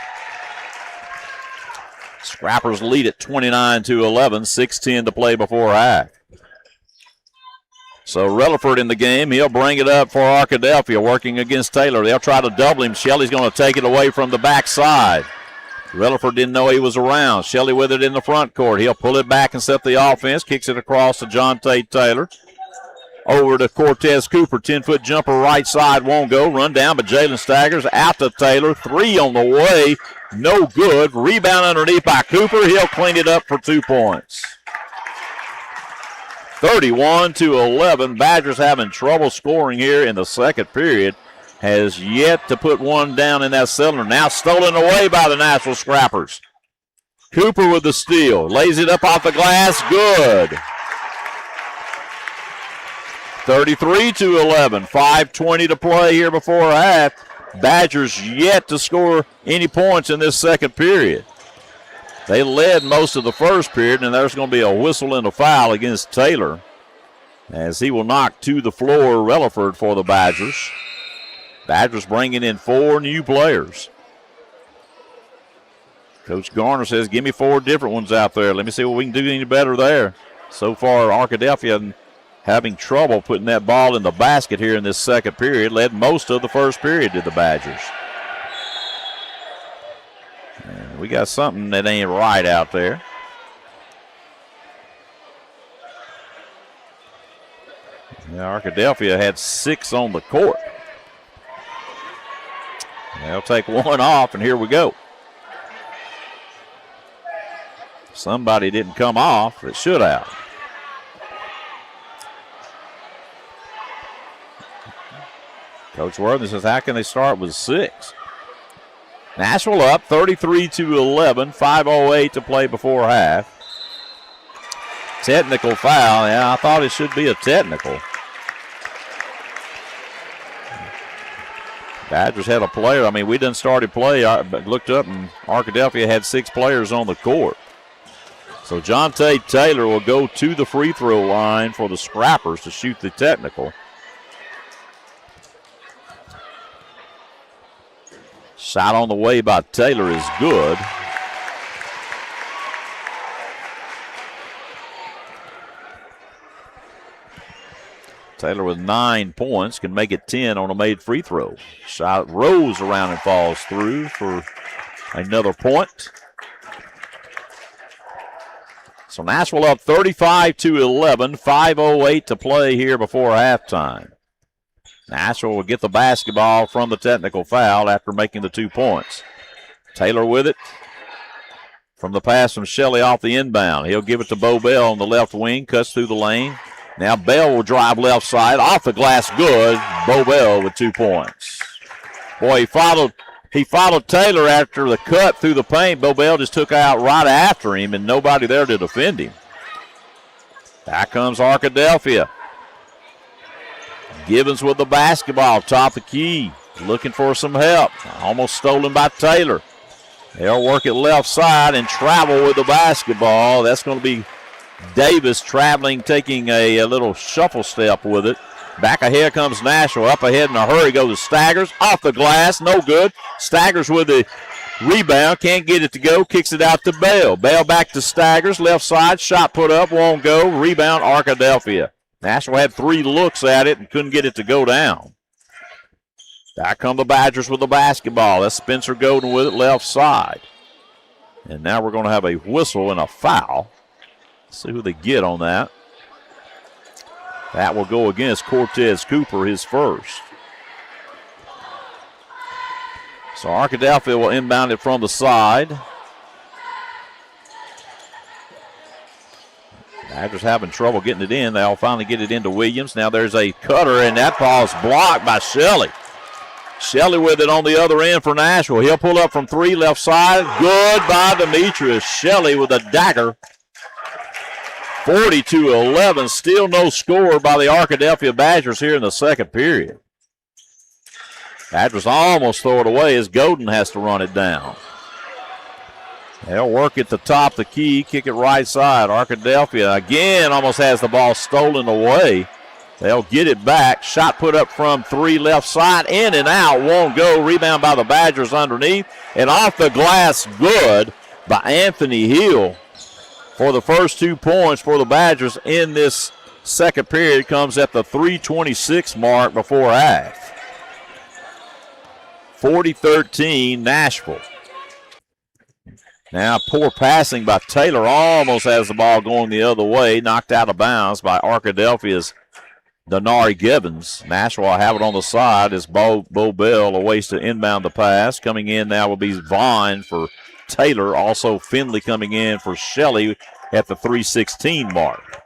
[SPEAKER 5] Scrappers lead at 29-11, 6:10 to play before half. So Rutherford in the game. He'll bring it up for Arkadelphia, working against Taylor. They'll try to double him. Shelley's going to take it away from the backside. Rutherford didn't know he was around. Shelley with it in the front court. He'll pull it back and set the offense. Kicks it across to Jonte Taylor. over to Cortez Cooper. 10-foot jumper right side won't go. Run down by Jalen Staggers. Out to Taylor. 3 on the way. No good. Rebound underneath by Cooper. He'll clean it up for 2 points. 31-11. Badgers having trouble scoring here in the second period. Has yet to put one down in that cylinder. Now stolen away by the Nashville Scrappers. Cooper with the steal. Lays it up off the glass. Good. 33-11. 5:20 to play here before half. Badgers yet to score any points in this second period. They led most of the first period, and there's going to be a whistle and a foul against Taylor as he will knock to the floor Relaford for the Badgers. Badgers bringing in 4 new players. Coach Garner says, give me 4 different ones out there. Let me see what we can do any better there. So far, Arkadelphia having trouble putting that ball in the basket here in this second period. Led most of the first period to the Badgers. And we got something that ain't right out there. Arkadelphia had 6 on the court. They'll take one off, and here we go. Somebody didn't come off. It should have. Coach Worthen says, how can they start with 6? Nashville up 33-11. 5:08 to play before half. Technical foul. Yeah, I thought it should be a technical. Badgers had a player. I mean, we didn't start a play. I looked up, and Arkadelphia had 6 players on the court. So Jonte Taylor will go to the free throw line for the Scrappers to shoot the technical. Shot on the way by Taylor is good. Taylor with 9 points can make it 10 on a made free throw. Shot rolls around and falls through for another point. So Nashville up 35-11. 5:08 to play here before halftime. Nashville will get the basketball from the technical foul after making the 2 points. Taylor with it. From the pass from Shelley off the inbound. He'll give it to Bo Bell on the left wing. Cuts through the lane. Now Bell will drive left side. Off the glass, good. Bo Bell with 2 points. Boy, he followed Taylor after the cut through the paint. Bo Bell just took out right after him, and nobody there to defend him. Back comes Arkadelphia. Gibbons with the basketball, top of the key. Looking for some help. Almost stolen by Taylor. They'll work it left side and travel with the basketball. That's going to be Davis traveling, taking a little shuffle step with it. Back ahead comes Nashville. Up ahead in a hurry goes Staggers. Off the glass, no good. Staggers with the rebound. Can't get it to go. Kicks it out to Bell. Bell back to Staggers. Left side. Shot put up. Won't go. Rebound Arkadelphia. Nashville had 3 looks at it and couldn't get it to go down. Back come the Badgers with the basketball. That's Spencer Golden with it left side. And now we're going to have a whistle and a foul. See who they get on that. That will go against Cortez Cooper, his first. So Arkadelphia will inbound it from the side. Badgers having trouble getting it in. They'll finally get it into Williams. Now there's a cutter, and that ball's blocked by Shelley. Shelley with it on the other end for Nashville. He'll pull up from 3 left side. Good by Demetrius. Shelley with a dagger. 40-11. Still no score by the Arkadelphia Badgers here in the second period. Badgers almost throw it away as Golden has to run it down. They'll work at the top of the key, kick it right side. Arkadelphia again almost has the ball stolen away. They'll get it back. Shot put up from 3 left side. In and out. Won't go. Rebound by the Badgers underneath. And off the glass, good by Anthony Hill. For the first 2 points for the Badgers in this second period comes at the 3:26 mark before half. 40-13 Nashville. Now poor passing by Taylor. Almost has the ball going the other way. Knocked out of bounds by Arkadelphia's Denari Gibbons. Nashville will have it on the side as Bo Bell awaits to inbound the pass. Coming in now will be Vaughn for Taylor. Also Finley coming in for Shelley at the 3:16 mark.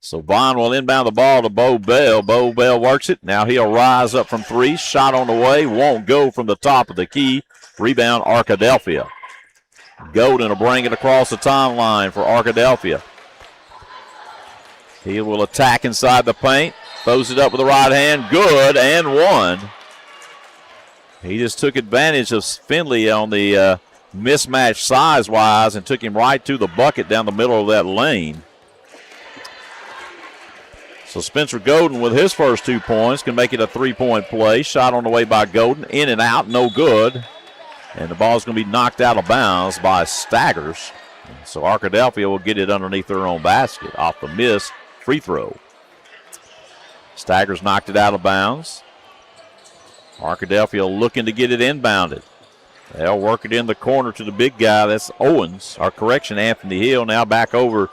[SPEAKER 5] So Vaughn will inbound the ball to Bo Bell. Bo Bell works it. Now he'll rise up from three. Shot on the way. Won't go from the top of the key. Rebound Arkadelphia. Golden will bring it across the timeline for Arkadelphia. He will attack inside the paint. Throws it up with the right hand. Good, and one. He just took advantage of Finley on the mismatch size-wise and took him right to the bucket down the middle of that lane. So Spencer Golden with his first 2 points can make it a 3-point play. Shot on the way by Golden. In and out, no good. And the ball's going to be knocked out of bounds by Staggers. So Arkadelphia will get it underneath their own basket off the miss free throw. Staggers knocked it out of bounds. Arkadelphia looking to get it inbounded. They'll work it in the corner to the big guy. That's Owens. Anthony Hill. Now back over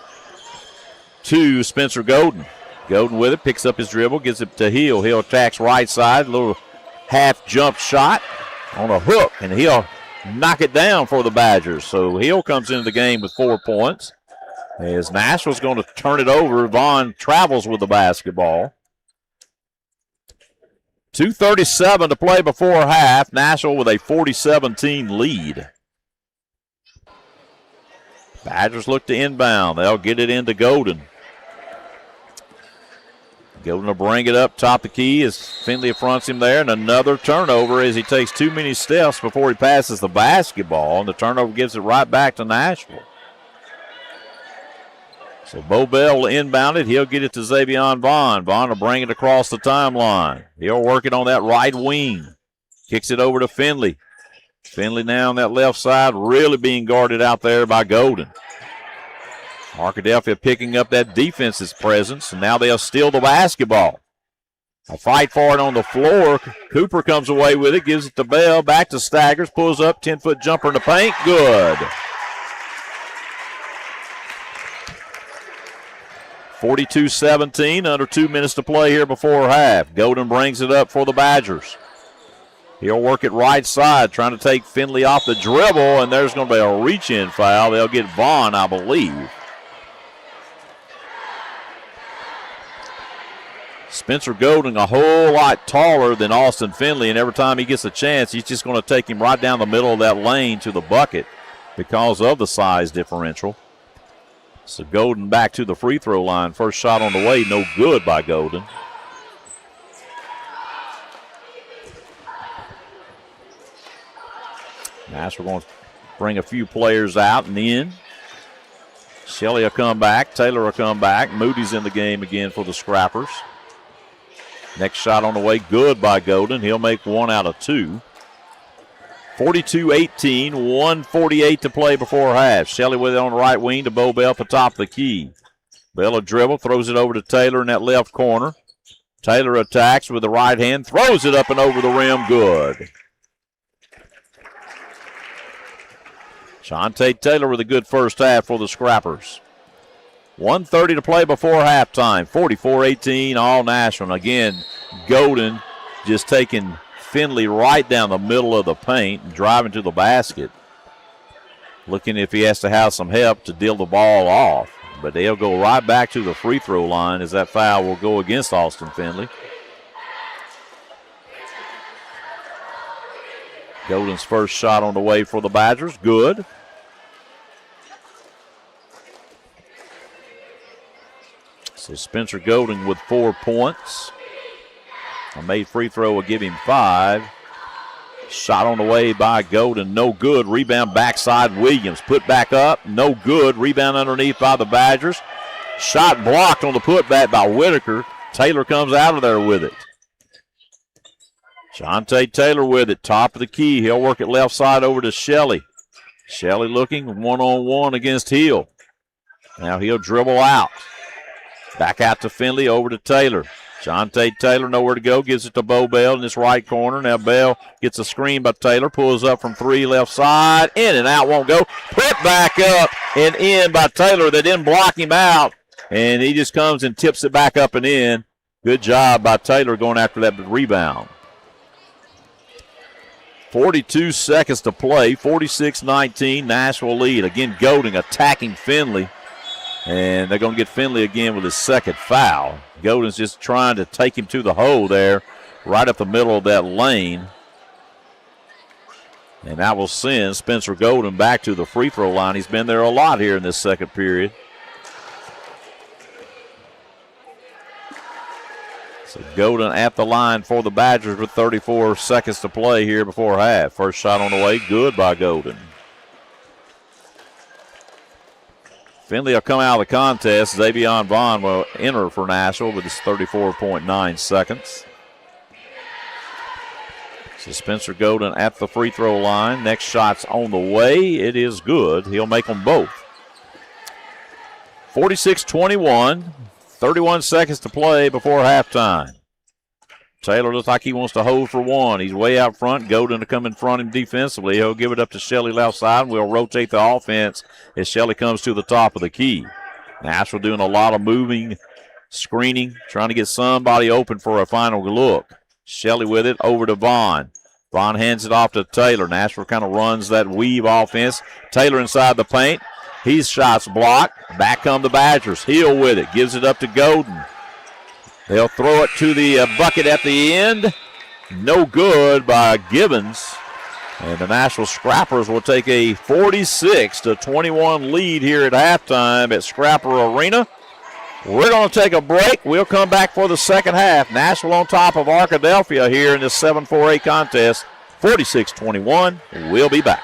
[SPEAKER 5] to Spencer Golden. Golden with it, picks up his dribble, gives it to Hill. Hill attacks right side, little half jump shot on a hook, and he'll knock it down for the Badgers. So Hill comes into the game with 4 points. As Nashville's going to turn it over, Vaughn travels with the basketball. 2:37 to play before half. Nashville with a 40-17 lead. Badgers look to inbound. They'll get it into Golden. Golden will bring it up top the key as Finley affronts him there, and another turnover as he takes too many steps before he passes the basketball, and the turnover gives it right back to Nashville. So Bo Bell will inbound it. He'll get it to Xavion Vaughn. Vaughn will bring it across the timeline. He'll work it on that right wing. Kicks it over to Finley. Finley now on that left side, really being guarded out there by Golden. Arkadelphia picking up that defense's presence, and now they'll steal the basketball. A fight for it on the floor. Cooper comes away with it, gives it to Bell, back to Staggers, pulls up, 10-foot jumper in the paint, good. 42-17, under 2 minutes to play here before half. Golden brings it up for the Badgers. He'll work it right side, trying to take Finley off the dribble, and there's going to be a reach-in foul. They'll get Vaughn, I believe. Spencer Golden a whole lot taller than Austin Finley, and every time he gets a chance, he's just going to take him right down the middle of that lane to the bucket because of the size differential. So Golden back to the free throw line. First shot on the way, no good by Golden. Nashville going to bring a few players out and in. Shelley will come back. Taylor will come back. Moody's in the game again for the Scrappers. Next shot on the way, good by Golden. He'll make 1 out of 2. 42-18, 1:48 to play before half. Shelley with it on the right wing to Bo Bell at the top of the key. Bell a dribble, throws it over to Taylor in that left corner. Taylor attacks with the right hand, throws it up and over the rim, good. Shante Taylor with a good first half for the Scrappers. 1:30 to play before halftime. 44-18, all Nashville. And again, Golden just taking Finley right down the middle of the paint and driving to the basket. Looking if he has to have some help to deal the ball off. But they'll go right back to the free throw line as that foul will go against Austin Finley. Golden's first shot on the way for the Badgers, good. So Spencer Golden with 4 points. A made free throw will give him 5. Shot on the way by Golden, no good. Rebound backside Williams, put back up, no good. Rebound underneath by the Badgers. Shot blocked on the putback by Whitaker. Taylor comes out of there with it. Shante Taylor with it, top of the key. He'll work it left side over to Shelley. Shelley looking one-on-one against Hill. Now he'll dribble out. Back out to Finley, over to Taylor. Shante Taylor nowhere to go, gives it to Bo Bell in this right corner. Now Bell gets a screen by Taylor, pulls up from 3 left side, in and out, won't go. Put back up and in by Taylor. They didn't block him out. and he just comes and tips it back up and in. Good job by Taylor going after that rebound. 42 seconds to play, 46-19, Nashville lead. Again, Golding attacking Finley, and they're going to get Finley again with his second foul. Golding's just trying to take him to the hole there, right up the middle of that lane. And that will send Spencer Golden back to the free throw line. He's been there a lot here in this second period. So Golden at the line for the Badgers with 34 seconds to play here before half. First shot on the way, good by Golden. Finley will come out of the contest. Xavier Vaughn will enter for Nashville with his 34.9 seconds. So Spencer Golden at the free throw line. Next shot's on the way. It is good. He'll make them both. 46-21. 31 seconds to play before halftime. Taylor looks like he wants to hold for one. He's way out front. Golden to come in front of him defensively. He'll give it up to Shelley left side, and we'll rotate the offense as Shelley comes to the top of the key. Nashville doing a lot of moving, screening, trying to get somebody open for a final look. Shelley with it over to Vaughn. Vaughn hands it off to Taylor. Nashville kind of runs that weave offense. Taylor inside the paint. He's shots blocked. Back come the Badgers. Hill with it. Gives it up to Golden. They'll throw it to the bucket at the end. No good by Gibbons. And the Nashville Scrappers will take a 46-21 lead here at halftime at Scrapper Arena. We're going to take a break. We'll come back for the second half. Nashville on top of Arkadelphia here in this 7-4-8 contest. 46-21. We'll be back.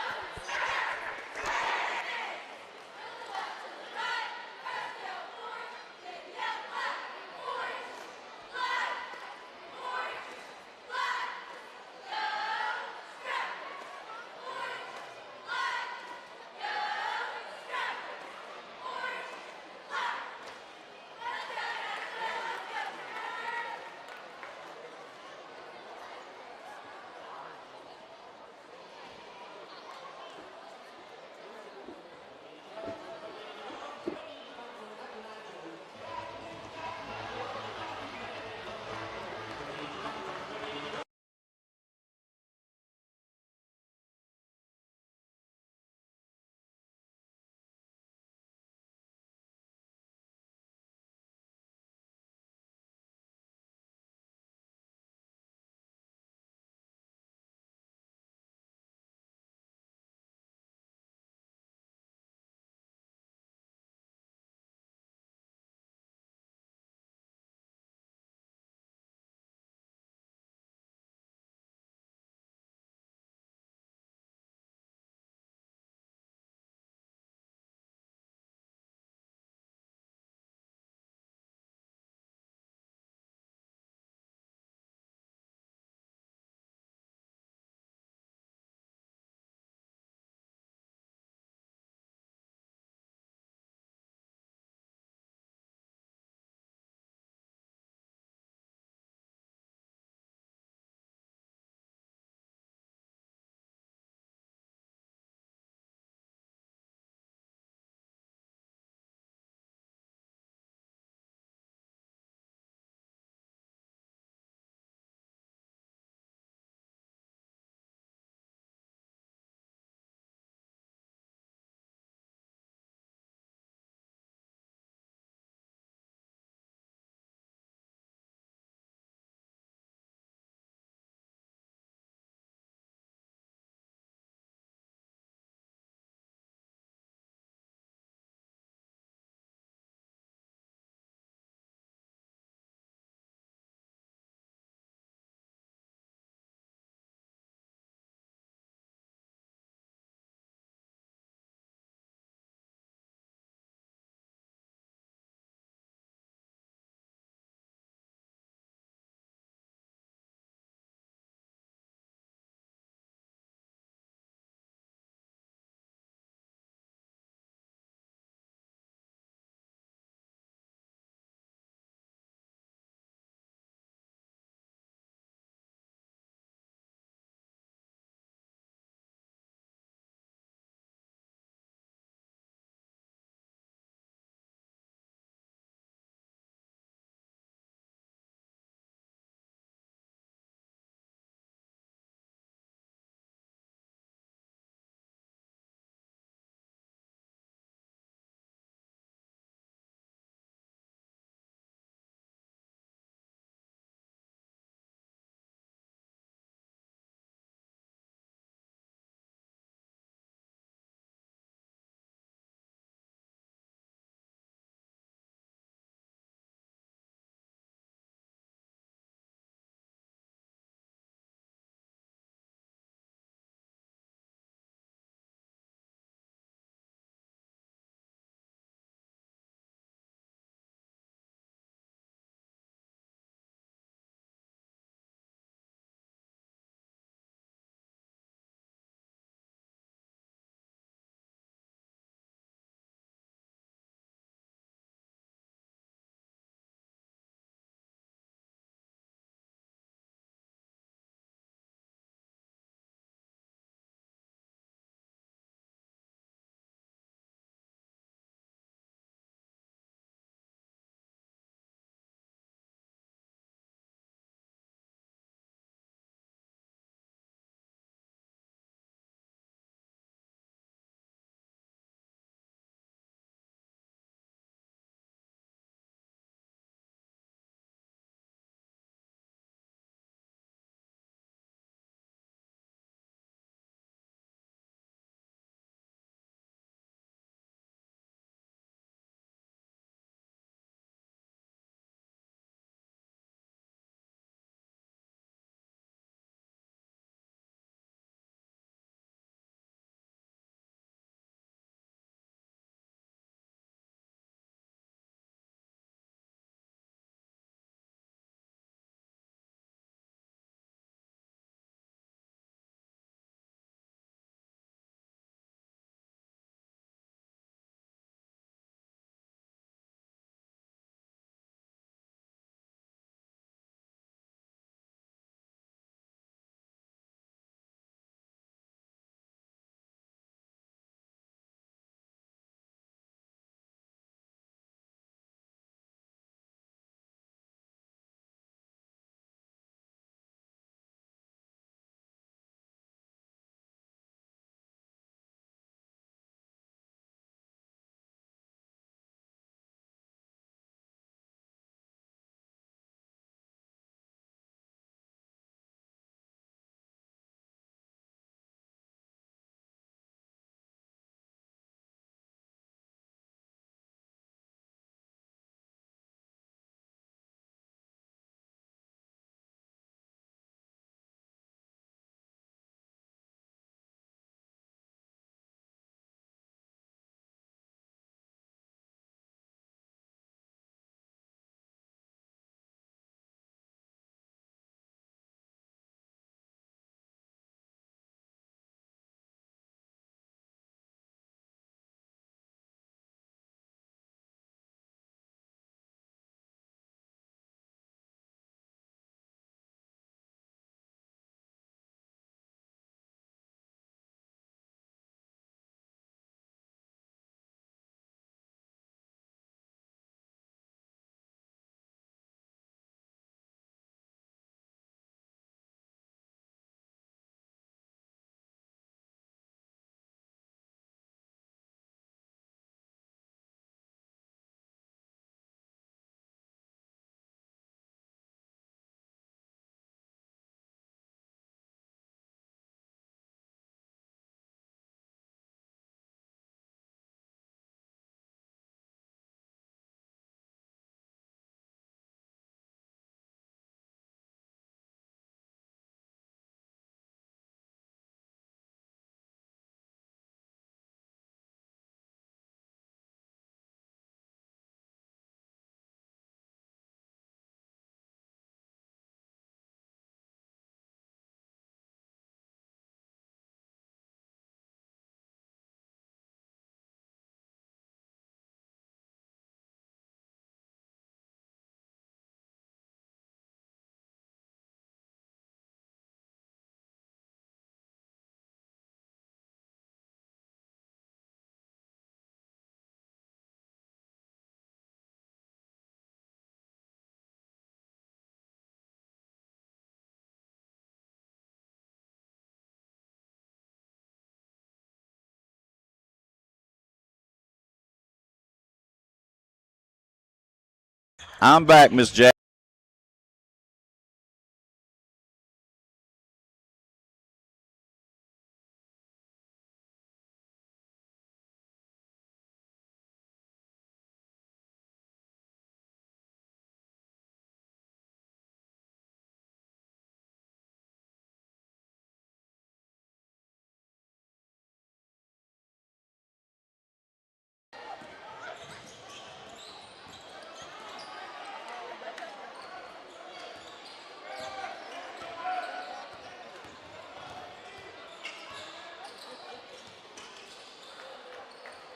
[SPEAKER 5] I'm back, Miss Jack.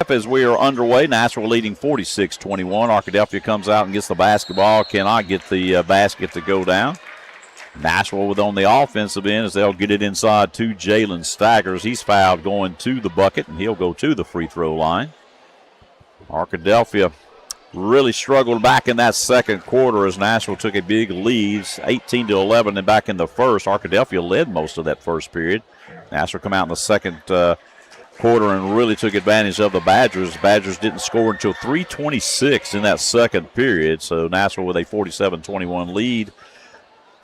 [SPEAKER 5] As we are underway, Nashville leading 46-21. Arkadelphia comes out and gets the basketball. Cannot get the basket to go down. Nashville with on the offensive end as they'll get it inside to Jalen Staggers. He's fouled going to the bucket, and he'll go to the free throw line. Arkadelphia really struggled back in that second quarter as Nashville took a big lead, 18-11, and back in the first. Arkadelphia led most of that first period. Nashville come out in the second quarter and really took advantage of the Badgers. Badgers didn't score until 3:26 in that second period, so Nashville with a 47-21 lead.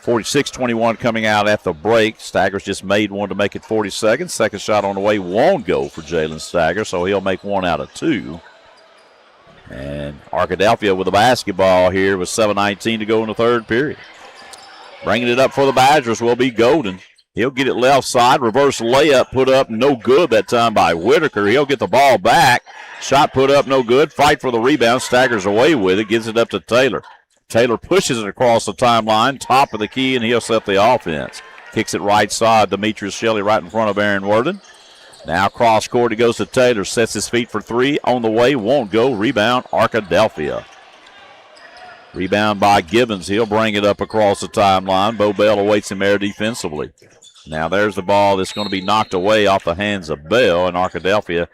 [SPEAKER 5] 46-21 coming out at the break. Staggers just made one to make it 40 seconds. Second shot on the way won't go for Jalen Staggers, so he'll make one out of two. And Arkadelphia with the basketball here with 7:19 to go in the third period. Bringing it up for the Badgers will be Golden. He'll get it left side. Reverse layup put up, no good that time by Whitaker. He'll get the ball back. Shot put up, no good. Fight for the rebound. Staggers away with it. Gives it up to Taylor. Taylor pushes it across the timeline. Top of the key, and he'll set the offense. Kicks it right side. Demetrius Shelley right in front of Aaron Worden. Now cross court. He goes to Taylor. Sets his feet for three. On the way. Won't go. Rebound, Arkadelphia. Rebound by Gibbons. He'll bring it up across the timeline. Bo Bell awaits him there defensively. Now there's the ball that's going to be knocked away off the hands of Bell, and Arkadelphia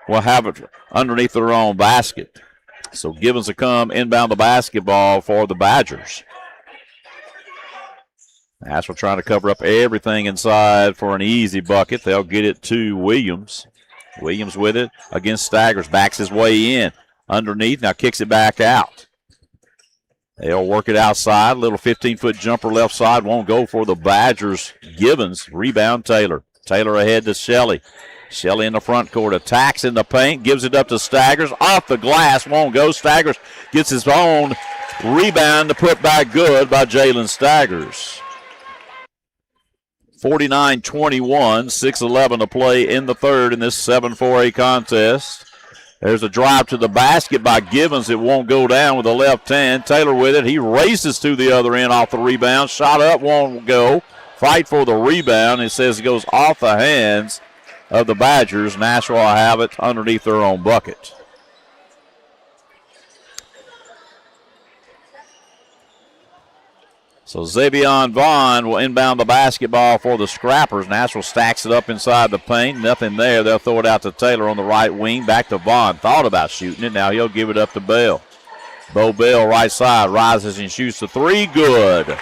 [SPEAKER 5] will have it underneath their own basket. So Gibbons will come inbound the basketball for the Badgers. Nashville trying to cover up everything inside for an easy bucket. They'll get it to Williams. Williams with it against Staggers. Backs his way in. Underneath. Now kicks it back out. They'll work it outside. Little 15-foot jumper left side. Won't go for the Badgers. Gibbons. Rebound Taylor. Taylor ahead to Shelley. Shelley in the front court. Attacks in the paint. Gives it up to Staggers. Off the glass. Won't go. Staggers gets his own rebound to put back good by Jalen Staggers. 49-21. 6:11 to play in the third in this 7-4A contest. There's a drive to the basket by Gibbons. It won't go down with the left hand. Taylor with it. He races to the other end off the rebound. Shot up, won't go. Fight for the rebound. It says it goes off the hands of the Badgers. Nashville will have it underneath their own bucket. So Xavion Vaughn will inbound the basketball for the Scrappers. Nashville stacks it up inside the paint. Nothing there. They'll throw it out to Taylor on the right wing. Back to Vaughn. Thought about shooting it. Now he'll give it up to Bell. Bo Bell right side. Rises and shoots the three. Good.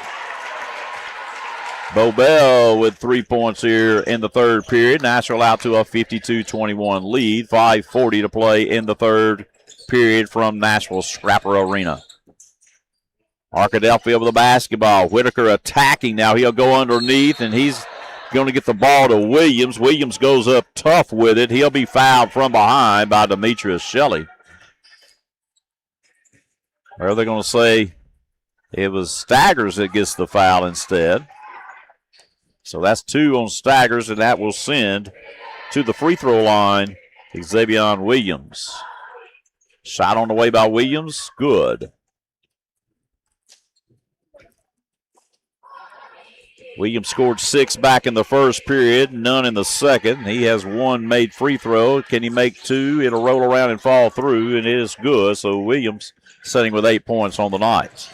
[SPEAKER 5] Bo Bell with 3 points here in the third period. Nashville out to a 52-21 lead. 5:40 to play in the third period from Nashville Scrapper Arena. Arkadelphia with the basketball. Whitaker attacking now. He'll go underneath, and he's going to get the ball to Williams. Williams goes up tough with it. He'll be fouled from behind by Demetrius Shelley. Or are they going to say it was Staggers that gets the foul instead? So that's 2 on Staggers, and that will send to the free throw line Xavion Williams. Shot on the way by Williams. Good. Williams scored 6 back in the first period, none in the second. He has 1 made free throw. Can he make 2? It'll roll around and fall through, and it is good. So Williams sitting with 8 points on the night.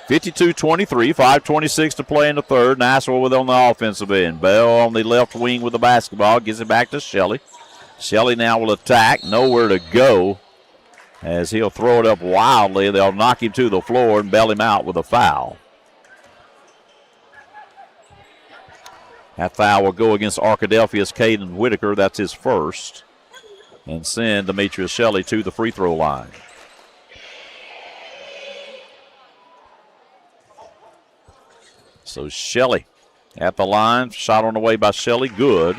[SPEAKER 5] 52-23, 5:26 to play in the third. Nashville with on the offensive end. Bell on the left wing with the basketball. Gives it back to Shelley. Shelley now will attack. Nowhere to go as he'll throw it up wildly. They'll knock him to the floor and bail him out with a foul. That foul will go against Arkadelphia's Caden Whitaker. That's his first. And send Demetrius Shelley to the free throw line. So Shelley at the line. Shot on the way by Shelley. Good.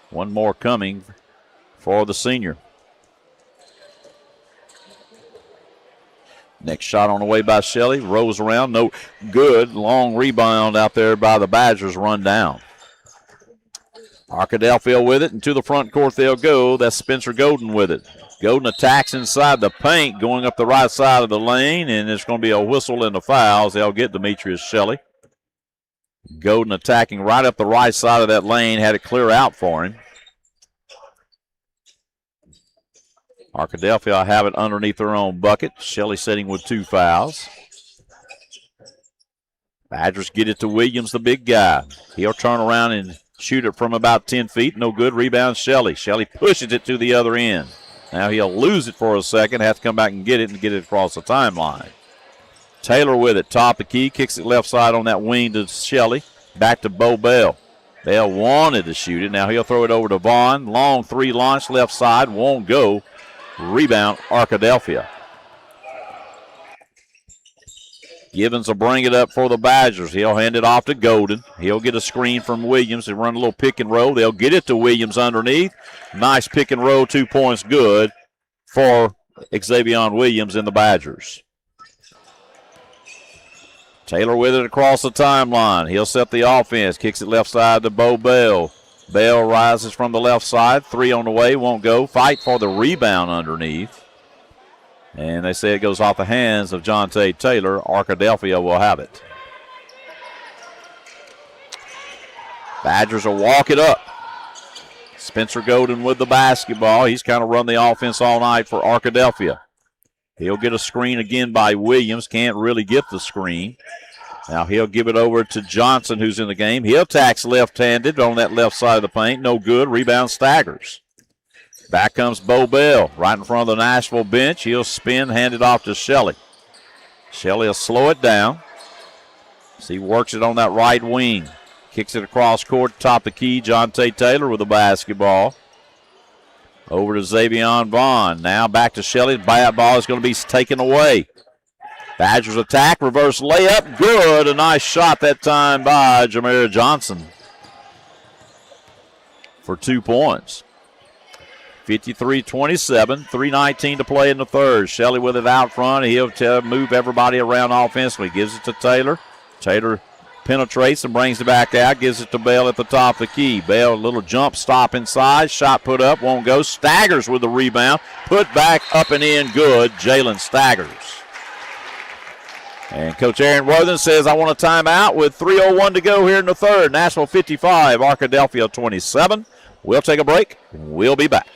[SPEAKER 5] One more coming for the senior. Next shot on the way by Shelley. Rolls around. No good. Long rebound out there by the Badgers. Run down. Arkadelphia with it, and to the front court they'll go. That's Spencer Golden with it. Golden attacks inside the paint, going up the right side of the lane, and it's going to be a whistle and a foul as they'll get Demetrius Shelley. Golden attacking right up the right side of that lane, had it clear out for him. Arkadelphia have it underneath their own bucket. Shelley sitting with 2 fouls. Badgers get it to Williams, the big guy. He'll turn around and shoot it from about 10 feet. No good. Rebound Shelley. Shelley pushes it to the other end. Now he'll lose it for a second. Have to come back and get it across the timeline. Taylor with it. Top of the key. Kicks it left side on that wing to Shelley. Back to Bo Bell. Bell wanted to shoot it. Now he'll throw it over to Vaughn. Long 3 launch left side. Won't go. Rebound Arkadelphia. Givens will bring it up for the Badgers. He'll hand it off to Golden. He'll get a screen from Williams and run a little pick and roll. They'll get it to Williams underneath. Nice pick and roll, 2 points good for Xavier Williams and the Badgers. Taylor with it across the timeline. He'll set the offense. Kicks it left side to Bo Bell. Bell rises from the left side. 3 on the way, won't go. Fight for the rebound underneath. And they say it goes off the hands of Jonte Taylor. Arkadelphia will have it. Badgers will walk it up. Spencer Golden with the basketball. He's kind of run the offense all night for Arkadelphia. He'll get a screen again by Williams. Can't really get the screen. Now he'll give it over to Johnson, who's in the game. He'll tax left-handed on that left side of the paint. No good. Rebound Staggers. Back comes Bo Bell right in front of the Nashville bench. He'll spin, hand it off to Shelley. Shelley will slow it down. So he works it on that right wing. Kicks it across court, top of the key. Jonte Taylor with the basketball. Over to Xavier Vaughn. Now back to Shelley. Bad ball is going to be taken away. Badgers attack, reverse layup. Good. A nice shot that time by Jameer Johnson for 2 points. 53-27, 3:19 to play in the third. Shelley with it out front. He'll move everybody around offensively. Gives it to Taylor. Taylor penetrates and brings it back out. Gives it to Bell at the top of the key. Bell, a little jump stop inside. Shot put up, won't go. Staggers with the rebound. Put back, up and in, good. Jalen Staggers. And Coach Aaron Worthen says, I want a timeout with 3:01 to go here in the third. Nashville 55, Arkadelphia 27. We'll take a break. We'll be back.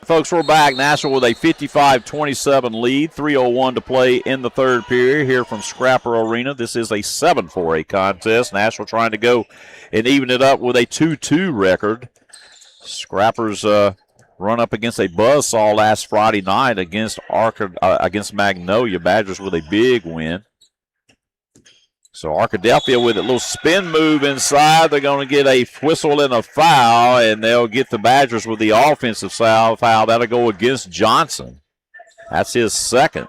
[SPEAKER 5] Folks, we're back. Nashville with a 55-27 lead. 3:01 to play in the third period here from Scrapper Arena. This is a 7-4A contest. Nashville trying to go and even it up with a 2-2 record. Scrappers run up against a buzzsaw last Friday night against Magnolia. Badgers with a big win. So Arkadelphia with a little spin move inside. They're going to get a whistle and a foul, and they'll get the Badgers with the offensive foul. That'll go against Johnson. That's his second.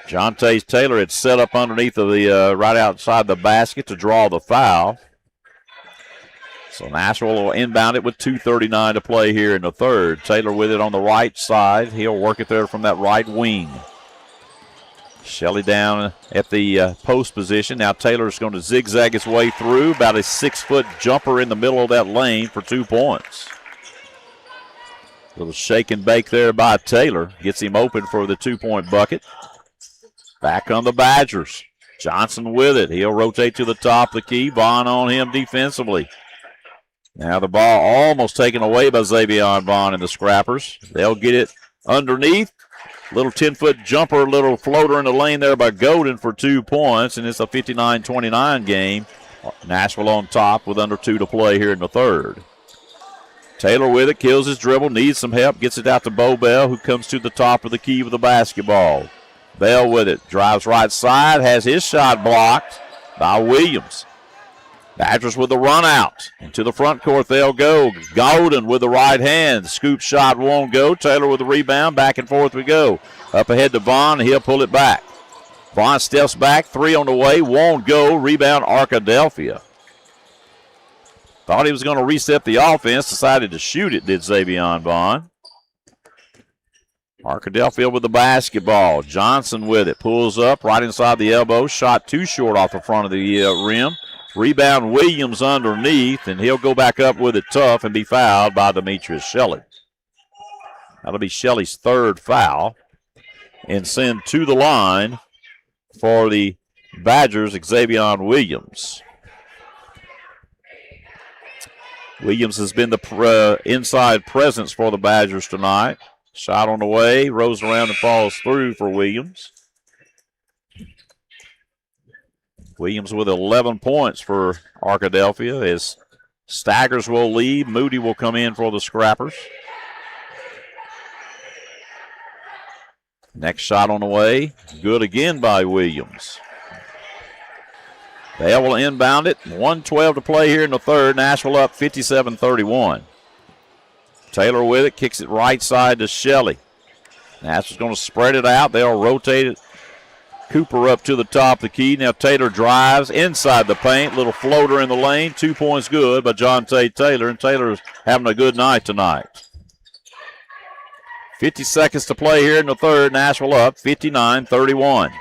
[SPEAKER 5] Jonte Taylor had set up underneath of the right outside the basket to draw the foul. So Nashville will inbound it with 2:39 to play here in the third. Taylor with it on the right side. He'll work it there from that right wing. Shelley down at the post position. Now Taylor's going to zigzag his way through. About a 6-foot jumper in the middle of that lane for 2 points. Little shake and bake there by Taylor. Gets him open for the 2-point bucket. Back on the Badgers. Johnson with it. He'll rotate to the top of the key. Vaughn on him defensively. Now the ball almost taken away by Xavier Bond and the Scrappers. They'll get it underneath. Little 10-foot jumper, little floater in the lane there by Golden for 2 points, and it's a 59-29 game. Nashville on top with under 2 to play here in the third. Taylor with it, kills his dribble, needs some help, gets it out to Bo Bell, who comes to the top of the key with the basketball. Bell with it, drives right side, has his shot blocked by Williams. Badgers with the run out. Into the front court they'll go. Golden with the right hand. Scoop shot won't go. Taylor with the rebound. Back and forth we go. Up ahead to Vaughn. He'll pull it back. Vaughn steps back. 3 on the way. Won't go. Rebound Arkadelphia. Thought he was going to reset the offense. Decided to shoot it, did Xavier Vaughn. Arkadelphia with the basketball. Johnson with it. Pulls up right inside the elbow. Shot too short off the front of the rim. Rebound Williams underneath, and he'll go back up with it tough and be fouled by Demetrius Shelley. That'll be Shelley's 3rd foul. And send to the line for the Badgers, Xavier Williams. Williams has been the inside presence for the Badgers tonight. Shot on the way, rolls around and falls through for Williams. Williams with 11 points for Arkadelphia as Staggers will lead. Moody will come in for the Scrappers. Next shot on the way. Good again by Williams. Bell will inbound it. 1:12 to play here in the third. Nashville up 57-31. Taylor with it. Kicks it right side to Shelley. Nashville's going to spread it out. They'll rotate it. Cooper up to the top of the key. Now Taylor drives inside the paint. Little floater in the lane. 2 points good by John Tate Taylor. And Taylor's having a good night tonight. 50 seconds to play here in the third. Nashville up 59-31.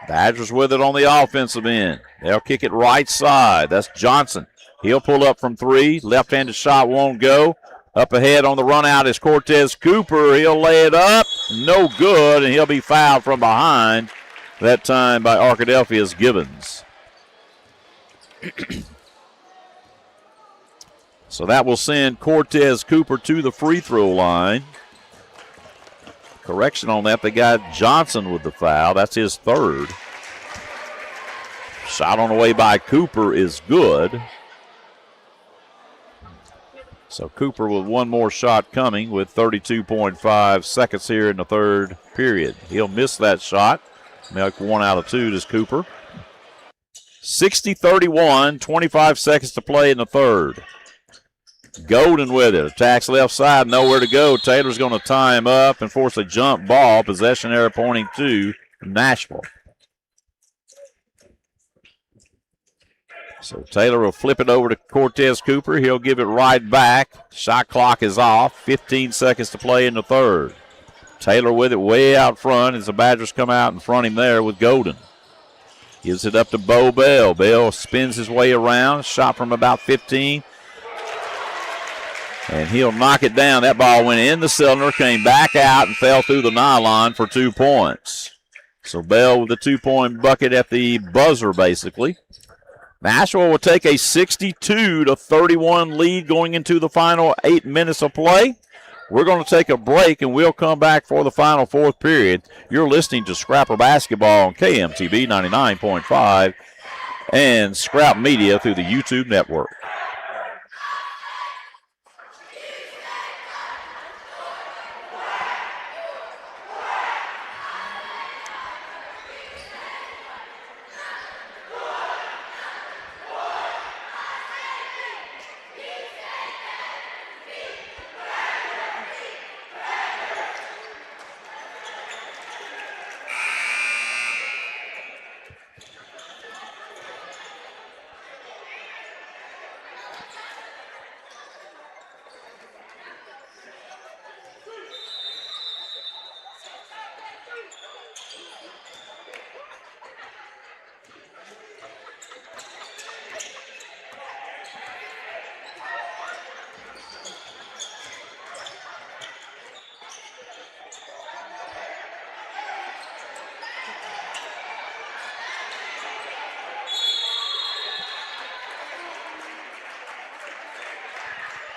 [SPEAKER 5] Badgers with it on the offensive end. They'll kick it right side. That's Johnson. He'll pull up from 3. Left-handed shot won't go. Up ahead on the run out is Cortez Cooper. He'll lay it up. No good, and he'll be fouled from behind. That time by Arkadelphia's Gibbons. So that will send Cortez Cooper to the free throw line. Correction on that, they got Johnson with the foul. That's his 3rd. Shot on the way by Cooper is good. So Cooper with one more shot coming with 32.5 seconds here in the third period. He'll miss that shot. Make 1 out of 2 to Cooper. 60-31, 25 seconds to play in the third. Golden with it. Attacks left side, nowhere to go. Taylor's going to tie him up and force a jump ball. Possession error pointing to Nashville. So Taylor will flip it over to Cortez Cooper. He'll give it right back. Shot clock is off. 15 seconds to play in the third. Taylor with it way out front as the Badgers come out and front him there with Golden. Gives it up to Bo Bell. Bell spins his way around. Shot from about 15. And he'll knock it down. That ball went in the cylinder, came back out, and fell through the nylon for 2 points. So Bell with the 2-point bucket at the buzzer, basically. Nashville will take a 62-31 lead going into the final 8 minutes of play. We're going to take a break, and we'll come back for the final 4th period. You're listening to Scrapper Basketball on KMTB 99.5 and Scrap Media through the YouTube network.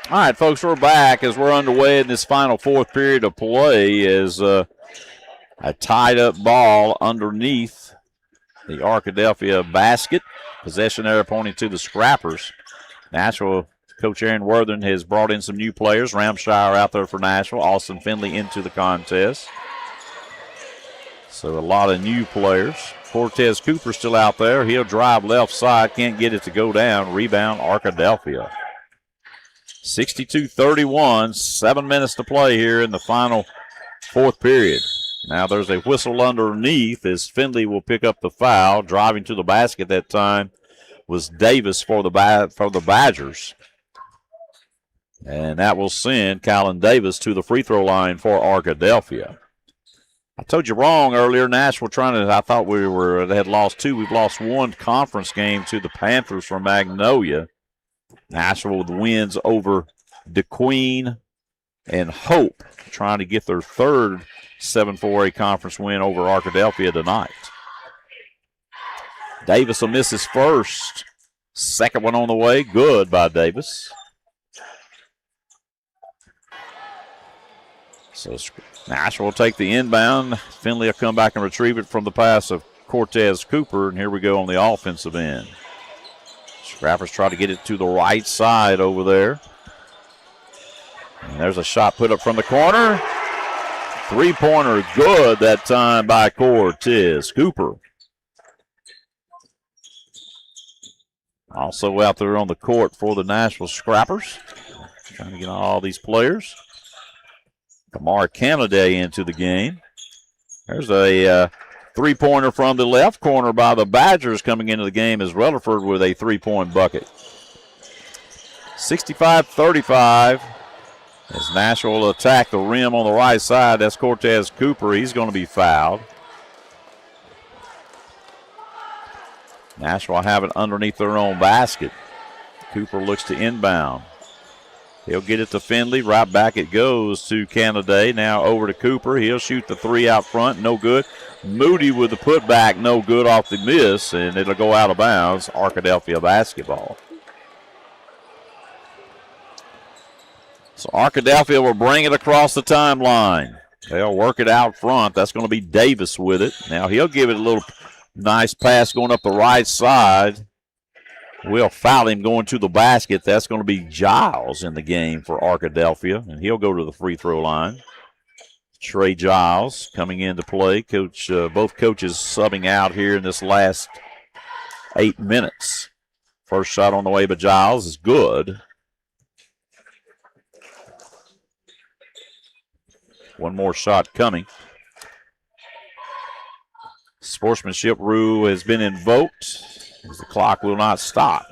[SPEAKER 5] All right, folks, we're back as we're underway in this final fourth period of play as a tied-up ball underneath the Arkadelphia basket. Possession there pointing to the Scrappers. Nashville coach Aaron Worthing has brought in some new players. Ramshire out there for Nashville. Austin Finley into the contest. So a lot of new players. Cortez Cooper still out there. He'll drive left side. Can't get it to go down. Rebound Arkadelphia. 62-31, 7 minutes to play here in the final fourth period. Now there's a whistle underneath as Finley will pick up the foul. Driving to the basket that time was Davis for the Badgers. And that will send Kylan Davis to the free throw line for Arkadelphia. I told you wrong earlier. Nashville I thought they had lost 2. We've lost 1 conference game to the Panthers from Magnolia. Nashville with wins over DeQueen and Hope, trying to get their third 7-4A conference win over Arkadelphia tonight. Davis will miss his first. Second one on the way. Good by Davis. So Nashville will take the inbound. Finley will come back and retrieve it from the pass of Cortez Cooper, and here we go on the offensive end. Scrappers try to get it to the right side over there. And there's a shot put up from the corner. Three-pointer good that time by Cortez Cooper. Also out there on the court for the Nashville Scrappers. Trying to get all these players. Kamar Canaday into the game. There's a three-pointer from the left corner by the Badgers coming into the game as Rutherford with a three-point bucket. 65-35 as Nashville will attack the rim on the right side. That's Cortez Cooper. He's going to be fouled. Nashville have it underneath their own basket. Cooper looks to inbound. He'll get it to Finley. Right back it goes to Canaday. Now over to Cooper. He'll shoot the three out front. No good. Moody with the putback. No good off the miss, and it'll go out of bounds. Arkadelphia basketball. So Arkadelphia will bring it across the timeline. They'll work it out front. That's going to be Davis with it. Now he'll give it a little nice pass going up the right side. We'll foul him going to the basket. That's going to be Giles in the game for Arkadelphia, and he'll go to the free throw line. Trey Giles coming into play. Both coaches subbing out here in this last 8 minutes. First shot on the way by Giles is good. One more shot coming. Sportsmanship rule has been invoked as the clock will not stop.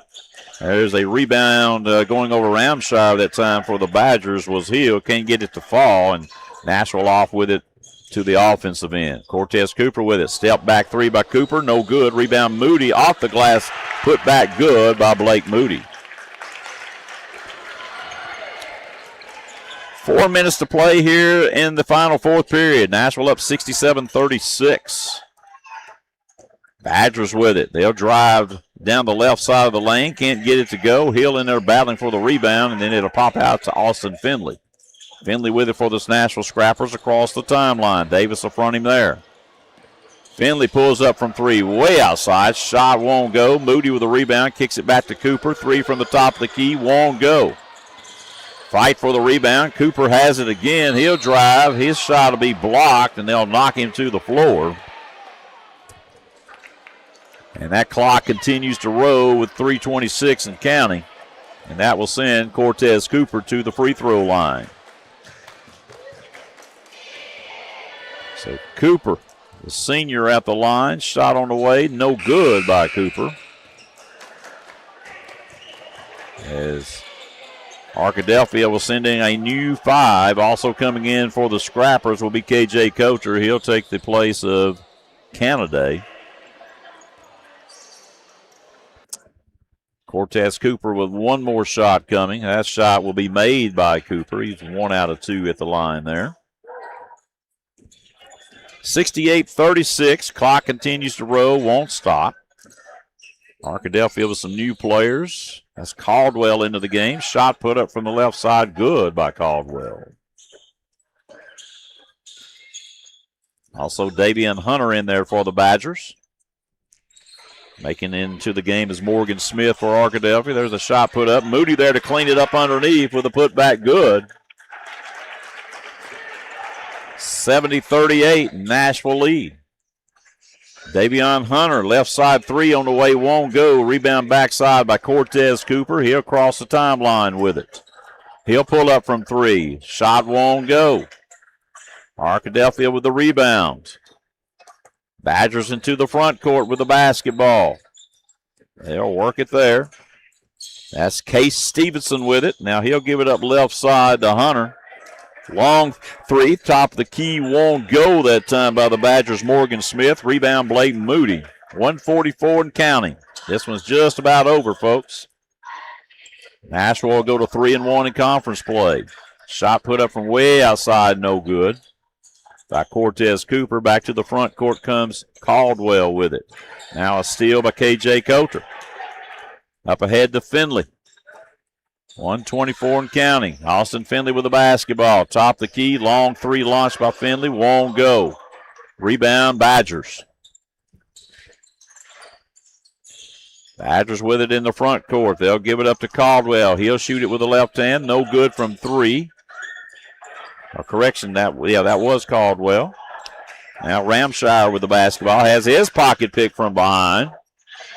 [SPEAKER 5] There's a rebound going over Ramshire that time for the Badgers was Hill. Can't get it to fall, and Nashville off with it to the offensive end. Cortez Cooper with it. Step back three by Cooper. No good. Rebound Moody off the glass. Put back good by Blake Moody. 4 minutes to play here in the final fourth period. Nashville up 67-36. Badgers with it. They'll drive down the left side of the lane. Can't get it to go. Hill in there battling for the rebound, and then it'll pop out to Austin Finley. Finley with it for the Nashville Scrappers across the timeline. Davis will front him there. Finley pulls up from three, way outside. Shot won't go. Moody with the rebound. Kicks it back to Cooper. Three from the top of the key. Won't go. Fight for the rebound. Cooper has it again. He'll drive. His shot will be blocked, and they'll knock him to the floor. And that clock continues to roll with 3:26 and counting. And that will send Cortez Cooper to the free throw line. So Cooper, the senior at the line, shot on the way. No good by Cooper. As Arkadelphia will send in a new 5. Also coming in for the Scrappers will be KJ Coacher. He'll take the place of Canaday. Cortez Cooper with one more shot coming. That shot will be made by Cooper. He's 1 out of 2 at the line there. 68-36. Clock continues to roll. Won't stop. Arkadelphia with some new players. That's Caldwell into the game. Shot put up from the left side. Good by Caldwell. Also, Davian Hunter in there for the Badgers. Making into the game is Morgan Smith for Arkadelphia. There's a shot put up. Moody there to clean it up underneath with a putback good. 70-38, Nashville lead. Davion Hunter, left side three on the way, won't go. Rebound backside by Cortez Cooper. He'll cross the timeline with it. He'll pull up from three. Shot won't go. Arkadelphia with the rebound. Badgers into the front court with the basketball. They'll work it there. That's Case Stevenson with it. Now he'll give it up left side to Hunter. Long three, top of the key, won't go that time by the Badgers. Morgan Smith. Rebound, Bladen Moody. 144 and counting. This one's just about over, folks. Nashville will go to 3-1 in conference play. Shot put up from way outside, no good. By Cortez Cooper. Back to the front court comes Caldwell with it. Now a steal by K.J. Coulter. Up ahead to Finley. 124 and counting. Austin Finley with the basketball. Top the key. Long three launched by Finley. Won't go. Rebound, Badgers. Badgers with it in the front court. They'll give it up to Caldwell. He'll shoot it with the left hand. No good from three. A correction, that was Caldwell. Now Ramshire with the basketball. Has his pocket picked from behind.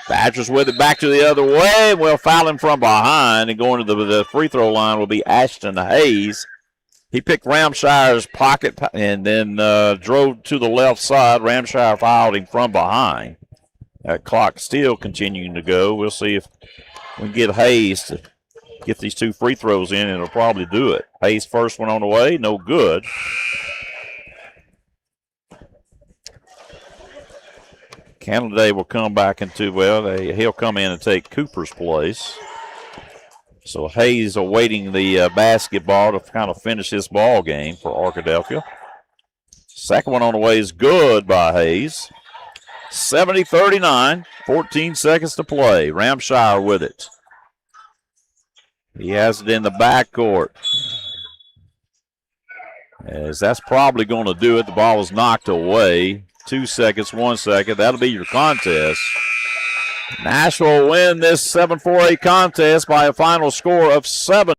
[SPEAKER 5] Badgers with it back to the other way. Well, fouling from behind and going to the free throw line will be Ashton Hayes. He picked Ramshire's pocket and then drove to the left side. Ramshire fouled him from behind. That clock still continuing to go. We'll see if we can get Hayes to get these two free throws in, and it'll probably do it. Hayes' first one on the way, no good. Canada will come back into, he'll come in and take Cooper's place. So Hayes awaiting the basketball to kind of finish this ball game for Arkadelphia. Second one on the way is good by Hayes. 70-39, 14 seconds to play. Ramshire with it. He has it in the backcourt. As that's probably going to do it. The ball was knocked away. 2 seconds, 1 second. That'll be your contest. Nashville win this 7-4-8 contest by a final score of 7.